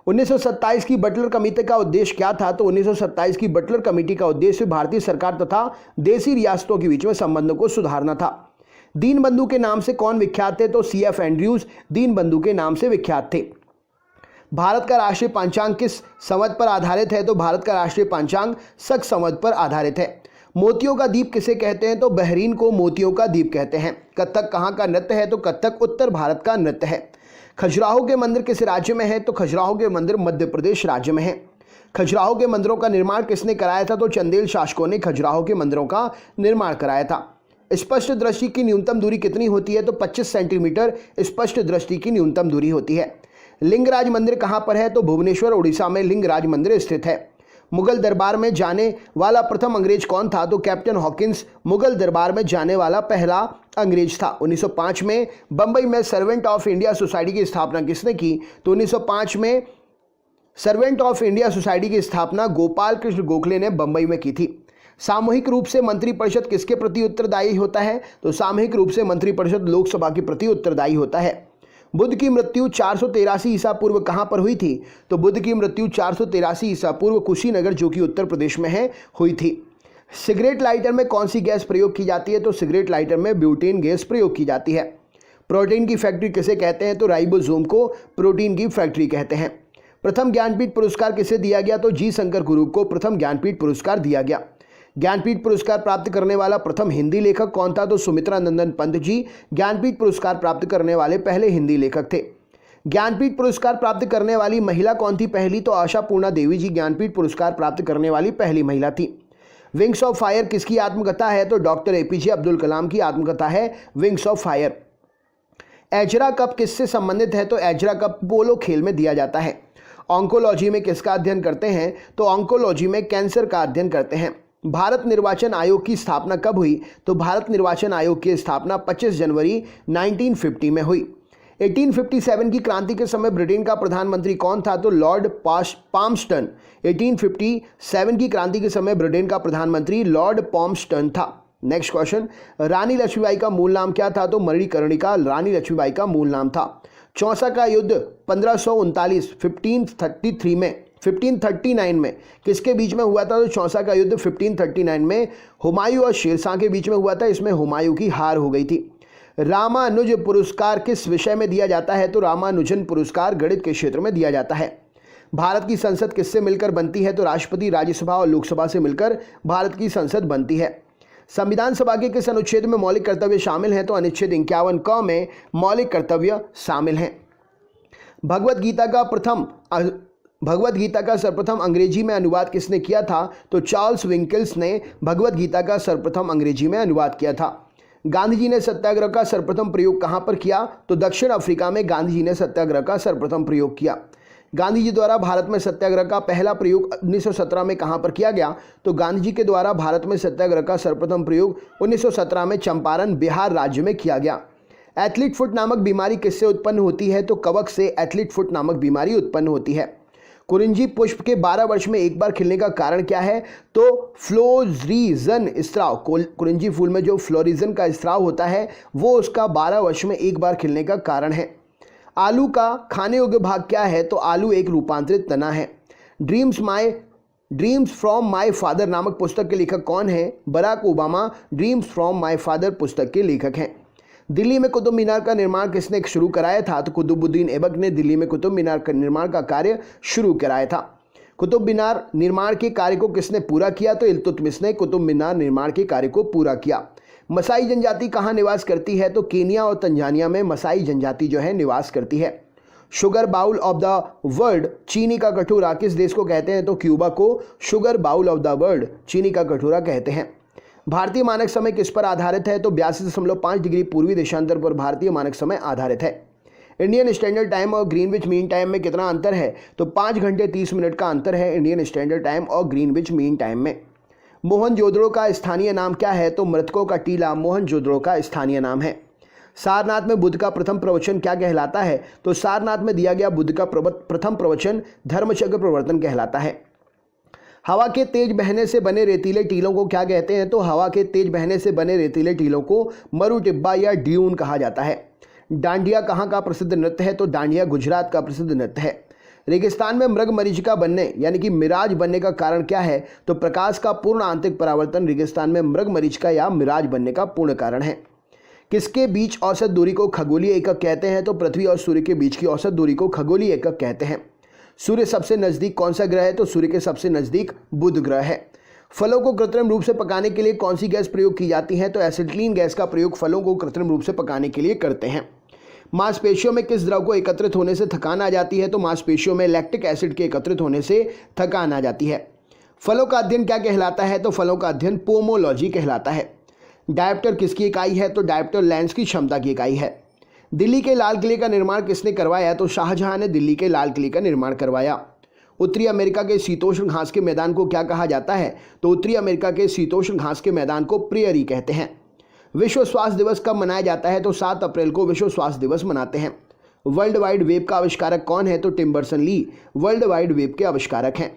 Speaker 1: 1927 की बटलर कमेटी का उद्देश्य क्या था? तो 1927 की बटलर कमेटी का उद्देश्य भारतीय सरकार तथा देशी रियासतों के बीच में संबंधों को सुधारना था। दीनबंधु के नाम से कौन विख्यात थे? तो CF एंड्रयूज दीनबंधु के नाम से विख्यात थे। भारत का राष्ट्रीय पंचांग किस संवत पर आधारित है? तो भारत का राष्ट्रीय पंचांग शक संवत पर आधारित है। मोतियों का द्वीप किसे कहते हैं? तो बहरीन को मोतियों का द्वीप कहते हैं। कथक कहाँ का नृत्य है? तो कथक उत्तर भारत का नृत्य है। खजुराहो के मंदिर किस राज्य में है? तो खजुराहो के मंदिर मध्य प्रदेश राज्य में है। खजुराहो के मंदिरों का निर्माण किसने कराया था? तो चंदेल शासकों ने खजुराहो के मंदिरों का निर्माण कराया था। स्पष्ट दृष्टि की न्यूनतम दूरी कितनी होती है? तो 25 सेंटीमीटर स्पष्ट दृष्टि की न्यूनतम दूरी होती है। लिंगराज मंदिर कहाँ पर है? तो भुवनेश्वर उड़ीसा में लिंगराज मंदिर स्थित है। मुगल दरबार में जाने वाला प्रथम अंग्रेज कौन था? तो कैप्टन हॉकिंस मुगल दरबार में जाने वाला पहला अंग्रेज था। 1905 में बंबई में सर्वेंट ऑफ इंडिया सोसाइटी की स्थापना किसने की? तो 1905 में सर्वेंट ऑफ इंडिया सोसाइटी की स्थापना गोपाल कृष्ण गोखले ने बंबई में की थी। सामूहिक रूप से मंत्रिपरिषद किसके प्रति उत्तरदायी होता है? तो सामूहिक रूप से मंत्रिपरिषद लोकसभा के प्रति उत्तरदायी होता है। बुद्ध की मृत्यु 483 ईसा पूर्व कहाँ पर हुई थी? तो बुद्ध की मृत्यु 483 ईसा पूर्व कुशीनगर, जो कि उत्तर प्रदेश में है, हुई थी। सिगरेट लाइटर में कौन सी गैस प्रयोग की जाती है? तो सिगरेट लाइटर में ब्यूटेन गैस प्रयोग की जाती है। प्रोटीन की फैक्ट्री किसे कहते हैं? तो राइबोसोम को प्रोटीन की फैक्ट्री कहते हैं। प्रथम ज्ञानपीठ पुरस्कार किसे दिया गया? तो जी शंकर गुरु को प्रथम ज्ञानपीठ पुरस्कार दिया गया। ज्ञानपीठ पुरस्कार प्राप्त करने वाला प्रथम हिंदी लेखक कौन था? तो सुमित्रा नंदन पंत जी ज्ञानपीठ पुरस्कार प्राप्त करने वाले पहले हिंदी लेखक थे। ज्ञानपीठ पुरस्कार प्राप्त करने वाली महिला कौन थी पहली? तो आशापूर्णा देवी जी ज्ञानपीठ पुरस्कार प्राप्त करने वाली पहली महिला थी। विंग्स ऑफ फायर किसकी आत्मकथा है? तो डॉक्टर APJ अब्दुल कलाम की आत्मकथा है wings of fire. Ezra cup किससे संबंधित है? तो एजरा कप पोलो खेल में दिया जाता है। ऑन्कोलॉजी में किसका अध्ययन करते हैं? तो ऑन्कोलॉजी में कैंसर का अध्ययन करते हैं। भारत निर्वाचन आयोग की स्थापना कब हुई? तो भारत निर्वाचन आयोग की स्थापना 25 जनवरी 1950 में हुई। 1857 की क्रांति के समय ब्रिटेन का प्रधानमंत्री कौन था? तो लॉर्ड पाल्मस्टन। 1857 की क्रांति के समय ब्रिटेन का प्रधानमंत्री लॉर्ड पाल्मस्टन था। नेक्स्ट क्वेश्चन, रानी लक्ष्मीबाई का मूल नाम क्या था? तो मणिकर्णिका रानी लक्ष्मीबाई का मूल नाम था। चौसा का युद्ध 1539 में किसके बीच में हुआ था? तो चौसा का युद्ध 1539 में हुमायूं और शेरशाह के बीच में हुआ था। इसमें हुमायूं की हार हो गई थी। रामानुज पुरस्कार किस विषय में दिया जाता है? तो रामानुजन पुरस्कार गणित के क्षेत्र में दिया जाता है। भारत की संसद किससे मिलकर बनती है? तो राष्ट्रपति, राज्यसभा और लोकसभा से मिलकर भारत की संसद बनती है। संविधान सभा के किस अनुच्छेद में मौलिक कर्तव्य शामिल हैं? तो अनुच्छेद 51 क में मौलिक कर्तव्य शामिल हैं। भगवत गीता का सर्वप्रथम अंग्रेजी में अनुवाद किसने किया था? तो चार्ल्स विंकल्स ने भगवत गीता का सर्वप्रथम अंग्रेजी में अनुवाद किया था। गांधी जी ने सत्याग्रह का सर्वप्रथम प्रयोग कहां पर किया? तो दक्षिण अफ्रीका में गांधी जी ने सत्याग्रह का सर्वप्रथम प्रयोग किया। गांधी जी द्वारा भारत में सत्याग्रह का पहला प्रयोग 1917 में कहां पर किया गया? तो गांधी जी के द्वारा भारत में सत्याग्रह का सर्वप्रथम प्रयोग 1917 में चंपारण, बिहार राज्य में किया गया। एथलीट फुट नामक बीमारी किससे उत्पन्न होती है? तो कवक से एथलीट फुट नामक बीमारी उत्पन्न होती है। कुरिंजी पुष्प के 12 वर्ष में एक बार खिलने का कारण क्या है? तो फ्लोरिजन स्त्राव। कुरिंजी फूल में जो फ्लोरिजन का स्त्राव होता है वो उसका 12 वर्ष में एक बार खिलने का कारण है। आलू का खाने योग्य भाग क्या है? तो आलू एक रूपांतरित तना है। ड्रीम्स फ्रॉम माय फादर नामक पुस्तक के लेखक कौन है? Barack Obama Dreams from My Father पुस्तक के लेखक हैं। दिल्ली में कुतुब मीनार का निर्माण किसने शुरू कराया था? तो कुतुबुद्दीन ऐबक ने दिल्ली में कुतुब मीनार का निर्माण का कार्य शुरू कराया था। कुतुब मीनार निर्माण के कार्य को किसने पूरा किया? तो इल्तुतमिश ने कुतुब मीनार निर्माण के कार्य को पूरा किया। मसाई जनजाति कहाँ निवास करती है? तो केनिया और तंजानिया में मसाई जनजाति जो है निवास करती है। Sugar bowl of the world, चीनी का कटोरा किस देश को कहते हैं? तो क्यूबा को sugar bowl of the world, चीनी का कटोरा कहते हैं। भारतीय मानक समय किस पर आधारित है? तो 82.5 डिग्री पूर्वी देशांतर पर भारतीय मानक समय आधारित है। इंडियन स्टैंडर्ड टाइम और ग्रीनविच मीन टाइम में कितना अंतर है? तो 5 घंटे 30 मिनट का अंतर है इंडियन स्टैंडर्ड टाइम और ग्रीनविच मीन टाइम में। मोहनजोदड़ो का स्थानीय नाम क्या है? तो मृतकों का टीला मोहनजोदड़ो का स्थानीय नाम है। सारनाथ में बुद्ध का प्रथम प्रवचन क्या कहलाता है? तो सारनाथ में दिया गया बुद्ध का प्रथम प्रवचन धर्मचक्र प्रवर्तन कहलाता है। हवा के तेज बहने से बने रेतीले टीलों को क्या कहते हैं? तो हवा के तेज बहने से बने रेतीले टीलों को मरु टिब्बा या ड्यून कहा जाता है। डांडिया कहाँ का प्रसिद्ध नृत्य है? तो डांडिया गुजरात का प्रसिद्ध नृत्य है। रेगिस्तान में मृग मरीचिका बनने यानी कि मिराज बनने का कारण क्या है? तो प्रकाश का पूर्ण आंतरिक परावर्तन रेगिस्तान में मृग मरीचिका या मिराज बनने का पूर्ण कारण है। किसके बीच औसत दूरी को खगोलीय एकक कहते हैं? तो पृथ्वी और सूर्य के बीच की औसत दूरी को खगोलीय एकक कहते हैं। सूर्य सबसे नजदीक कौन सा ग्रह है? तो सूर्य के सबसे नजदीक बुध ग्रह है। फलों को कृत्रिम रूप से पकाने के लिए कौन सी गैस प्रयोग की जाती है? तो एसिटिलीन गैस का प्रयोग फलों को कृत्रिम रूप से पकाने के लिए करते हैं। मांसपेशियों में किस द्रव को एकत्रित होने से थकान आ जाती है? तो मांसपेशियों में लैक्टिक एसिड के एकत्रित होने से थकान आ जाती है। फलों का अध्ययन क्या कहलाता है? तो फलों का अध्ययन पोमोलॉजी कहलाता है। डायप्टर किसकी इकाई है? तो डायप्टर लेंस की क्षमता की इकाई है। दिल्ली के लाल किले का निर्माण किसने करवाया? तो शाहजहां ने दिल्ली के लाल किले का निर्माण करवाया। उत्तरी अमेरिका के शीतोष्ण घास के मैदान को क्या कहा जाता है? तो उत्तरी अमेरिका के शीतोष्ण घास के मैदान को प्रेयरी कहते हैं। विश्व स्वास्थ्य दिवस कब मनाया जाता है? तो 7 अप्रैल को विश्व स्वास्थ्य दिवस मनाते हैं। वर्ल्ड वाइड वेब का आविष्कारक कौन है? तो Tim Berners Lee World Wide Web के आविष्कारक हैं।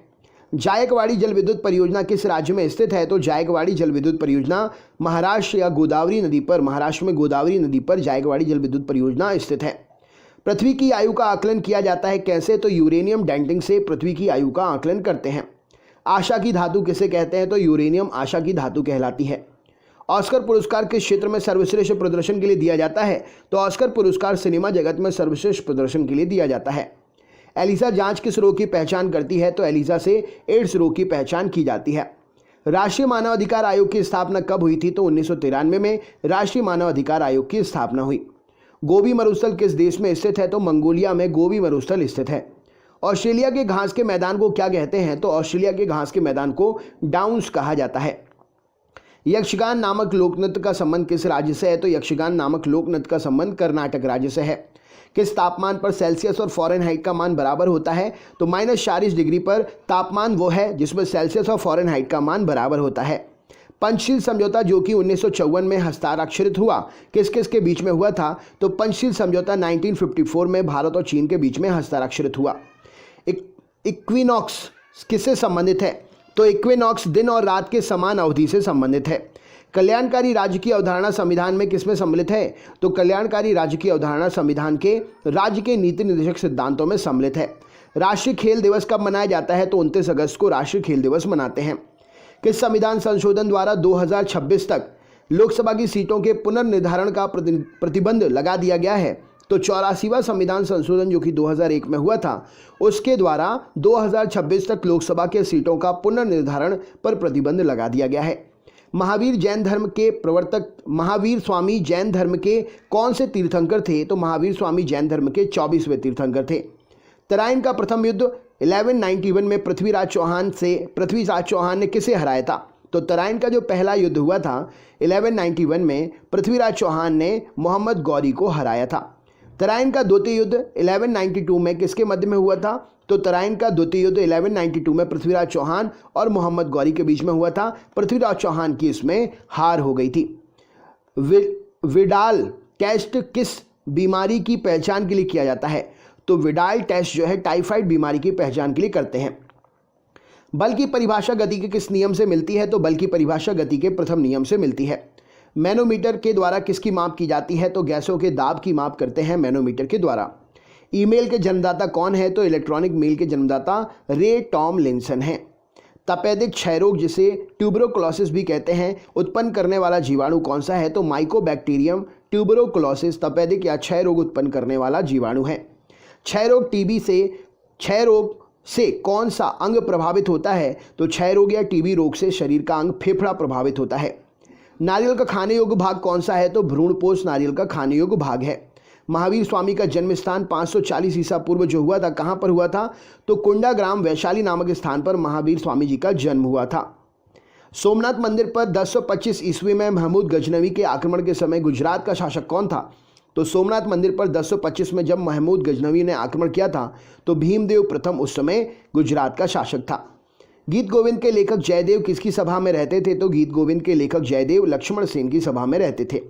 Speaker 1: जायकवाड़ी जल विद्युत परियोजना किस राज्य में स्थित है? तो जायकवाड़ी जल विद्युत परियोजना महाराष्ट्र या गोदावरी नदी पर, महाराष्ट्र में गोदावरी नदी पर जायकवाड़ी जल विद्युत परियोजना स्थित है। पृथ्वी की आयु का आकलन किया जाता है कैसे? तो यूरेनियम डेंटिंग से पृथ्वी की आयु का आकलन करते हैं। आशा की धातु किसे कहते हैं? तो यूरेनियम आशा की धातु कहलाती है। ऑस्कर पुरस्कार किस क्षेत्र में सर्वश्रेष्ठ प्रदर्शन के लिए दिया जाता है? तो ऑस्कर पुरस्कार सिनेमा जगत में सर्वश्रेष्ठ प्रदर्शन के लिए दिया जाता है। एलिसा जांच किस रोग की पहचान करती है? तो एलिसा से एड्स रोग की पहचान की जाती है। राष्ट्रीय मानवाधिकार आयोग की स्थापना कब हुई थी? तो 1993 में राष्ट्रीय मानवाधिकार आयोग की स्थापना हुई। गोबी मरुस्थल किस देश में स्थित है? तो मंगोलिया में गोबी मरुस्थल स्थित है। ऑस्ट्रेलिया के घास के मैदान को क्या कहते हैं? तो ऑस्ट्रेलिया के घास के मैदान को डाउन्स कहा जाता है। यक्षगान नामक लोकनृत्य का संबंध किस राज्य से है? तो यक्षगान नामक लोकनृत्य का संबंध कर्नाटक राज्य से है। किस तापमान पर सेल्सियस और फ़ारेनहाइट का मान बराबर होता है? तो -40 डिग्री पर तापमान वो है जिसमें सेल्सियस और फ़ारेनहाइट का मान बराबर होता है। पंचशील समझौता जो कि 1954 में हस्ताक्षरित हुआ, किस किस के बीच में हुआ था? तो पंचशील समझौता 1954 में भारत और चीन के बीच में हस्ताक्षरित हुआ। इक्विनॉक्स किससे संबंधित है? तो इक्विनॉक्स दिन और रात के समान अवधि से संबंधित है। कल्याणकारी राज्य की अवधारणा संविधान में किसमें सम्मिलित है? तो कल्याणकारी राज्य की अवधारणा संविधान के राज्य के नीति निर्देशक सिद्धांतों में सम्मिलित है। राष्ट्रीय खेल दिवस कब मनाया जाता है? तो 29 अगस्त को राष्ट्रीय खेल दिवस मनाते हैं। किस संविधान संशोधन द्वारा 2026 तक लोकसभा की सीटों के पुनर्निर्धारण का प्रतिबंध लगा दिया गया है? तो 84वां संविधान संशोधन जो कि 2001 में हुआ था, उसके द्वारा 2026 तक लोकसभा के सीटों का पुनर्निर्धारण पर प्रतिबंध लगा दिया गया है। महावीर जैन धर्म के प्रवर्तक महावीर स्वामी जैन धर्म के कौन से तीर्थंकर थे? तो महावीर स्वामी जैन धर्म के 24वें तीर्थंकर थे। तराइन का प्रथम युद्ध 1191 में पृथ्वीराज चौहान ने किसे हराया था? तो तराइन का जो पहला युद्ध हुआ था 1191 में पृथ्वीराज चौहान ने मोहम्मद गौरी को हराया था। तराइन का द्वितीय युद्ध 1192 में किसके मध्य में हुआ था? तो तराइन का द्वितीय युद्ध 1192 में पृथ्वीराज चौहान और मोहम्मद गौरी के बीच में हुआ था। पृथ्वीराज चौहान की इसमें हार हो गई थी। विडाल टेस्ट किस बीमारी की पहचान के लिए किया जाता है? तो विडाल टेस्ट जो है टाइफाइड बीमारी की पहचान के लिए करते हैं। बल की परिभाषा गति के किस नियम से मिलती है? तो बल की परिभाषा गति के प्रथम नियम से मिलती है। मैनोमीटर के द्वारा किसकी माप की जाती है? तो गैसों के दाब की माप करते हैं मैनोमीटर के द्वारा। ईमेल के जन्मदाता कौन है? तो इलेक्ट्रॉनिक मेल के जन्मदाता रे टॉमलिंसन हैं। तपेदिक क्षय रोग जिसे ट्यूबरोक्लोसिस भी कहते हैं, उत्पन्न करने वाला जीवाणु कौन सा है? तो माइकोबैक्टीरियम ट्यूबरोकुलोसिस तपेदिक या क्षय रोग उत्पन्न करने वाला जीवाणु है। क्षय रोग टीबी से क्षय रोग से कौन सा अंग प्रभावित होता है? तो क्षय रोग या टीबी रोग से शरीर का अंग फेफड़ा प्रभावित होता है। नारियल का खाने योग्य भाग कौन सा है? तो भ्रूणपोष नारियल का खाने योग्य भाग है। महावीर स्वामी का जन्म स्थान 540 ईसा पूर्व जो हुआ था, कहाँ पर हुआ था? तो कुंडाग्राम वैशाली नामक स्थान पर महावीर स्वामी जी का जन्म हुआ था। सोमनाथ मंदिर पर 1025 ईस्वी में महमूद गजनवी के आक्रमण के समय गुजरात का शासक कौन था? तो सोमनाथ मंदिर पर 1025 में जब महमूद गजनवी ने आक्रमण किया था तो भीमदेव प्रथम उस समय गुजरात का शासक था। गीत गोविंद के लेखक जयदेव किसकी सभा में रहते थे? तो गीत गोविंद के लेखक जयदेव लक्ष्मण सेन की सभा में रहते थे।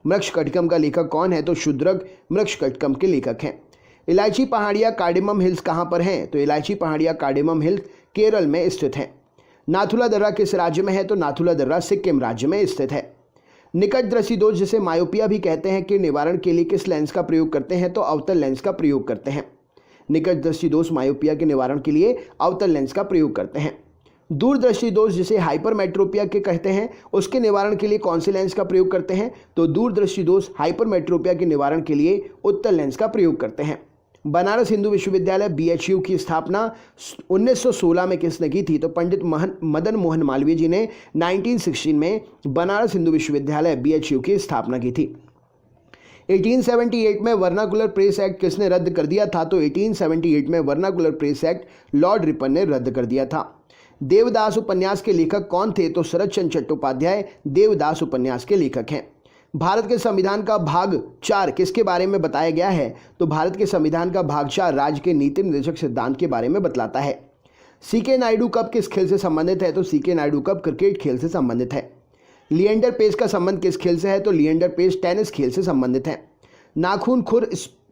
Speaker 1: मृक्षकटिकम का लेखक कौन है? तो शूद्रक मृक्षकटिकम के लेखक हैं। इलायची पहाड़ियाँ कार्डेमम हिल्स कहाँ पर हैं? तो इलायची पहाड़ियाँ कार्डेमम हिल्स केरल में स्थित हैं। नाथुला दर्रा किस राज्य में है? तो नाथुला दर्रा सिक्किम राज्य में स्थित है। निकट दृष्टि दोष जिसे मायोपिया भी कहते हैं के निवारण के लिए किस लेंस का प्रयोग करते हैं? तो अवतल लेंस का प्रयोग करते हैं। निकट दृष्टि दोष मायोपिया के निवारण के लिए अवतल लेंस का प्रयोग करते हैं। दूरदृष्टि दोष जिसे हाइपरमेट्रोपिया के कहते हैं उसके निवारण के लिए कौन से लेंस का प्रयोग करते हैं? तो दूरदृष्टि दोष हाइपरमेट्रोपिया के निवारण के लिए उत्तल लेंस का प्रयोग करते हैं। बनारस हिंदू विश्वविद्यालय BHU की स्थापना 1916 में किसने की थी? तो पंडित मदन मोहन मालवीय जी ने 1916 में बनारस हिंदू विश्वविद्यालय BHU की स्थापना की थी। 1878 में वर्नाकुलर प्रेस एक्ट किसने रद्द कर दिया था? तो 1878 में vernacular press act Lord Ripon ने रद्द कर दिया था। देवदास उपन्यास के लेखक कौन थे? तो शरद चंद्र चट्टोपाध्याय देवदास उपन्यास के लेखक हैं। भारत के संविधान का भाग 4 किसके बारे में बताया गया है? तो भारत के संविधान का भाग 4 राज्य के नीति निर्देशक सिद्धांत के बारे में बतलाता है। CK नायडू कप किस खेल से संबंधित है? तो CK नायडू कप क्रिकेट खेल से संबंधित है। लिएंडर पेस का संबंध किस खेल से है? तो लिएंडर पेस टेनिस खेल से संबंधित है। नाखून, खुर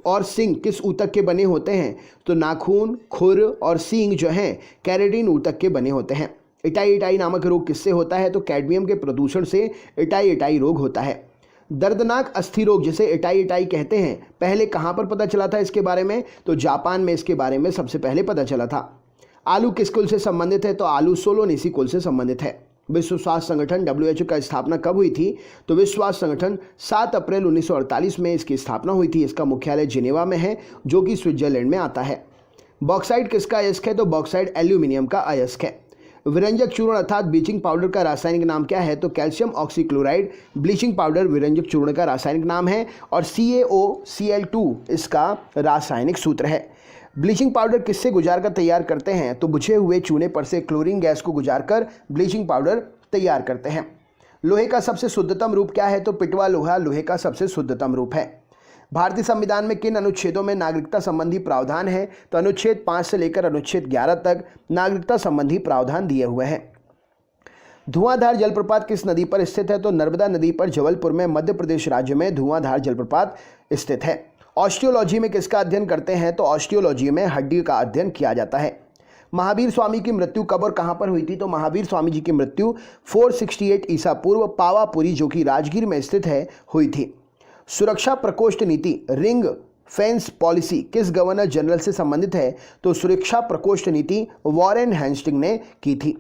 Speaker 1: और सींग किस ऊतक के बने होते हैं? तो नाखून, खुर और सींग जो हैं कैरेटिन ऊतक के बने होते हैं। इटाई नामक रोग किससे होता है? तो कैडमियम के प्रदूषण से इटाई रोग होता है। दर्दनाक अस्थि रोग जिसे इटाई कहते हैं पहले कहाँ पर पता चला था इसके बारे में? तो जापान में इसके बारे में सबसे पहले पता चला था। आलू किस कुल से संबंधित है? तो आलू सोलोनेसी कुल से संबंधित है। विश्व स्वास्थ्य संगठन WHO का स्थापना कब हुई थी? तो विश्व स्वास्थ्य संगठन 7 अप्रैल 1948 में इसकी स्थापना हुई थी। इसका मुख्यालय जिनेवा में है जो कि स्विट्जरलैंड में आता है। बॉक्साइट किसका अयस्क है? तो बॉक्साइट एल्यूमिनियम का अयस्क है। विरंजक चूर्ण अर्थात ब्लीचिंग पाउडर का रासायनिक नाम क्या है? तो कैल्शियम ऑक्सीक्लोराइड ब्लीचिंग पाउडर विरंजक चूर्ण का रासायनिक नाम है और CaOCl2 इसका रासायनिक सूत्र है। ब्लीचिंग पाउडर किससे गुजार कर तैयार करते हैं? तो बुझे हुए चूने पर से क्लोरीन गैस को गुजार कर ब्लीचिंग पाउडर तैयार करते हैं। लोहे का सबसे शुद्धतम रूप क्या है? तो पिटवा लोहा लोहे का सबसे शुद्धतम रूप है। भारतीय संविधान में किन अनुच्छेदों में नागरिकता संबंधी प्रावधान है? तो अनुच्छेद 5 से लेकर अनुच्छेद 11 तक नागरिकता संबंधी प्रावधान दिए हुए हैं। धुआंधार जलप्रपात किस नदी पर स्थित है? तो नर्मदा नदी पर जबलपुर में मध्य प्रदेश राज्य में धुआंधार जलप्रपात स्थित है। ऑस्टियोलॉजी में किसका अध्ययन करते हैं? तो ऑस्टियोलॉजी में हड्डी का अध्ययन किया जाता है। महावीर स्वामी की मृत्यु कब और कहां पर हुई थी? तो महावीर स्वामी जी की मृत्यु 468 ईसा पूर्व पावापुरी जो कि राजगीर में स्थित है हुई थी। सुरक्षा प्रकोष्ठ नीति रिंग फेंस पॉलिसी किस गवर्नर जनरल से संबंधित है? तो सुरक्षा प्रकोष्ठ नीति वॉरेन हेस्टिंग्स ने की थी।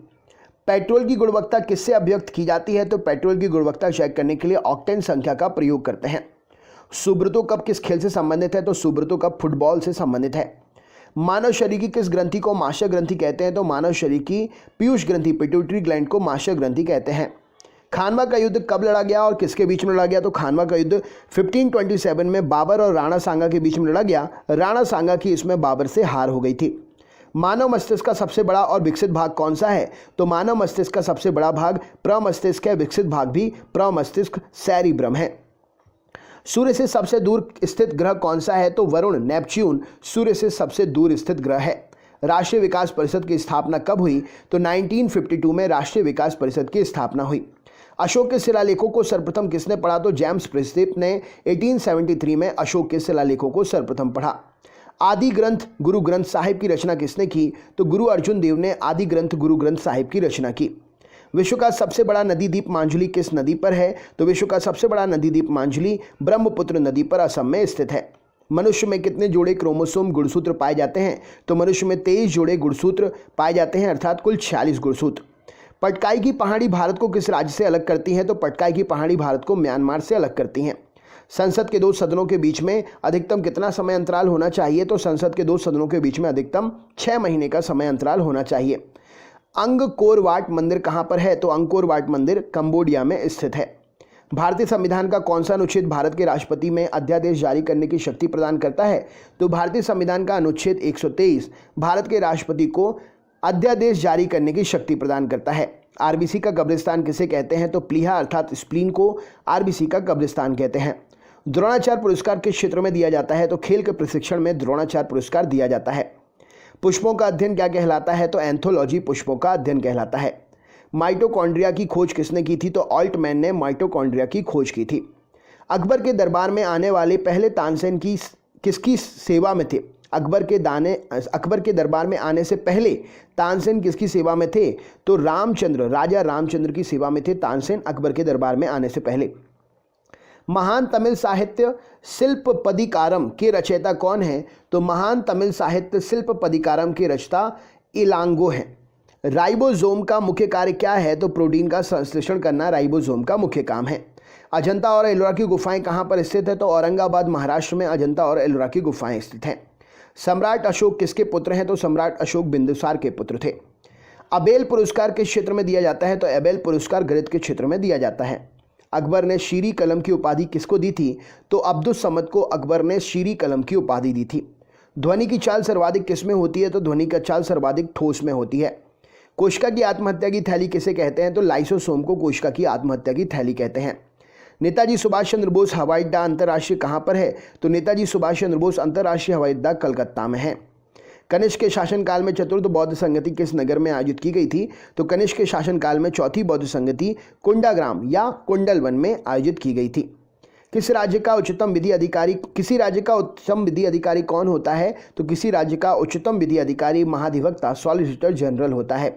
Speaker 1: पेट्रोल की गुणवत्ता किससे अभिव्यक्त की जाती है? तो पेट्रोल की गुणवत्ता चेक करने के लिए ऑक्टेन संख्या का प्रयोग करते हैं। सुब्रतो कप किस खेल से संबंधित है? तो सुब्रतो कप फुटबॉल से संबंधित है। मानव शरीर की किस ग्रंथि को माशय ग्रंथि कहते हैं? तो मानव शरीर की पीयूष ग्रंथि पिट्यूटरी ग्लैंड को माशय ग्रंथि कहते हैं। खानवा का युद्ध कब लड़ा गया और किसके बीच में लड़ा गया? तो खानवा का युद्ध 1527 में बाबर और राणा सांगा के बीच में लड़ा गया। राणा सांगा की इसमें बाबर से हार हो गई थी। मानव मस्तिष्क का सबसे बड़ा और विकसित भाग कौन सा है? तो मानव मस्तिष्क का सबसे बड़ा भाग प्रमस्तिष्क है, विकसित भाग भी प्रमस्तिष्क सेरिब्रम है। सूर्य से सबसे दूर स्थित ग्रह कौन सा है? तो वरुण नेपच्यून सूर्य से सबसे दूर स्थित ग्रह है। राष्ट्रीय विकास परिषद की स्थापना कब हुई? तो 1952 में राष्ट्रीय विकास परिषद की स्थापना हुई। अशोक के शिलालेखों को सर्वप्रथम किसने पढ़ा? तो जेम्स प्रिंसपिप ने 1873 में अशोक के शिलालेखों को सर्वप्रथम पढ़ा। आदि ग्रंथ गुरु ग्रंथ साहिब की रचना किसने की? तो गुरु अर्जुन देव ने आदि ग्रंथ गुरु ग्रंथ साहिब की रचना की। विश्व का सबसे बड़ा नदी द्वीप मांजुली किस नदी पर है? तो विश्व का सबसे बड़ा नदी द्वीप मांजुली ब्रह्मपुत्र नदी पर असम में स्थित है। मनुष्य में कितने जोड़े क्रोमोसोम गुणसूत्र पाए जाते हैं? तो मनुष्य में 23 जोड़े गुणसूत्र पाए जाते हैं अर्थात कुल 46 गुणसूत्र। पटकाई की पहाड़ी भारत को किस राज्य से अलग करती हैं? तो पटकाई की पहाड़ी भारत को म्यांमार से अलग करती हैं। संसद के दो सदनों के बीच में अधिकतम कितना समय अंतराल होना चाहिए? तो संसद के दो सदनों के बीच में अधिकतम 6 महीने का समय अंतराल होना चाहिए। अंगकोर वाट मंदिर कहाँ पर है? तो अंगकोर वाट मंदिर कंबोडिया में स्थित है। भारतीय संविधान का कौन सा अनुच्छेद भारत के राष्ट्रपति में अध्यादेश जारी करने की शक्ति प्रदान करता है? तो भारतीय संविधान का अनुच्छेद 123 भारत के राष्ट्रपति को अध्यादेश जारी करने की शक्ति प्रदान करता है। आरबीसी का कब्रिस्तान किसे कहते हैं? तो प्लीहा अर्थात स्प्लीन को आरबीसी का कब्रिस्तान कहते हैं। द्रोणाचार्य पुरस्कार किस क्षेत्र में दिया जाता है? तो खेल के प्रशिक्षण में द्रोणाचार्य पुरस्कार दिया जाता है। पुष्पों का अध्ययन क्या कहलाता है? तो एंथोलॉजी पुष्पों का अध्ययन कहलाता है। माइटोकॉन्ड्रिया की खोज किसने की थी? तो ऑल्टमैन ने माइटोकॉन्ड्रिया की खोज की थी। अकबर के दरबार में आने वाले पहले तानसेन की किसकी सेवा में थे? अकबर के दरबार में आने से पहले तानसेन किसकी सेवा में थे? तो राजा रामचंद्र की सेवा में थे तानसेन अकबर के दरबार में आने से पहले। महान तमिल साहित्य शिल्पपदिकारम के रचयिता कौन है? तो महान तमिल साहित्य शिल्पपदिकारम के रचयिता इलांगो हैं। राइबोसोम का मुख्य कार्य क्या है? तो प्रोटीन का संश्लेषण करना राइबोसोम का मुख्य काम है। अजंता और एलोरा की गुफाएं कहाँ पर स्थित है? तो औरंगाबाद महाराष्ट्र में अजंता और एलोरा की गुफाएं स्थित हैं। सम्राट अशोक किसके पुत्र हैं? तो सम्राट अशोक बिंदुसार के पुत्र थे। अबेल पुरस्कार किस क्षेत्र में दिया जाता है? तो अबेल पुरस्कार गणित के क्षेत्र में दिया जाता है। अकबर ने शीरी कलम की उपाधि किसको दी थी? तो अब्दुस समद को अकबर ने शीरी कलम की उपाधि दी थी। ध्वनि की चाल सर्वाधिक किस में होती है? तो ध्वनि का चाल सर्वाधिक ठोस में होती है। कोशिका की आत्महत्या की थैली किसे कहते हैं? तो लाइसोसोम को कोशिका की आत्महत्या की थैली कहते हैं। नेताजी सुभाष चंद्र बोस हवाई अड्डा अंतर्राष्ट्रीय कहाँ पर है? तो नेताजी सुभाष चंद्र बोस अंतर्राष्ट्रीय हवाई अड्डा कलकत्ता में है। कनिष्क के शासनकाल में चतुर्थ बौद्ध संगति किस नगर में आयोजित की गई थी? तो कनिष्क के शासनकाल में चौथी बौद्ध संगति कुंडाग्राम या कुंडलवन में आयोजित की गई थी। किसी राज्य का उच्चतम विधि अधिकारी कौन होता है? तो किसी राज्य का उच्चतम विधि अधिकारी महाधिवक्ता सॉलिसिटर जनरल होता है।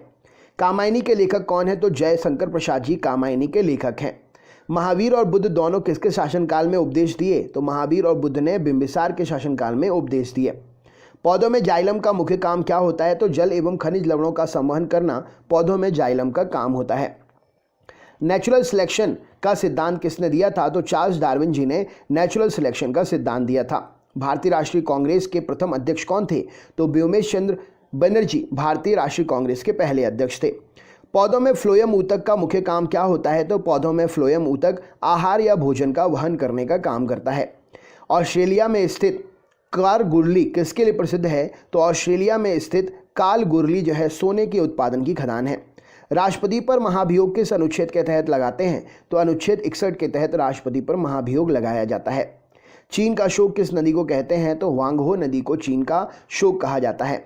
Speaker 1: कामायनी के लेखक कौन है? तो जयशंकर प्रसाद जी कामायनी के लेखक हैं। महावीर और बुद्ध दोनों किसके शासनकाल में उपदेश दिए? तो महावीर और बुद्ध ने बिंबिसार के शासनकाल में उपदेश दिए। पौधों में जाइलम का मुख्य काम क्या होता है? तो जल एवं खनिज लवणों का संवहन करना पौधों में जाइलम का काम होता है। नेचुरल सिलेक्शन का सिद्धांत किसने दिया था? तो चार्ल्स डार्विन जी ने नेचुरल सिलेक्शन का सिद्धांत दिया था। भारतीय राष्ट्रीय कांग्रेस के प्रथम अध्यक्ष कौन थे? तो व्योमेश चंद्र बनर्जी भारतीय राष्ट्रीय कांग्रेस के पहले अध्यक्ष थे। पौधों में फ्लोएम ऊतक का मुख्य काम क्या होता है? तो पौधों में फ्लोएम ऊतक आहार या भोजन का वहन करने का काम करता है। ऑस्ट्रेलिया में स्थित कारगुरली किसके लिए प्रसिद्ध है? तो ऑस्ट्रेलिया में स्थित कालगुरली जो है सोने के उत्पादन की खदान है। राष्ट्रपति पर महाभियोग किस अनुच्छेद के तहत लगाते हैं? तो अनुच्छेद 61 के तहत राष्ट्रपति पर महाभियोग लगाया जाता है। चीन का शोक किस नदी को कहते हैं? तो वांगहो नदी को चीन का शोक कहा जाता है।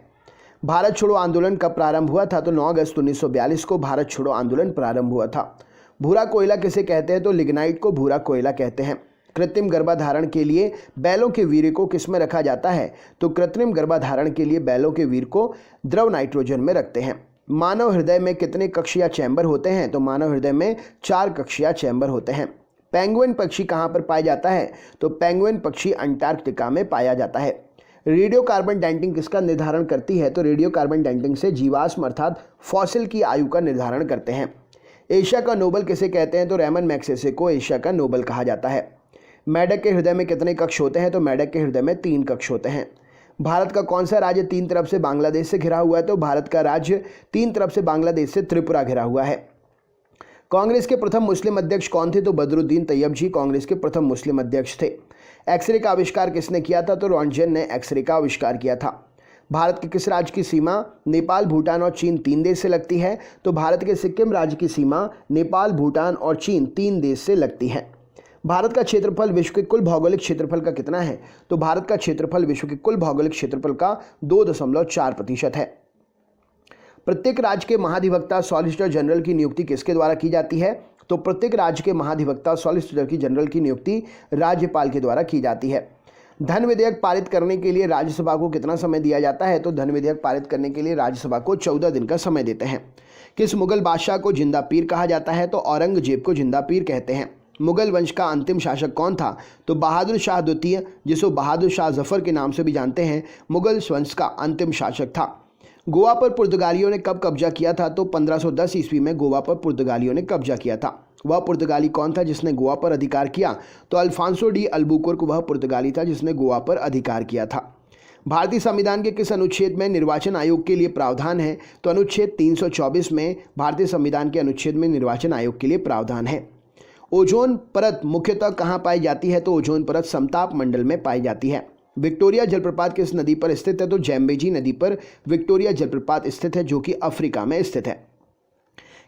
Speaker 1: भारत छोड़ो आंदोलन कब प्रारंभ हुआ था? तो 9 अगस्त 1942 को भारत छोड़ो आंदोलन प्रारंभ हुआ था। भूरा कोयला किसे कहते हैं? तो लिग्नाइट को भूरा कोयला कहते हैं। कृत्रिम गर्भाधारण के लिए बैलों के वीर्य को किस में रखा जाता है? तो कृत्रिम गर्भाधारण के लिए बैलों के वीर्य को द्रव नाइट्रोजन में रखते हैं। मानव हृदय में कितने कक्ष या चैम्बर होते हैं? तो मानव हृदय में 4 कक्ष या चैम्बर होते हैं। पेंगुइन पक्षी कहाँ पर पाया जाता है? तो पेंगुइन पक्षी अंटार्कटिका में पाया जाता है। रेडियो कार्बन डेटिंग किसका निर्धारण करती है? तो रेडियो कार्बन डेटिंग से जीवाश्म अर्थात फॉसिल की आयु का निर्धारण करते हैं। एशिया का नोबल किसे कहते हैं? तो रेमन मैग्सेसे को एशिया का नोबल कहा जाता है। मेढक के हृदय में कितने कक्ष होते हैं? तो मेढक के हृदय में 3 कक्ष होते हैं। भारत का कौन सा राज्य 3 तरफ से बांग्लादेश से घिरा हुआ है? तो भारत का राज्य 3 तरफ से बांग्लादेश से त्रिपुरा घिरा हुआ है। कांग्रेस के प्रथम मुस्लिम अध्यक्ष कौन थे? तो बदरुद्दीन तैयब जी कांग्रेस के प्रथम मुस्लिम अध्यक्ष थे। एक्सरे का आविष्कार किसने किया था? तो रॉन्टगेन ने एक्सरे का आविष्कार किया था। भारत के किस राज्य की सीमा नेपाल, भूटान और चीन 3 देश से लगती है? तो भारत के सिक्किम राज्य की सीमा नेपाल, भूटान और चीन 3 देश से लगती है। भारत का क्षेत्रफल विश्व के कुल भौगोलिक क्षेत्रफल का कितना है? तो भारत का क्षेत्रफल विश्व के कुल भौगोलिक क्षेत्रफल का 2.4% है। प्रत्येक राज्य के महाधिवक्ता सॉलिसिटर जनरल की नियुक्ति किसके द्वारा की जाती है? तो प्रत्येक राज्य के महाधिवक्ता सॉलिसिटर जनरल की नियुक्ति राज्यपाल के द्वारा की जाती है। धन विधेयक पारित करने के लिए राज्यसभा को कितना समय दिया जाता है? तो धन विधेयक पारित करने के लिए राज्यसभा को 14 दिन का समय देते हैं। किस मुगल बादशाह को जिंदा पीर कहा जाता है? तो औरंगजेब को जिंदा पीर कहते हैं। मुगल वंश का अंतिम शासक कौन था? तो बहादुर शाह द्वितीय, जिसको बहादुर शाह जफर के नाम से भी जानते हैं, मुगल वंश का अंतिम शासक था। गोवा पर पुर्तगालियों ने कब कब्जा किया था? तो 1510 ईस्वी में गोवा पर पुर्तगालियों ने कब्जा किया था। वह पुर्तगाली कौन था जिसने गोवा पर अधिकार किया? तो अल्फांसो डी अल्बुकुर्क वह पुर्तगाली था जिसने गोवा पर अधिकार किया था। भारतीय संविधान के किस अनुच्छेद में निर्वाचन आयोग के लिए प्रावधान है? तो अनुच्छेद 324 में भारतीय संविधान के अनुच्छेद में निर्वाचन आयोग के लिए प्रावधान है। ओजोन परत मुख्यतः कहाँ पाई जाती है? तो ओजोन परत समताप मंडल में पाई जाती है। विक्टोरिया जलप्रपात किस नदी पर स्थित है? तो जैम्बेजी नदी पर विक्टोरिया जलप्रपात स्थित है जो कि अफ्रीका में स्थित है।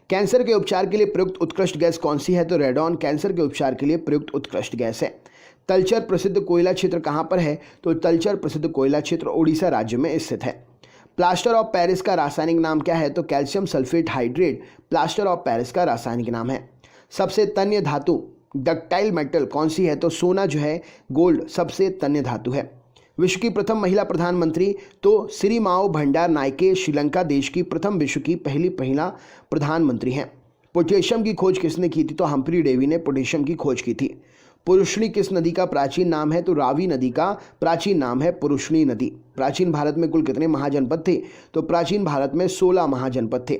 Speaker 1: कैंसर के उपचार के लिए प्रयुक्त उत्कृष्ट गैस कौन सी है? तो रेडॉन कैंसर के उपचार के लिए प्रयुक्त उत्कृष्ट गैस है। तलचर प्रसिद्ध कोयला क्षेत्र कहाँ पर है? तो तलचर प्रसिद्ध कोयला क्षेत्र ओडिशा राज्य में स्थित है। प्लास्टर ऑफ पेरिस का रासायनिक नाम क्या है? तो calcium sulphate hydrate plaster of Paris का रासायनिक नाम है। सबसे तन्य धातु डक्टाइल मेटल कौन सी है? तो सोना जो है गोल्ड सबसे तन्य धातु है। विश्व की प्रथम महिला प्रधानमंत्री? तो सिरिमाओ भंडार नायके श्रीलंका देश की प्रथम विश्व की पहली महिला प्रधानमंत्री हैं। पोटेशियम की खोज किसने की थी? तो हम्फ्री डेवी ने पोटेशियम की खोज की थी। पुरुषनी किस नदी का प्राचीन नाम है? तो रावी नदी का प्राचीन नाम है पुरुषनी नदी। प्राचीन भारत में कुल कितने महाजनपद थे? तो प्राचीन भारत में 16 महाजनपद थे।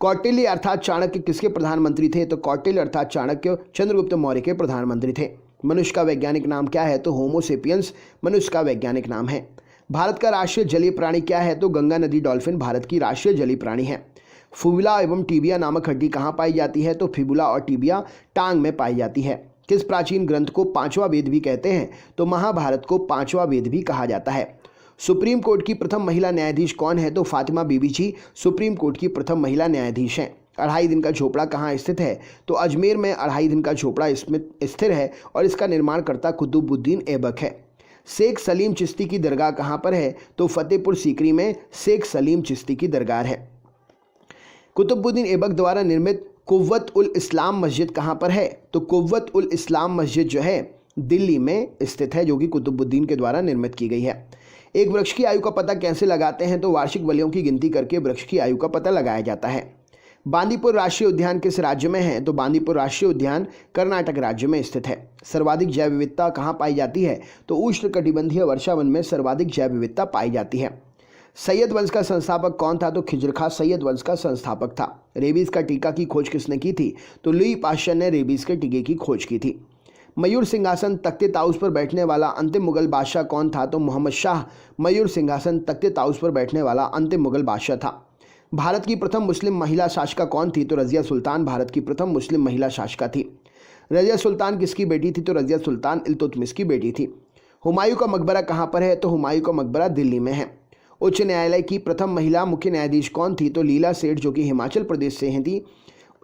Speaker 1: कौटिल्य अर्थात चाणक्य किसके प्रधानमंत्री थे? तो कौटिल्य अर्थात चाणक्य चंद्रगुप्त मौर्य के प्रधानमंत्री थे। मनुष्य का वैज्ञानिक नाम क्या है? तो होमो सेपियंस मनुष्य का वैज्ञानिक नाम है। भारत का राष्ट्रीय जलीय प्राणी क्या है? तो गंगा नदी डॉल्फिन भारत की राष्ट्रीय जलीय प्राणी है। फिबुला एवं टिबिया नामक हड्डी कहाँ पाई जाती है? तो फिबुला और टिबिया टांग में पाई जाती है। किस प्राचीन ग्रंथ को पांचवा वेद भी कहते हैं? तो महाभारत को पांचवा वेद भी कहा जाता है। सुप्रीम कोर्ट की प्रथम महिला न्यायाधीश कौन है? तो फातिमा बीबी जी सुप्रीम कोर्ट की प्रथम महिला न्यायाधीश हैं। 2.5 दिन का झोपड़ा कहाँ स्थित है? तो अजमेर में 2.5 दिन का झोपड़ा इसमें स्थिर है और इसका निर्माणकर्ता कुतुबुद्दीन ऐबक है। शेख सलीम चिश्ती की दरगाह कहाँ पर है? तो फतेहपुर सीकरी में शेख सलीम चिश्ती की दरगाह है। कुतुबुद्दीन ऐबक द्वारा निर्मित कुव्वत उल इस्लाम मस्जिद कहाँ पर है? तो कुव्वत उल इस्लाम मस्जिद जो है दिल्ली में स्थित है जो कि कुतुबुद्दीन के द्वारा निर्मित की गई है। एक वृक्ष की आयु का पता कैसे लगाते हैं? तो वार्षिक वलयों की गिनती करके वृक्ष की आयु का पता लगाया जाता है। बांदीपुर राष्ट्रीय उद्यान किस राज्य में है? तो बांदीपुर राष्ट्रीय उद्यान कर्नाटक राज्य में स्थित है। सर्वाधिक जैव विविधता कहाँ पाई जाती है? तो उष्णकटिबंधीय वर्षावन में सर्वाधिक जैव विविधता पाई जाती है। सैयद वंश का संस्थापक कौन था? तो खिजर खां सैयद वंश का संस्थापक था। रेबीज का टीका की खोज किसने की थी? तो लुई पाश्चर ने रेबीज के टीके की खोज की थी। मयूर सिंहासन तख्ते ताउस पर बैठने वाला अंतिम मुगल बादशाह कौन था? तो मोहम्मद शाह मयूर सिंहासन तख्ते ताउस पर बैठने वाला अंतिम मुगल बादशाह था। भारत की प्रथम मुस्लिम महिला शासिका कौन थी? तो रजिया सुल्तान भारत की प्रथम मुस्लिम महिला शासिका थी। रजिया सुल्तान किसकी बेटी थी? तो रजिया सुल्तान इल्तुतमिश की बेटी थी। हुमायूं का मकबरा कहाँ पर है? तो हुमायूं का मकबरा दिल्ली में है। उच्च न्यायालय की प्रथम महिला मुख्य न्यायाधीश कौन थी? तो लीला सेठ जो कि हिमाचल प्रदेश से थी,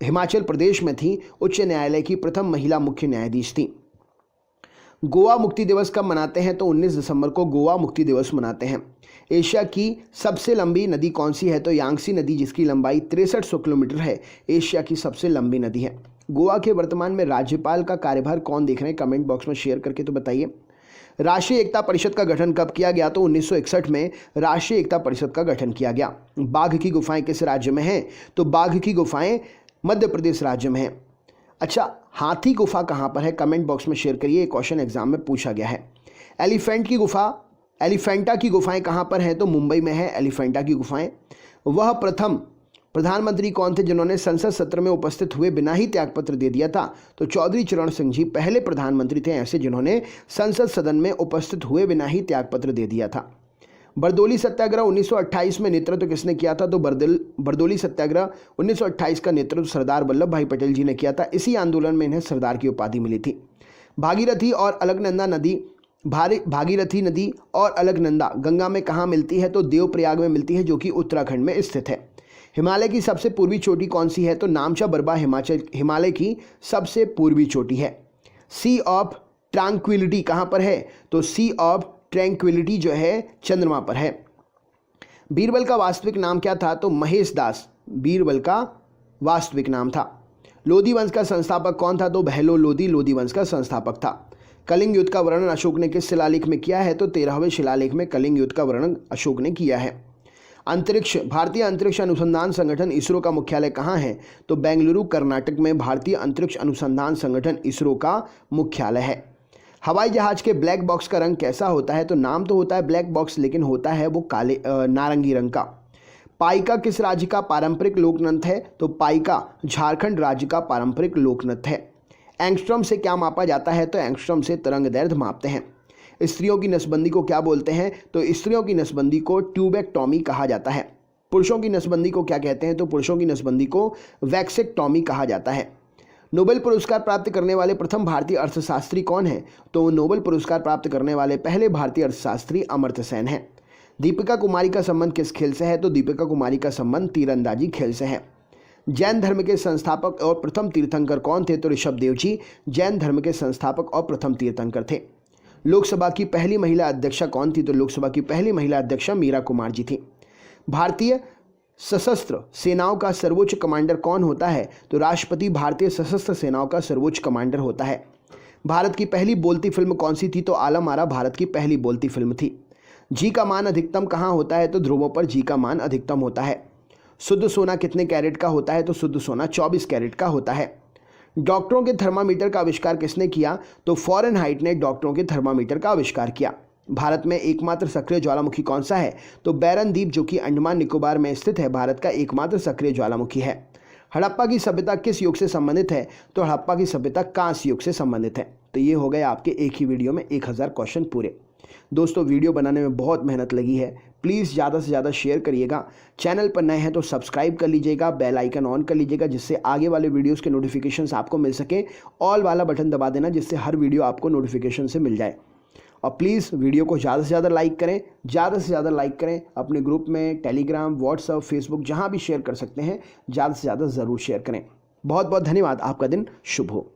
Speaker 1: हिमाचल प्रदेश में थी। उच्च न्यायालय की प्रथम महिला मुख्य न्यायाधीश थी। गोवा मुक्ति दिवस कब मनाते हैं? तो 19 दिसंबर को गोवा मुक्ति दिवस मनाते हैं। एशिया की सबसे लंबी नदी कौन सी है? तो यांगसी नदी जिसकी लंबाई 6300 किलोमीटर है एशिया की सबसे लंबी नदी है। गोवा के वर्तमान में राज्यपाल का कार्यभार कौन देख रहे हैं? कमेंट बॉक्स में शेयर करके तो बताइए। राष्ट्रीय एकता परिषद का गठन कब किया गया? तो 1961 में राष्ट्रीय एकता परिषद का गठन किया गया। बाघ की गुफाएं किस राज्य में हैं? तो बाघ की गुफाएं मध्य प्रदेश राज्य में हैं। अच्छा, हाथी गुफा कहाँ पर है? कमेंट बॉक्स में शेयर करिए, क्वेश्चन एग्जाम में पूछा गया है। एलिफेंटा की गुफाएं कहाँ पर हैं? तो मुंबई में है एलिफेंटा की गुफाएं। वह प्रथम प्रधानमंत्री कौन थे जिन्होंने संसद सत्र में उपस्थित हुए बिना ही त्यागपत्र दे दिया था? तो चौधरी चरण सिंह जी पहले प्रधानमंत्री थे ऐसे जिन्होंने संसद सदन में उपस्थित हुए बिना ही त्यागपत्र दे दिया था। बरदोली सत्याग्रह 1928 में नेतृत्व किसने किया था? तो बरदोली सत्याग्रह 1928 का नेतृत्व सरदार वल्लभ भाई पटेल जी ने किया था। इसी आंदोलन में इन्हें सरदार की उपाधि मिली थी। भागीरथी नदी और अलकनंदा गंगा में कहाँ मिलती है? तो देवप्रयाग में मिलती है जो कि उत्तराखंड में स्थित है। हिमालय की सबसे पूर्वी चोटी कौन सी है? तो नामचा बरबा हिमालय की सबसे पूर्वी चोटी है। सी ऑफ ट्रैंक्विलिटी कहाँ पर है? तो सी ऑफ ट्रैंक्विलिटी जो है चंद्रमा पर है। बीरबल का वास्तविक नाम क्या था? तो महेश दास बीरबल का वास्तविक नाम था। लोधी वंश का संस्थापक कौन था? तो बहलो लोधी लोधी वंश का संस्थापक था। कलिंग युद्ध का वर्णन अशोक ने किस शिलालेख में किया है? तो 13वें शिलालेख में कलिंग युद्ध का वर्णन अशोक ने किया है। भारतीय अंतरिक्ष अनुसंधान संगठन इसरो का मुख्यालय कहाँ है? तो बेंगलुरु कर्नाटक में भारतीय अंतरिक्ष अनुसंधान संगठन इसरो का मुख्यालय है। हवाई जहाज के ब्लैक बॉक्स का रंग कैसा होता है? तो नाम तो होता है ब्लैक बॉक्स लेकिन होता है वो काले नारंगी रंग का। पाइका किस राज्य का पारंपरिक लोक नृत्य है? तो पाइका झारखंड राज्य का पारंपरिक लोक नृत्य है। एंगस्ट्रॉम से क्या मापा जाता है? तो एंगस्ट्रॉम से तरंग दैर्ध्य मापते हैं। स्त्रियों की नसबंदी को क्या बोलते हैं? तो स्त्रियों की नसबंदी को ट्यूबेक्टॉमी कहा जाता है। पुरुषों की नसबंदी को क्या कहते हैं? तो पुरुषों की नसबंदी को वैक्सेक्टॉमी कहा जाता है। नोबेल पुरस्कार प्राप्त करने वाले प्रथम भारतीय अर्थशास्त्री कौन है? तो नोबेल पुरस्कार प्राप्त करने वाले पहले भारतीय अर्थशास्त्री अमर्त्य सेन हैं। दीपिका कुमारी का संबंध किस खेल से है? तो दीपिका कुमारी का संबंध तीरंदाजी खेल से है। जैन धर्म के संस्थापक और प्रथम तीर्थंकर कौन थे? तो ऋषभदेव जी जैन धर्म के संस्थापक और प्रथम तीर्थंकर थे। लोकसभा की पहली महिला अध्यक्षा कौन थी? तो लोकसभा की पहली महिला अध्यक्षा मीरा कुमार जी थी। भारतीय सशस्त्र सेनाओं का सर्वोच्च कमांडर कौन होता है? तो राष्ट्रपति भारतीय सशस्त्र सेनाओं का सर्वोच्च कमांडर होता है। भारत की पहली बोलती फिल्म कौन सी थी? तो आलम आरा भारत की पहली बोलती फिल्म थी। जी का मान अधिकतम कहाँ होता है? तो ध्रुवों पर जी का मान अधिकतम होता है। शुद्ध सोना कितने कैरेट का होता है? तो शुद्ध सोना 24 कैरेट का होता है। डॉक्टरों के थर्मामीटर का आविष्कार किसने किया? तो फ़ारेनहाइट ने डॉक्टरों के थर्मामीटर का आविष्कार किया। भारत में एकमात्र सक्रिय ज्वालामुखी कौन सा है? तो बैरन द्वीप जो कि अंडमान निकोबार में स्थित है, भारत का एकमात्र सक्रिय ज्वालामुखी है। हड़प्पा की सभ्यता किस युग से संबंधित है? तो हड़प्पा की सभ्यता कांस्य युग से संबंधित है। तो ये हो गए आपके एक ही वीडियो में 1000 क्वेश्चन पूरे। दोस्तों वीडियो बनाने में बहुत मेहनत लगी है, प्लीज़ ज़्यादा से ज़्यादा शेयर करिएगा। चैनल पर नए हैं तो सब्सक्राइब कर लीजिएगा, बेल आइकन ऑन कर लीजिएगा जिससे आगे वाले वीडियोस के नोटिफिकेशंस आपको मिल सके। ऑल वाला बटन दबा देना जिससे हर वीडियो आपको नोटिफिकेशन से मिल जाए। और प्लीज़ वीडियो को ज़्यादा से ज़्यादा लाइक करें, ज़्यादा से ज़्यादा लाइक करें। अपने ग्रुप में टेलीग्राम, व्हाट्सएप, फेसबुक जहाँ भी शेयर कर सकते हैं ज़्यादा से ज़्यादा ज़रूर शेयर करें। बहुत बहुत धन्यवाद। आपका दिन शुभ हो।